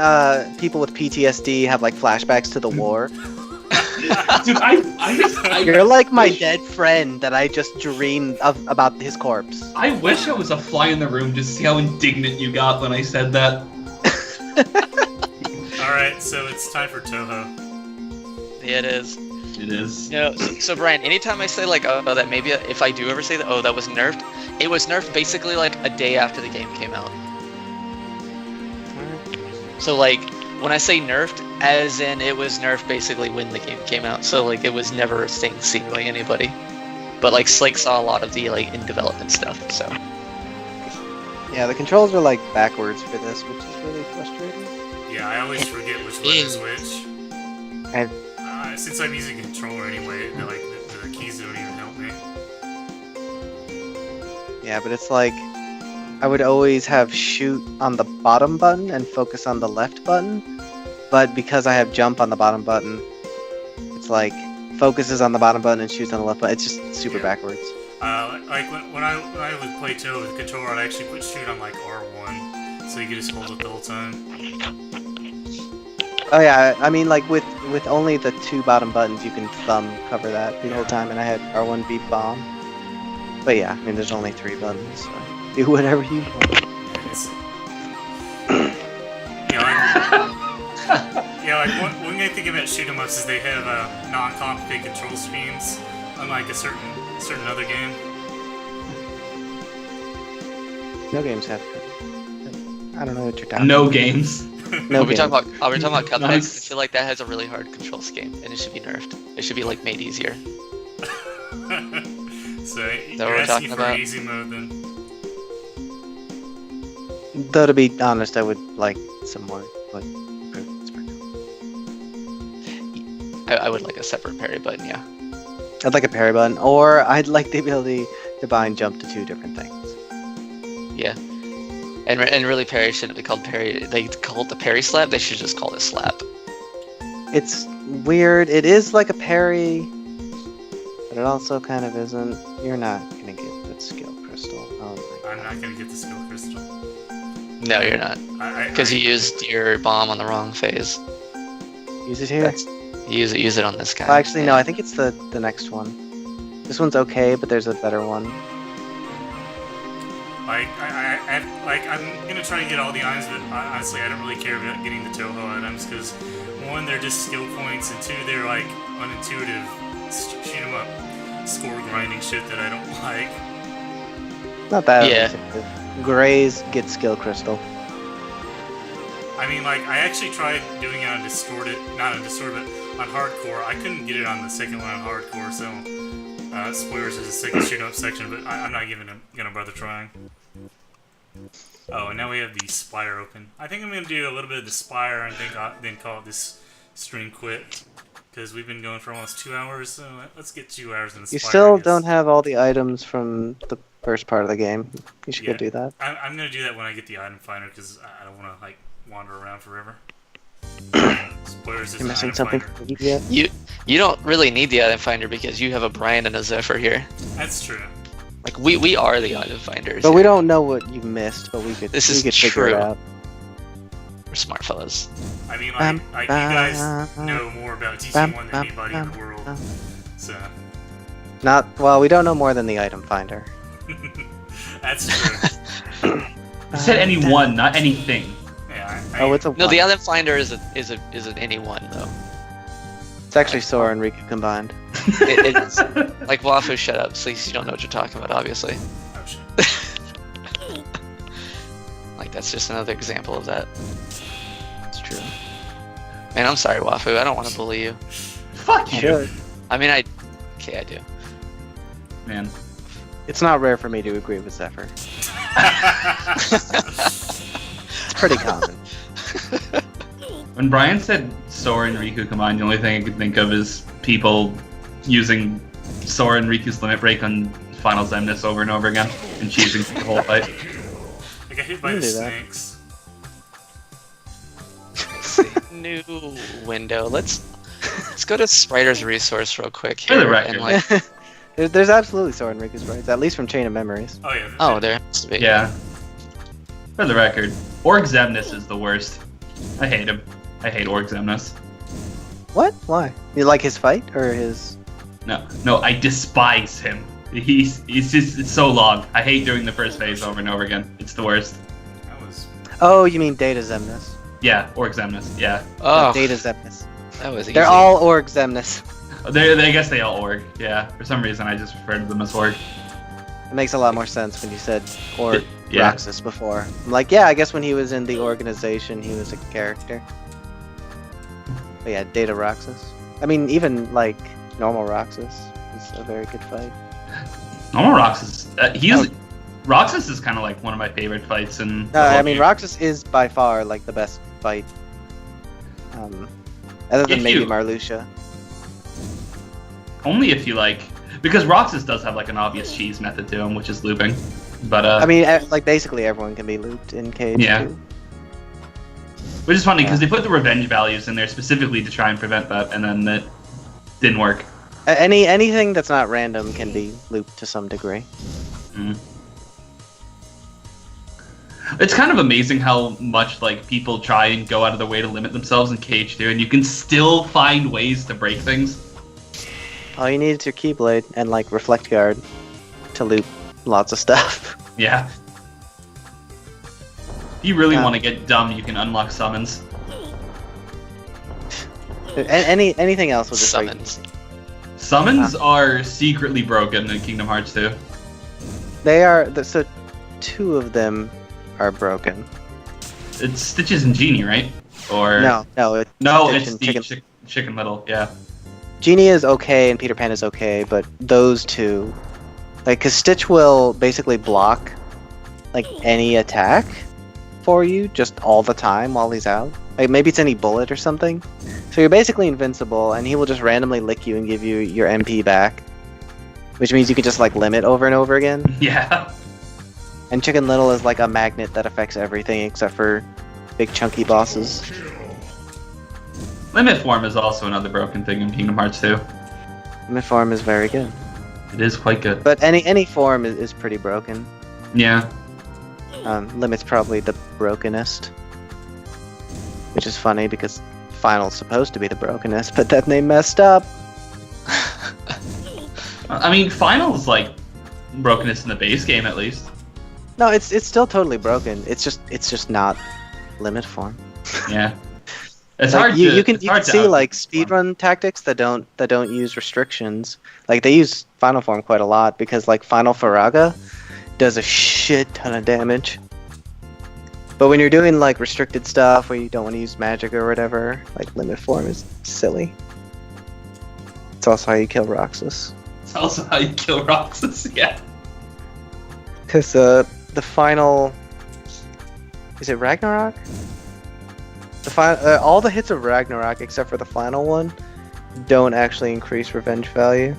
people with PTSD have like flashbacks to the war. Dude, I You're like my dead friend that I just dreamed of about his corpse. I wish I was a fly in the room to see how indignant you got when I said that. Alright, so it's time for Toho. Yeah, it is. It is. You know, so Brian, anytime I say like, oh, that maybe if I do ever say that, oh, that was nerfed, it was nerfed basically like a day after the game came out. So like, when I say nerfed, as in it was nerfed basically when the game came out. So like, it was never a thing seen by anybody. But like, Slake saw a lot of the like in development stuff. So Yeah, the controls are like backwards for this, which is really frustrating. Yeah, I always forget which one is which. I've- Since I'm using a controller anyway, the keys don't even help me. Yeah, but it's like I would always have shoot on the bottom button and focus on the left button. But because I have jump on the bottom button, it's like focuses on the bottom button and shoots on the left button. It's just super Yeah. backwards. Like when I would play Toho with the controller, I'd actually put shoot on like R1, so you could just hold it the whole time. Oh yeah, I mean like with only the 2 bottom buttons, you can thumb cover that the whole time, and I had R1 beat bomb. But yeah, I mean there's only 3 buttons, so do whatever you want. It's, like one good thing about shoot 'em ups is they have non-complicated control schemes, unlike a certain other game. No games have. I don't know what you're talking. No games. No are we games. talking about Cuphead? Nice. I feel like that has a really hard control scheme, and it should be nerfed. It should be like made easier. So what you're we're asking talking for about? easy mode then. Though to be honest, I would like some more like improvements for it. I would like a separate parry button, yeah. I'd like a parry button, or I'd like the ability to bind jump to 2 different things. Yeah. And really parry shouldn't be called parry. They call it the parry slap. They should just call it slap. It's weird. It is like a parry, but it also kind of isn't. You're not gonna get the skill crystal. Oh my I'm not gonna get the skill crystal. No, you're not. Because you used your bomb on the wrong phase. Use it here. That's, use it on this guy. Well, actually, no. I think it's the next one. This one's okay, but there's a better one. I'm gonna try and get all the items, but honestly, I don't really care about getting the Toho items because one, they're just skill points, and 2, they're like unintuitive shoot 'em up score grinding shit that I don't like. Not that. Yeah. effective. Grays get skill crystal. I mean, like, I actually tried doing it on distorted, not on distorted, but on hardcore. I couldn't get it on the second one on hardcore, so spoilers is the second shoot 'em up section, but I'm not gonna bother trying. Oh, and now we have the Spire open. I think I'm gonna do a little bit of the Spire and then call this stream quit. Because we've been going for almost 2 hours, so let's get 2 hours in the Spire. You still I guess. don't have all the items from the first part of the game. You should Yeah. go do that. I'm gonna do that when I get the item finder, because I don't want to, like, wander around forever. Spoilers is You're an missing item something finder. from yet. You don't really need the item finder because you have a Brian and a Zephyr here. That's true. Like we are the item finders. But we here. don't know what you missed, but we could This we is could figure it true. out. We're smart fellas. I mean, like you guys know more about TC1 than anybody in the world, so Not well, we don't know more than the item finder. that's true. I said any one, not anything. Yeah, Oh, it's a No, one. the Island Finder is an any one though. It's actually Sora and Riku combined. It's like Wafu, shut up, so you don't know what you're talking about, obviously. Oh shit. Like that's just another example of that. It's true. Man, I'm sorry, Wafu. I don't want to bully you. Fuck You you, should. I mean, okay, I do. man. It's not rare for me to agree with Zephyr. It's pretty common. When Brian said Sora and Riku combined, the only thing I could think of is people using Sora and Riku's limit break on Final Zemnis over and over again and cheesing the whole fight. I got hit by You the can do that. snakes. New window. Let's go to Spider's resource real quick For here. the record. And like, There's absolutely Sora and Riku's sprites, at least from Chain of Memories. Oh yeah. oh, there has to be. Yeah. For the record, Org Zemnis is the worst. I hate him. I hate Org Zemnis. What? Why? You like his fight or his? No, I despise him. He's just it's so long. I hate doing the first phase over and over again. It's the worst. That was. Oh, you mean Data Zemnis? Yeah, Org Zemnis. Yeah, Oh, Data Zemnis. that was easy. They're all Org Zemnis. I guess they all Org. Yeah, for some reason I just referred to them as Org. It makes a lot more sense when you said Org Yeah. Roxas before. I'm like, yeah, I guess when he was in the organization, he was a character. But yeah, Data Roxas. I mean, even like normal Roxas is a very good fight. Normal Roxas. Roxas is kind of like one of my favorite fights in. the No, whole I mean game. Roxas is by far like the best fight. Other than If maybe you- Marluxia. Only if you like, because Roxas does have like an obvious cheese method to him, which is looping. But I mean, like basically everyone can be looped in Cage. Yeah. Too. which is funny because they put the revenge values in there specifically to try and prevent that, and then it didn't work. Anything that's not random can be looped to some degree. It's kind of amazing how much like people try and go out of their way to limit themselves in Cage 2, and you can still find ways to break things. All you need is your Keyblade and like Reflect Guard to loop lots of stuff. Yeah. If you really Yeah. want to get dumb, you can unlock summons. Anything else will just break. Summons. Summons are secretly broken in Kingdom Hearts 2. They are so two of them are broken. It's Stitches and Genie, right? Or No, it's no, Stitch it's and the Chicken. Chicken Little. Yeah. Genie is okay and Peter Pan is okay, but those two, like, cause Stitch will basically block like any attack for you just all the time while he's out. Like maybe it's any bullet or something. So you're basically invincible, and he will just randomly lick you and give you your MP back, which means you can just like limit over and over again. Yeah. And Chicken Little is like a magnet that affects everything except for big chunky bosses. Limit Form is also another broken thing in Kingdom Hearts 2. Limit form is very good, It is quite good. but any form is pretty broken. Yeah. Limit's probably the brokenest, which is funny because Final's supposed to be the brokenest, but then they messed up. I mean, Final's like brokenness in the base game at least. No, it's still totally broken. It's just not limit form. Yeah. It's Like, hard you, to you can it's you hard can to see like out-form. speedrun tactics that don't use restrictions. Like they use final form quite a lot because like Final Faraga does a shit ton of damage. But when you're doing like restricted stuff where you don't want to use magic or whatever, like limit form is silly. It's also how you kill Roxas. It's also how you kill Roxas, yeah. Because the final, is it Ragnarok? All the hits of Ragnarok except for the final one don't actually increase revenge value.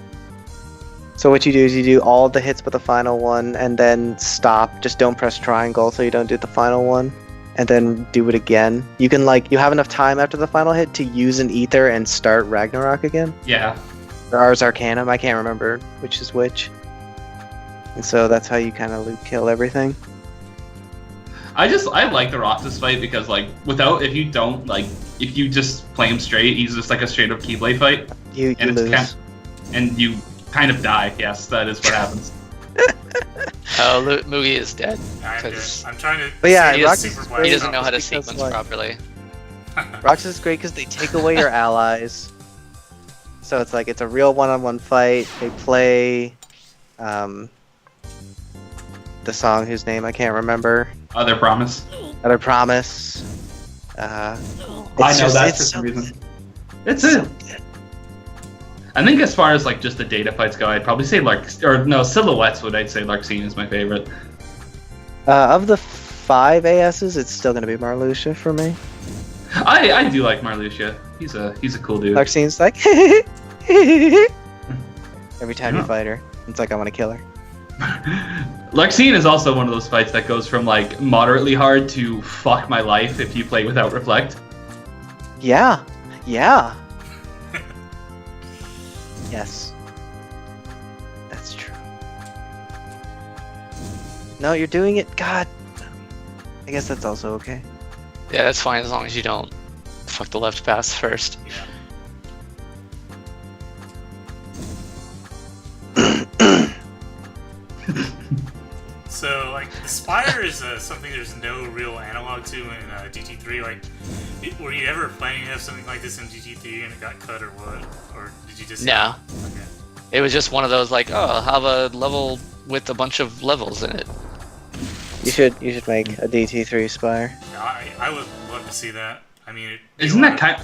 So what you do is you do all the hits but the final one, and then stop. Just don't press triangle so you don't do the final one, and then do it again. You can you have enough time after the final hit to use an ether and start Ragnarok again. Yeah. Or Ars Arcanum, I can't remember which is which. And so that's how you kind of loop kill everything. I like the Roxas fight because if you just play him straight, he's just like a straight up Keyblade fight. You And it's lose. and you kind of die. Yes, that is what happens. Oh, Mugi is dead. I'm dead. Because I'm trying to. But yeah, see Roxas the is super great. he blast doesn't know how to Because, sequence like- properly. Roxas is great because they take away your allies. So it's like it's a real one-on-one fight. They play the song whose name I can't remember. Other promise. Other Promise. I It's know just- that it's for some so reason. good. It's So it. I think as far as like just the data fights go, I'd probably say Silhouettes would I'd say Larxene is my favorite. Of the 5 ASs, it's still gonna be Marluxia for me. I do like Marluxia. He's a cool dude. Larxene's like every time you Yeah. fight her, it's like I want to kill her. Larxene is also one of those fights that goes from like moderately hard to fuck my life if you play without reflect. Yeah, yeah. Yes, that's true. No, you're doing it. God, I guess that's also okay. Yeah, that's fine as long as you don't fuck the left pass first. So, like, the Spire is something there's no real analog to in DT3. Like, were you ever planning to have something like this in DT3 and it got cut or what? Or did you just... No. Okay. It was just one of those like, oh, I'll have a level with a bunch of levels in it. You should make a DT3 Spire. No, I would love to see that. I mean... Isn't that kind?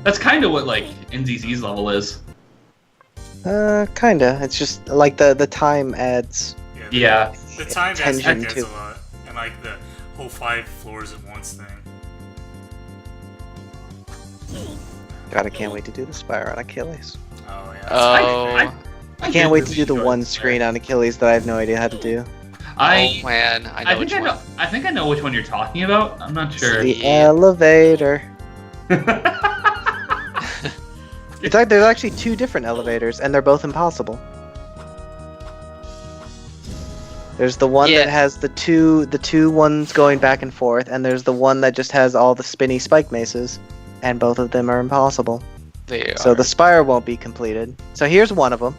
That's kind of what like NZZ's level is. Kinda. It's just like the time adds. Yeah. The time Tension aspect adds too. a lot. And, like, the whole 5 floors at once thing. God, I can't wait to do the Spire on Achilles. Oh, yeah. Oh, I can't wait to do the one screen on Achilles that I have no idea how to do. I oh man, I know I think which I one. know. I think I know which one you're talking about. I'm not sure. The Yeah. elevator. It's like there's actually 2 different elevators, and they're both impossible. There's the one Yeah. that has the two ones going back and forth, and there's the one that just has all the spinny spike maces, and both of them are impossible. They So are- the Spire won't be completed. So here's one of them.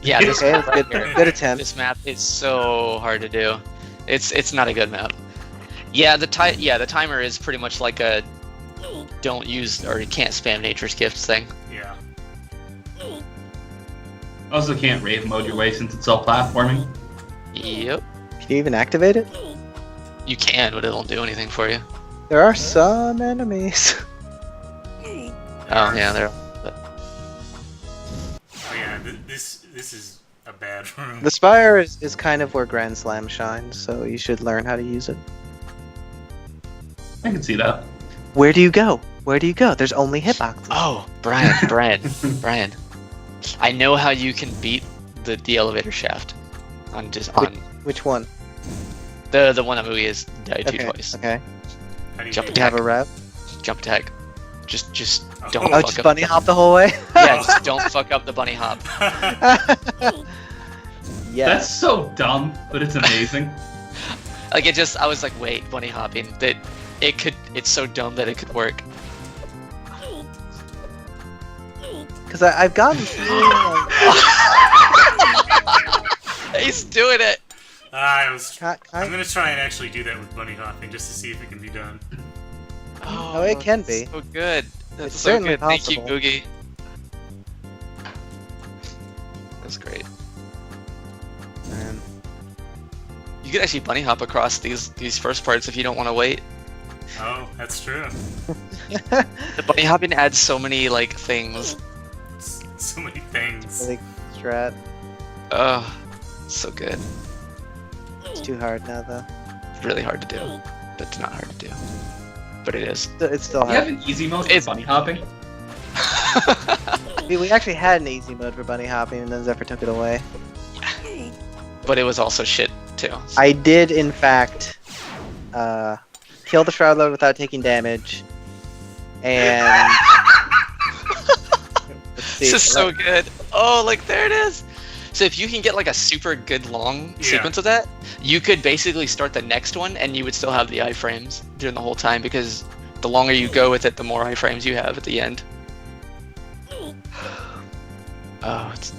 yeah, this Okay, map right good, here. good attempt. This map is so hard to do. It's not a good map. Yeah, the timer is pretty much like a don't use or you can't spam nature's gifts thing. Yeah. Also, can't rave mode your way since it's all platforming. Yep, Can you even activate it? you can, but it won't do anything for you. There are some enemies. Oh yeah, there. Oh, yeah, this is a bad room. The Spire is kind of where Grand Slam shines, so you should learn how to use it. I can see that. Where do you go? Where do you go? There's only hitboxes. Oh, Brian. I know how you can beat the elevator shaft. On Which one? the one that movie is died to Okay. twice. Okay. How do you Jump do Do you have a it? rev? Jump attack. Just Oh. don't Oh, fuck just up. bunny hop the whole way? Yeah, just don't fuck up the bunny hop. Yes. That's so dumb, but it's amazing. Like I was like, wait, bunny hopping. That it's so dumb that it could work. Because I've gotten through, like, He's doing it. I'm gonna try and actually do that with bunny hopping just to see if it can be done. Oh, it can be. So good. That's It's so certainly good. Thank you, possible. Boogie. That's great. Man. You could actually bunny hop across these first parts if you don't want to wait. Oh, that's true. The bunny hopping adds so many like things. So many things. Really strat. Ugh, so good. It's too hard now, though. It's really hard to do, but it's not hard to do. But it is. It's still You have hard. an easy mode for It's- bunny hopping. We actually had an easy mode for bunny hopping, and then Zephyr took it away. But it was also shit too. I did, in fact, kill the Shroud Lord without taking damage, and... Let's see. This is so good. Oh, like there it is. So if you can get like a super good long Yeah. sequence of that, you could basically start the next one and you would still have the iframes during the whole time because the longer you go with it, the more iframes you have at the end. Oh, it's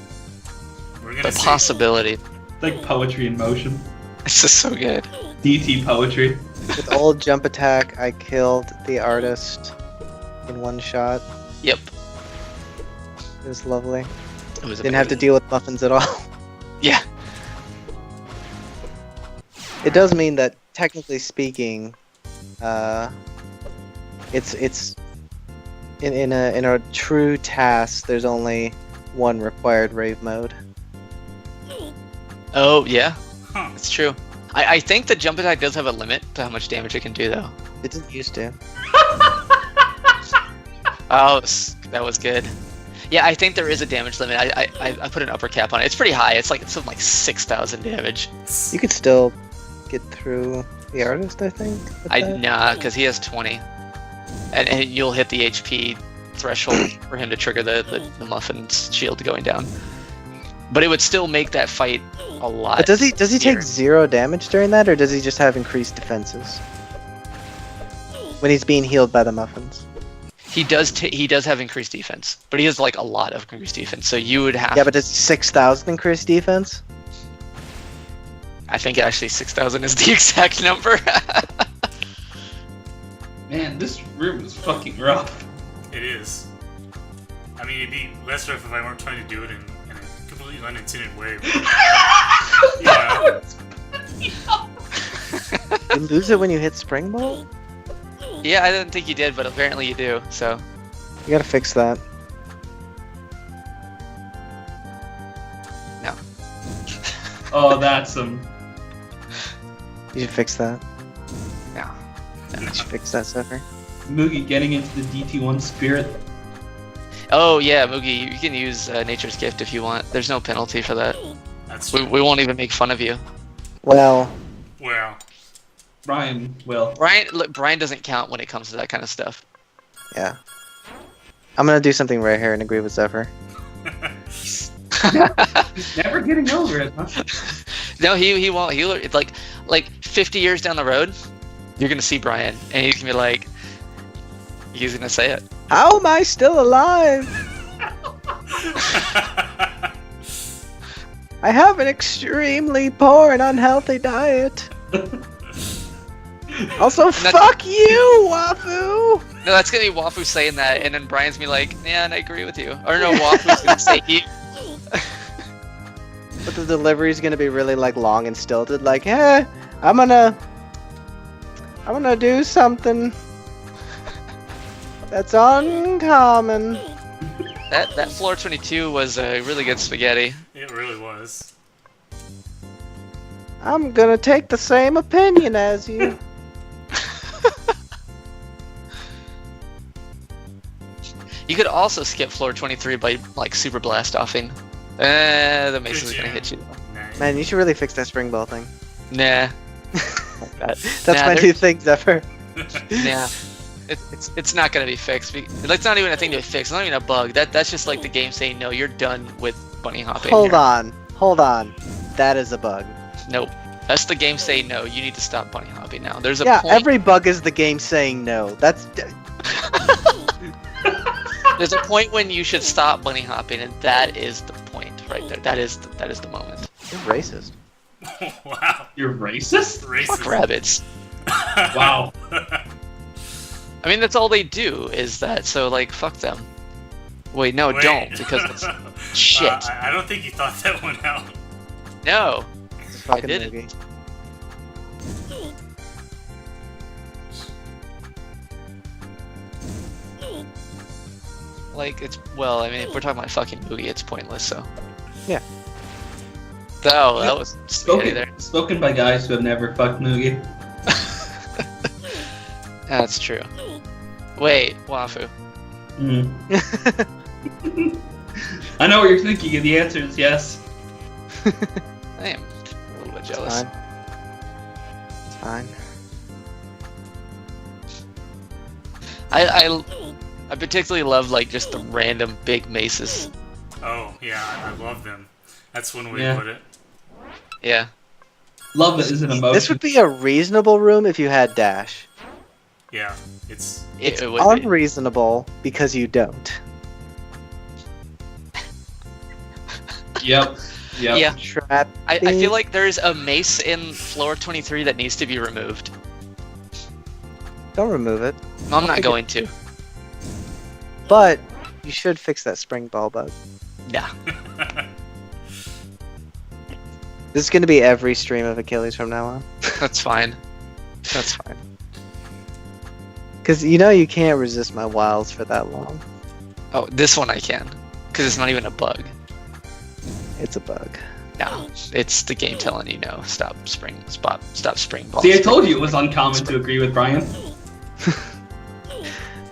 We're gonna the see. possibility. Like poetry in motion. This is so good. DT poetry. With old jump attack, I killed the artist in one shot. Yep. It was lovely. It was Didn't have to amazing. deal with muffins at all. Yeah. It does mean that, technically speaking, it's in a true task. There's only one required rave mode. Oh yeah, Huh. it's true. I think the jump attack does have a limit to how much damage it can do though. It didn't used to. Oh, that was good. Yeah, I think there is a damage limit. I put an upper cap on it. It's pretty high. It's something like 6,000 damage. You could still get through the artist, I think. with that. Nah, because he has 20, and you'll hit the HP threshold for him to trigger the muffin's shield going down. But it would still make that fight a lot. But does he take easier. 0 damage during that, or does he just have increased defenses when he's being healed by the muffins? He does have increased defense, but he has like a lot of increased defense. So you would have. Yeah, but does 6,000 increased defense? I think actually 6,000 is the exact number. Man, this room is fucking rough. It is. I mean, it'd be less rough if I weren't trying to do it in a completely unintended way. Yeah. You lose it when you hit Spring Bolt? Yeah, I didn't think you did, but apparently you do. So You gotta fix that. no. Oh, that's some. You should fix that. No. You should fix that, Zephyr. Moogie getting into the DT1 spirit. Oh yeah, Moogie, you can use Nature's Gift if you want. There's no penalty for that. That's We won't even make fun of you. Well, well. Brian will. Brian doesn't count when it comes to that kind of stuff. yeah. I'm gonna do something right here and agree with Zephyr. He's never getting over it, huh? No, he won't. It's like 50 years down the road, you're gonna see Brian, and he's gonna be like, he's gonna say it. How am I still alive? I have an extremely poor and unhealthy diet. Also, fuck you, Wafu! No, that's gonna be Wafu saying that, and then Brian's gonna be like, yeah, and I agree with you. Or no, Wafu's gonna say he. But the delivery's gonna be really like long and stilted, like, hey, I'm gonna do something that's uncommon. That floor 22 was really good spaghetti. It really was. I'm gonna take the same opinion as you. You could also skip floor 23 by like super blast offing. The mace is Could gonna you? hit you. Nice. Man, you should really fix that spring ball thing. Nah. That's Nah, my there- new thing, Zephyr. Nah. It's not gonna be fixed. That's not even a thing to fix. It's not even a bug. That's just like the game saying no, you're done with bunny hopping. Hold here. on. That is a bug. Nope. That's the game saying no. You need to stop bunny hopping now. There's a Yeah, point. every bug is the game saying no. That's There's a point when you should stop bunny hopping, and that is the point right there. That is the moment. you're racist. Wow. You're racist? Fuck Racist. rabbits. Wow. I mean, that's all they do is that. So like, fuck them. Wait, no, Wait. don't because it's shit. I don't think you thought that one out. No. It's a fucking did it. movie. Like it's I mean, if we're talking about fucking movie, it's pointless. So. Yeah. Oh, that was spaghetti there. Spoken by guys who have never fucked Moogie. That's true. Wait, Wafu. Mm. I know what you're thinking, and the answer is yes. I am a little bit jealous. Fine. It's fine. I particularly love like just the random big maces. Oh, yeah, I love them. That's one way Yeah. to put it. Yeah. Love it is an emotion. This would be a reasonable room if you had dash. Yeah, it's... It would be. Unreasonable because you don't. Yep. Yep. Yeah. Trap. I feel like there's a mace in floor 23 that needs to be removed. Don't remove it. I'm not going to. But you should fix that spring ball bug. Nah. This is gonna be every stream of Achilles from now on. That's fine. That's fine. Cause you can't resist my wiles for that long. Oh, this one I can. Because it's not even a bug. It's a bug. No. It's the game telling you no. Stop spring ball. See, I told you it was uncommon to agree with Brian.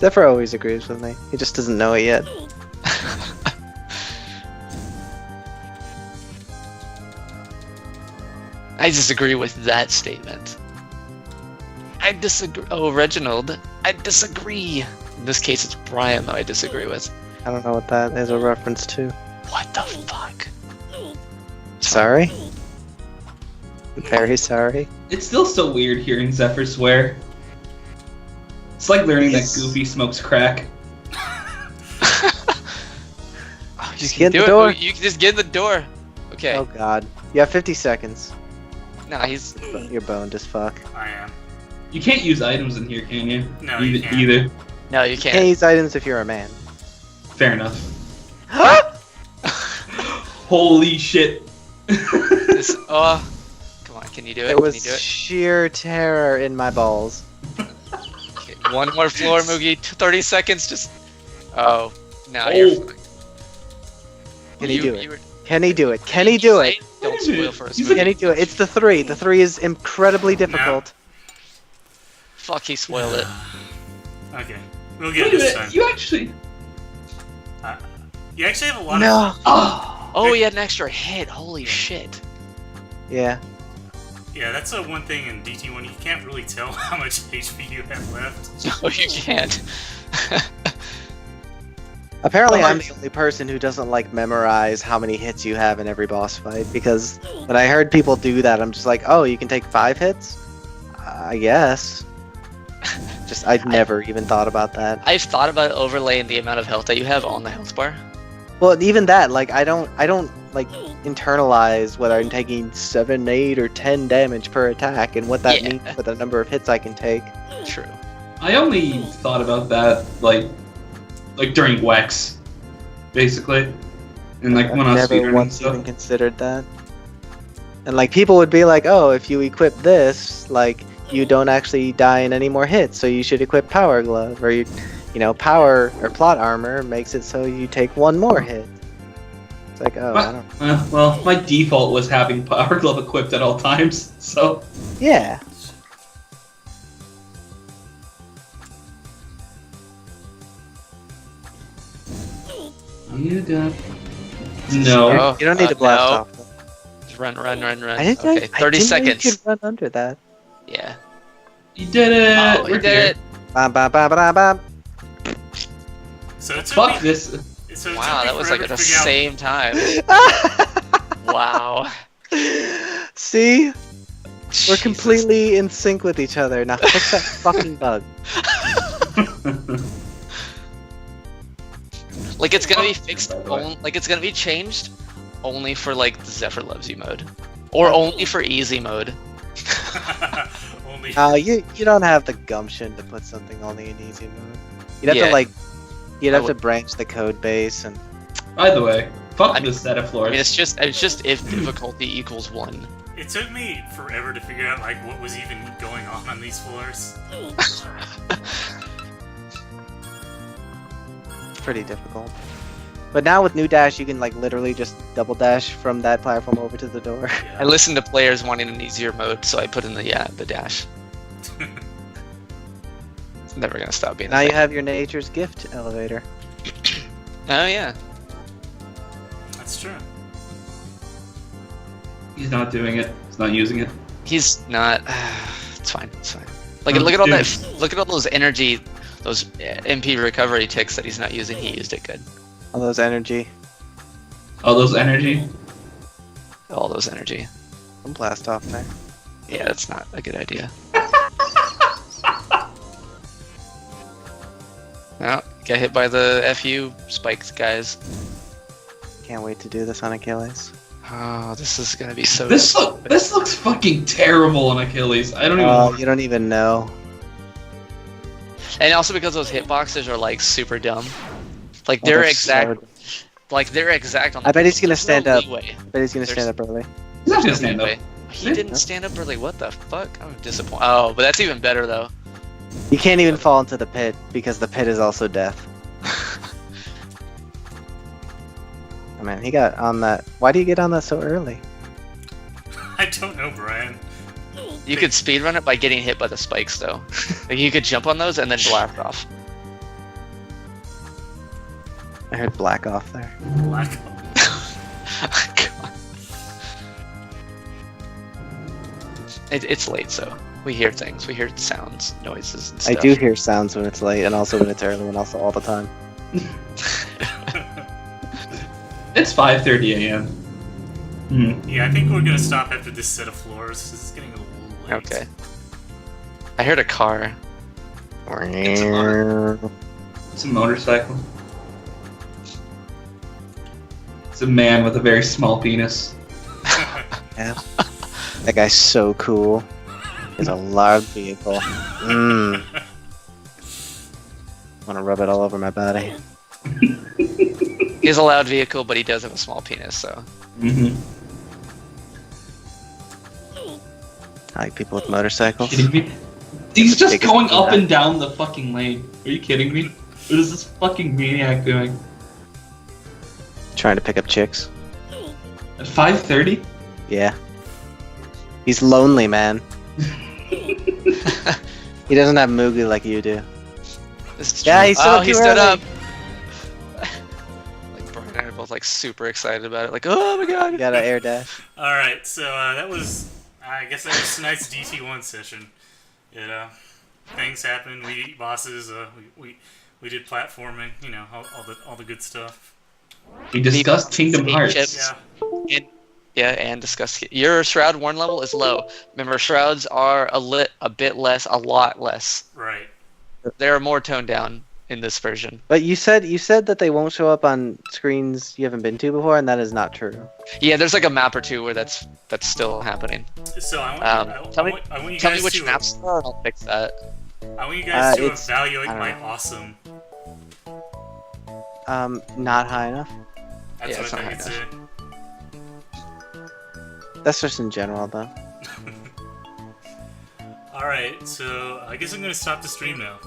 Zephyr always agrees with me. He just doesn't know it yet. I disagree with that statement. I disagree. Oh, Reginald. I disagree. In this case, it's Brian that I disagree with. I don't know what that is a reference to. What the fuck? Sorry? Very sorry. It's still so weird hearing Zephyr swear. It's like learning He's- that Goofy smokes crack. Oh, you Just can get in do the it. door. You can just get in the door. Okay. Oh god. You have 50 seconds. Nah, he's. You're boned as fuck. I am. You can't use items in here, can you? No, you can't. Either. No, you You can't can't. use items if you're a man. Fair enough. Holy shit. This, oh, come on, can you do it? It Can was you do it? sheer terror in my balls. Okay, one more floor, Moogie. 30 seconds. Just. Oh, no, Oh. you're. Fine. Can he do it? you were- Can he do it? Can he do it? Don't Wait a minute. spoil for us. He's Moogie. Can he do it? It's the 3. The 3 is incredibly difficult. Fuck, he spoiled it. Okay, we'll get Wait a it this minute, time. you actually. You actually have a lot No. of. Oh! Oh, he had an extra hit. Holy shit. Yeah. Yeah, that's the one thing in DT1. You can't really tell how much HP you have left. No, you can't. Apparently, Well, I'm the only person who doesn't like memorize how many hits you have in every boss fight. Because when I heard people do that, I'm just like, oh, you can take 5 hits? I guess. I'd never even thought about that. I've thought about overlaying the amount of health that you have on the health bar. Well, even that, like, I don't like internalize whether I'm taking 7, 8, or 10 damage per attack and what that Yeah. means for the number of hits I can take. True. I only thought about that, like during Wex, basically. And, like, when I was never speedrunning and once stuff. even considered that. And, like, people would be like, oh, if you equip this, like, you don't actually die in any more hits, so you should equip Power Glove, or Power or Plot Armor makes it so you take 1 more hit. It's like, oh, I don't. Well, my default was having Power Glove equipped at all times, so. Yeah. You got. No. Oh, You don't need to blast no. off. Though. Just run, run, run, run. I didn't Okay, know, 30 I didn't seconds. Know you could run under that. Yeah. You did it! Oh, We're he did here. it. Bam, bam, bam, bam, bam. So it took Fuck me, this. So it Wow, took me that was like forever at to the figure out- same time. Wow. See? We're Jesus. completely in sync with each other. Now fix that fucking bug. Like it's gonna be fixed. Like it's gonna be changed only for like the Zephyr Loves You mode, or only for easy mode. Only. You don't have the gumption to put something only in easy mode. You'd have Yeah. to like, you'd I have to would- branch the code base and. By the fuck I mean- this set of I floors. mean, it's just if difficulty equals 1. It took me forever to figure out like what was even going on these floors. It's pretty difficult. But now with new dash, you can like literally just double dash from that platform over to the door. I listened to players wanting an easier mode, so I put in the dash. It's never gonna stop being. Now a you thing. have your nature's gift elevator. Oh yeah. That's true. He's not doing it. He's not using it. He's not. It's fine. It's fine. Like Oh, look at all dude. that. Look at all those energy, those MP recovery ticks that he's not using. He used it good. All those energy. All those energy. All those energy. Don't blast off there. Yeah, that's not a good idea. No, get hit by the FU spikes, guys. Can't wait to do this on Achilles. Oh, this is gonna be so. This looks fucking terrible on Achilles. I don't even. Oh, you don't even know. And also because those hitboxes are like super dumb. Like Oh, they're they're exact. so- Like they're exact on. I bet he's gonna there's no stand up. leeway. I bet he's gonna stand up early. He's not gonna There's no stand up. leeway. He didn't stand up early. What the fuck? I'm disappointed. Oh, but that's even better though. You can't even fall into the pit because the pit is also death. Oh man, he got on that. Why do you get on that so early? I don't know, Brian. You could speedrun it by getting hit by the spikes though. Like you could jump on those and then blast off. I heard black off there. Black. God. It's late, so we hear things. We hear sounds, noises, and I stuff. do hear sounds when it's late, and also when it's early, and also all the time. It's 5:30 a.m. Hmm. Yeah, I think we're gonna stop after this set of floors. This is getting a little late. Okay. I heard a car. It's a motorcycle. It's a man with a very small penis. Yeah. That guy's so cool. He's a large vehicle. Mmm. Want to rub it all over my body. He has a loud vehicle, but he does have a small penis, so. Mm-hmm. I like people with motorcycles. Kidding me? He's just Biggest going up peanut. and down the fucking lane. Are you kidding me? What is this fucking maniac doing? Trying to pick up chicks. At 5:30? Yeah. He's lonely, man. He doesn't have Moogly like you do. This is Yeah, true. he stood oh, up he too stood early. up. Like Brian and I are both like super excited about it. Like, oh my god. You got an air dash. All right, so that was, I guess that was tonight's DT1 session. Things happen. We beat bosses. We did platforming. You know, all the good stuff. We discussed Kingdom Eight Hearts. chips. Yeah. And discuss your Shroud Worn level is low. Remember, Shrouds are a lot less. Right. They're more toned down in this version. But you said that they won't show up on screens you haven't been to before, and that is not true. Yeah, there's like a map or two where that's still happening. So I want, Tell me I want you Tell me guys which to. maps there are, and I'll fix that. I want you guys to it's- evaluate I don't my know. awesome. Not high enough. That's Yeah, it's what not I high thought you'd say. That's just in general, though. Alright, so I guess I'm gonna stop the stream now.